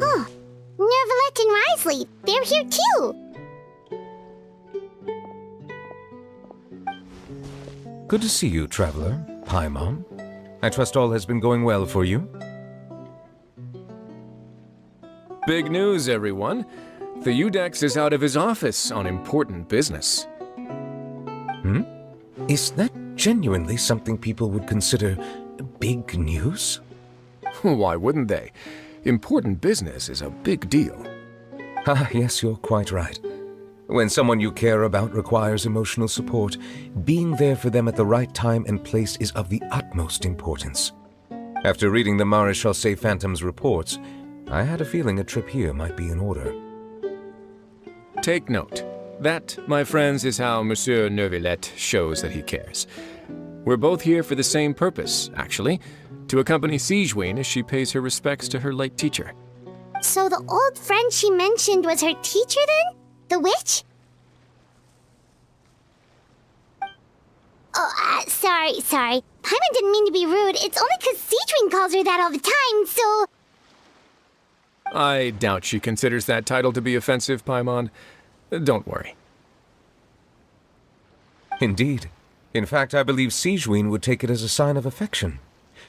Oh, Nervalet and Risley, they're here too! Good to see you, traveler. Paimon. I trust all has been going well for you? Big news, everyone. The Udex is out of his office on important business. Is that genuinely something people would consider big news? Why wouldn't they? Important business is a big deal. Ah, yes, you're quite right. When someone you care about requires emotional support, being there for them at the right time and place is of the utmost importance. After reading the Maréchal Phantom's reports, I had a feeling a trip here might be in order. Take note. That, my friends, is how Monsieur Nervalet shows that he cares. We're both here for the same purpose, actually, to accompany Sigewinne as she pays her respects to her late teacher. So the old friend she mentioned was her teacher then? The witch? Oh, sorry. Paimon didn't mean to be rude. It's only 'cause Sigewinne calls her that all the time, so... I doubt she considers that title to be offensive, Paimon. Don't worry. Indeed. In fact, I believe Sigewinne would take it as a sign of affection.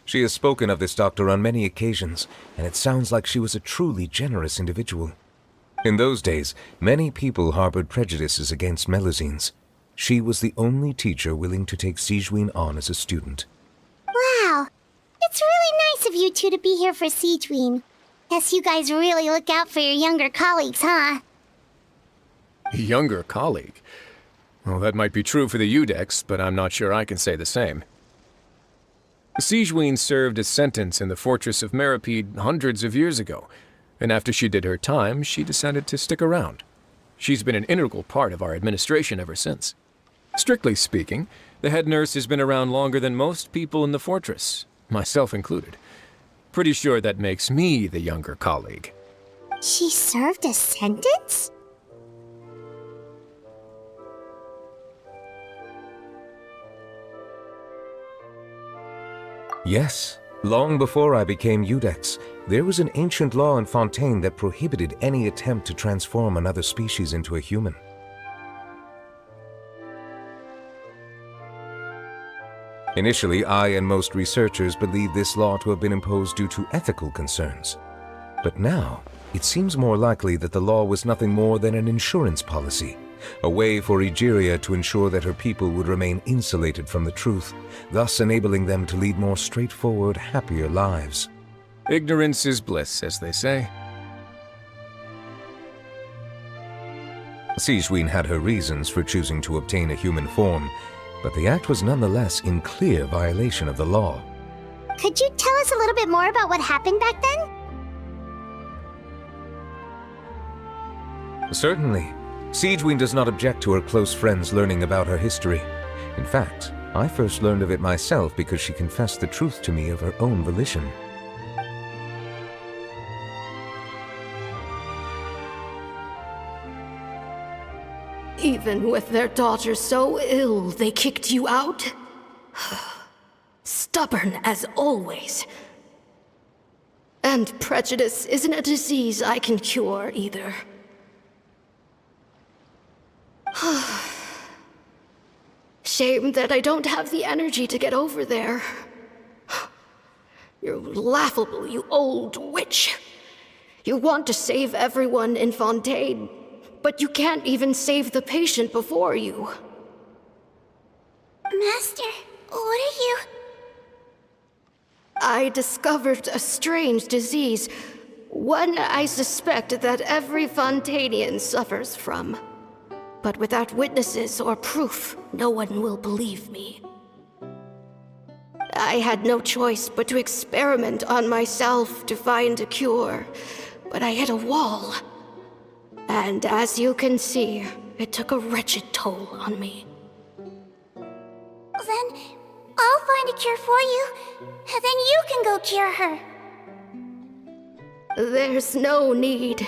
She has spoken of this doctor on many occasions, and it sounds like she was a truly generous individual. In those days, many people harbored prejudices against Melusines. She was the only teacher willing to take Sigewinne on as a student. Wow. It's really nice of you two to be here for Sigewinne. Guess you guys really look out for your younger colleagues, huh? Younger colleague? Well, that might be true for the Udex, but I'm not sure I can say the same. Sigewinne served a sentence in the fortress of Meripede hundreds of years ago, and after she did her time, she decided to stick around. She's been an integral part of our administration ever since. Strictly speaking, the head nurse has been around longer than most people in the fortress, myself included. Pretty sure that makes me the younger colleague. She served a sentence? Yes. Long before I became Udex, there was an ancient law in Fontaine that prohibited any attempt to transform another species into a human. Initially, I and most researchers believed this law to have been imposed due to ethical concerns. But now, it seems more likely that the law was nothing more than an insurance policy, a way for Egeria to ensure that her people would remain insulated from the truth, thus enabling them to lead more straightforward, happier lives. Ignorance is bliss, as they say. Sigewinne had her reasons for choosing to obtain a human form, but the act was nonetheless in clear violation of the law. Could you tell us a little bit more about what happened back then? Certainly. Sigewinne does not object to her close friends learning about her history. In fact, I first learned of it myself because she confessed the truth to me of her own volition. Even with their daughter so ill, they kicked you out? Stubborn as always. And prejudice isn't a disease I can cure either. Shame that I don't have the energy to get over there. You're laughable, you old witch. You want to save everyone in Fontaine, but you can't even save the patient before you. Master, what are you... I discovered a strange disease, one I suspect that every Fontainian suffers from. But without witnesses or proof, no one will believe me. I had no choice but to experiment on myself to find a cure, but I hit a wall. And as you can see, it took a wretched toll on me. Then I'll find a cure for you, and then you can go cure her. There's no need.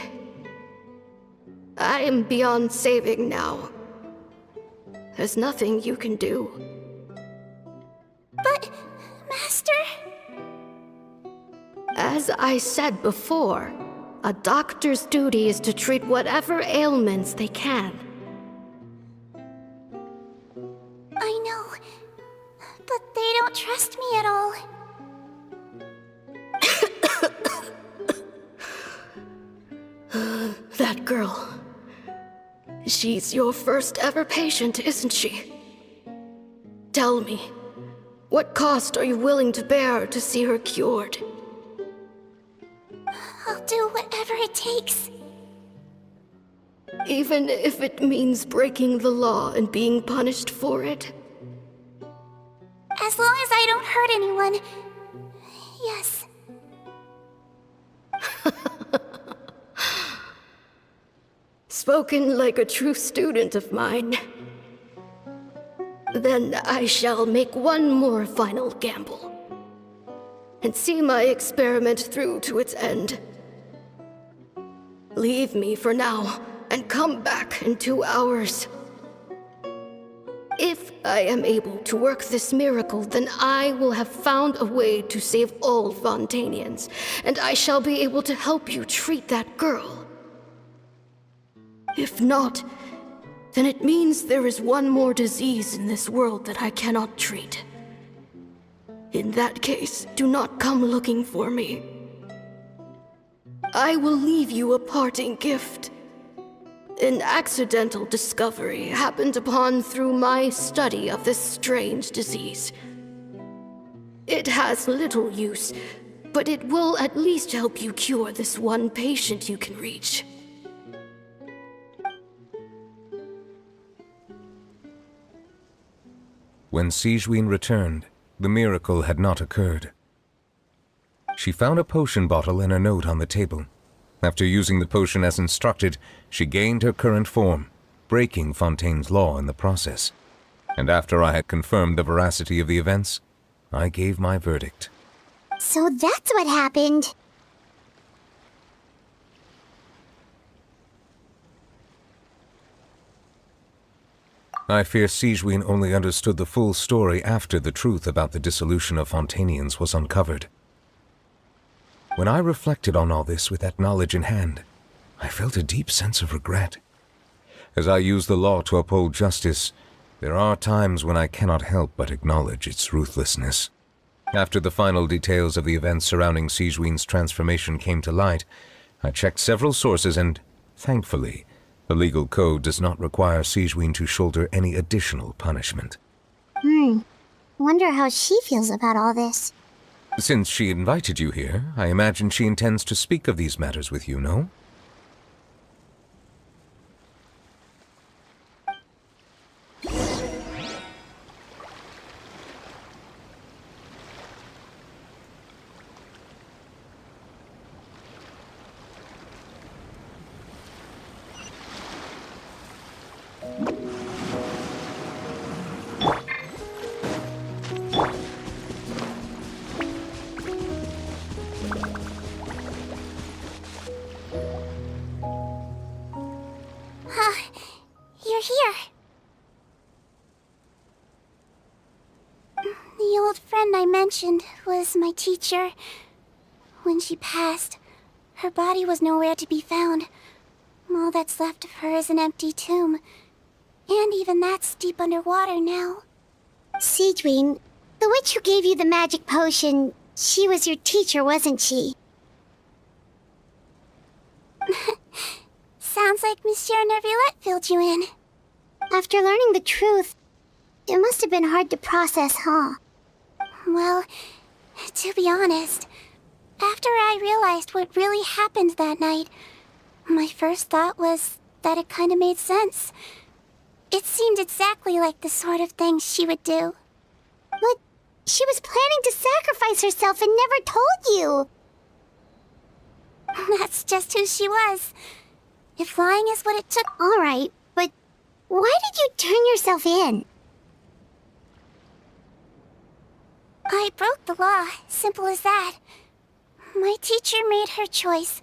I am beyond saving now. There's nothing you can do. But, Master... As I said before, a doctor's duty is to treat whatever ailments they can. I know, but they don't trust me at all. That girl. She's your first ever patient, isn't she? Tell me, what cost are you willing to bear to see her cured? I'll do whatever it takes. Even if it means breaking the law and being punished for it? As long as I don't hurt anyone, yes. Spoken like a true student of mine. Then I shall make one more final gamble. And see my experiment through to its end. Leave me for now, and come back in 2 hours. If I am able to work this miracle, then I will have found a way to save all Fontainians, and I shall be able to help you treat that girl. If not, then it means there is one more disease in this world that I cannot treat. In that case, do not come looking for me. I will leave you a parting gift. An accidental discovery happened upon through my study of this strange disease. It has little use, but it will at least help you cure this one patient you can reach. When Sigewinne returned, the miracle had not occurred. She found a potion bottle and a note on the table. After using the potion as instructed, she gained her current form, breaking Fontaine's law in the process. And after I had confirmed the veracity of the events, I gave my verdict. So that's what happened. I fear Sigewinne only understood the full story after the truth about the dissolution of Fontainians was uncovered. When I reflected on all this with that knowledge in hand, I felt a deep sense of regret. As I use the law to uphold justice, there are times when I cannot help but acknowledge its ruthlessness. After the final details of the events surrounding Sigewinne's transformation came to light, I checked several sources and, thankfully, the legal code does not require Sigewinne to shoulder any additional punishment. Wonder how she feels about all this. Since she invited you here, I imagine she intends to speak of these matters with you, no? You're here. The old friend I mentioned was my teacher. When she passed, her body was nowhere to be found. All that's left of her is an empty tomb. And even that's deep underwater now. Sigewinne, the witch who gave you the magic potion, she was your teacher, wasn't she? Sounds like Monsieur Neuvillette filled you in. After learning the truth, it must have been hard to process, huh? Well, to be honest, after I realized what really happened that night, my first thought was that it kinda made sense. It seemed exactly like the sort of thing she would do. But she was planning to sacrifice herself and never told you! That's just who she was. If lying is what it took... Alright, but why did you turn yourself in? I broke the law, simple as that. My teacher made her choice,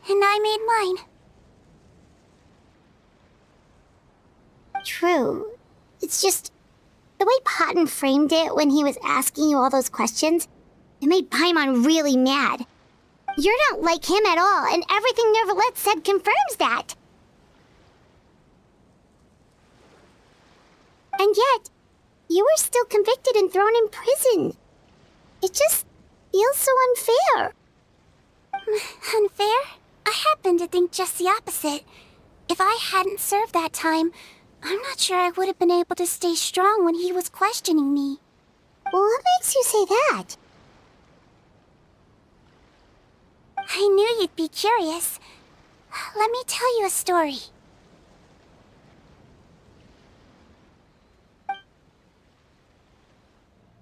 and I made mine. True. It's just... the way Patton framed it when he was asking you all those questions, it made Paimon really mad. You're not like him at all, and everything Neuvillette said confirms that. And yet, you were still convicted and thrown in prison. It just feels so unfair. Unfair? I happen to think just the opposite. If I hadn't served that time, I'm not sure I would have been able to stay strong when he was questioning me. Well, what makes you say that? I knew you'd be curious. Let me tell you a story.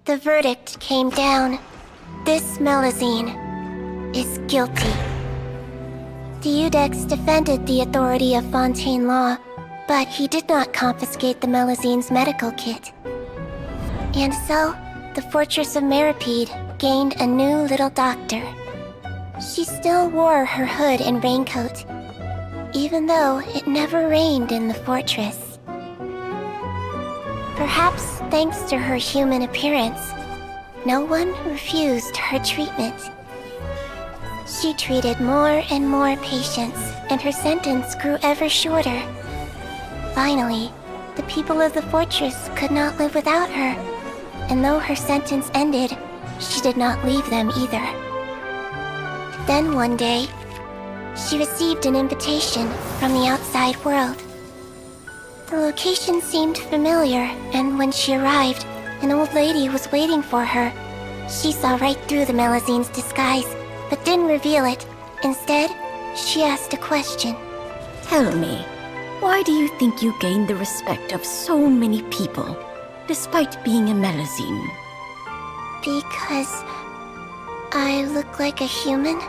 The verdict came down. This Melusine is guilty. The Iudex defended the authority of Fontaine law, but he did not confiscate the Melusine's medical kit. And so, the Fortress of Meripede gained a new little doctor. She still wore her hood and raincoat, even though it never rained in the fortress. Perhaps thanks to her human appearance, no one refused her treatment. She treated more and more patients, and her sentence grew ever shorter. Finally, the people of the fortress could not live without her, and though her sentence ended, she did not leave them either. Then one day, she received an invitation from the outside world. The location seemed familiar, and when she arrived, an old lady was waiting for her. She saw right through the Melusine's disguise, but didn't reveal it. Instead, she asked a question. Tell me, why do you think you gained the respect of so many people, despite being a Melusine? Because I look like a human?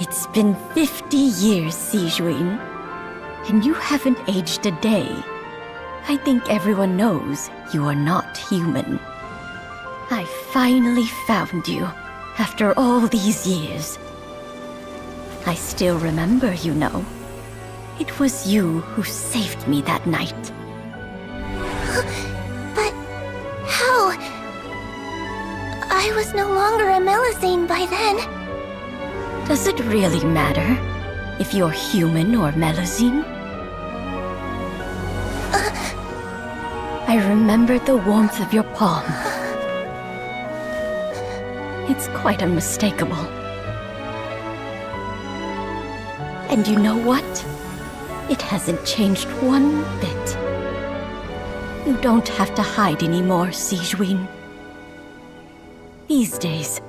It's been 50 years, Sigewinne, and you haven't aged a day. I think everyone knows you are not human. I finally found you, after all these years. I still remember, you know. It was you who saved me that night. But how? I was no longer a Melusine by then. Does it really matter if you're human or Melusine? I remember the warmth of your palm. It's quite unmistakable. And you know what? It hasn't changed one bit. You don't have to hide anymore, Sigewinne. These days,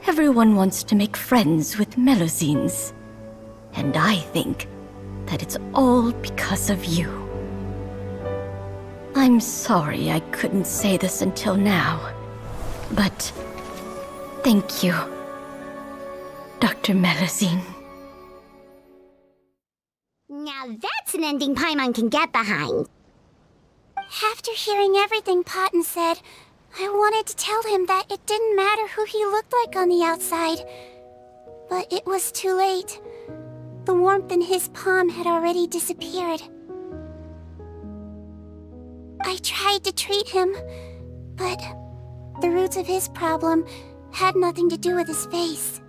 everyone wants to make friends with Melusines. And I think that it's all because of you. I'm sorry I couldn't say this until now, but thank you, Dr. Melusine. Now that's an ending Paimon can get behind. After hearing everything Potton said, I wanted to tell him that it didn't matter who he looked like on the outside. But it was too late. The warmth in his palm had already disappeared. I tried to treat him, but the roots of his problem had nothing to do with his face.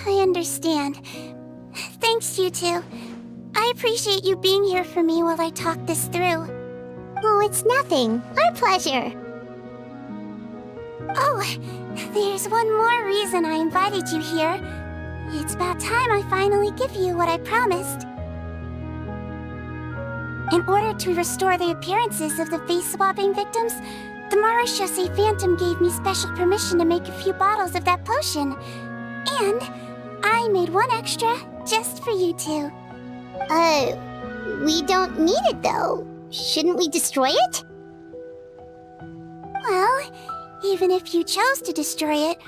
I understand. Thanks, you two. I appreciate you being here for me while I talk this through. Oh, it's nothing. Our pleasure. Oh, there's one more reason I invited you here. It's about time I finally give you what I promised. In order to restore the appearances of the face-swapping victims, the Marechaussee Phantom gave me special permission to make a few bottles of that potion. And I made one extra just for you two. We don't need it though. Shouldn't we destroy it? Well, even if you chose to destroy it,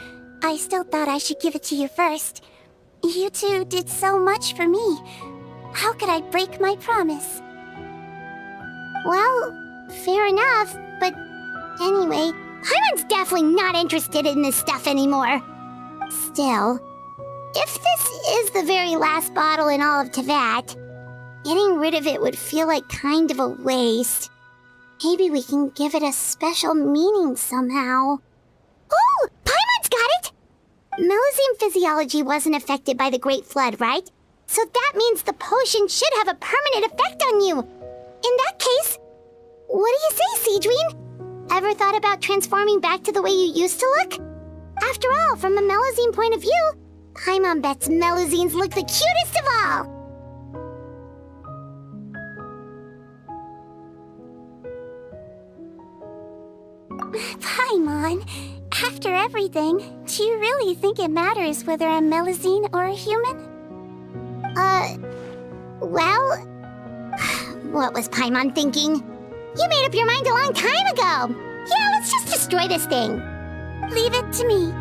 I still thought I should give it to you first. You two did so much for me. How could I break my promise? Well, fair enough, but anyway, Paimon's definitely not interested in this stuff anymore. Still, if this is the very last bottle in all of Teyvat, getting rid of it would feel like kind of a waste. Maybe we can give it a special meaning somehow. Oh, Paimon's got it! Melusine physiology wasn't affected by the Great Flood, right? So that means the potion should have a permanent effect on you. In that case, what do you say, Sigewinne? Ever thought about transforming back to the way you used to look? After all, from a Melusine point of view, Paimon bets Melusines look the cutest of all. Paimon, after everything, do you really think it matters whether I'm Melusine or a human? Well, what was Paimon thinking? You made up your mind a long time ago. Yeah, let's just destroy this thing. Leave it to me.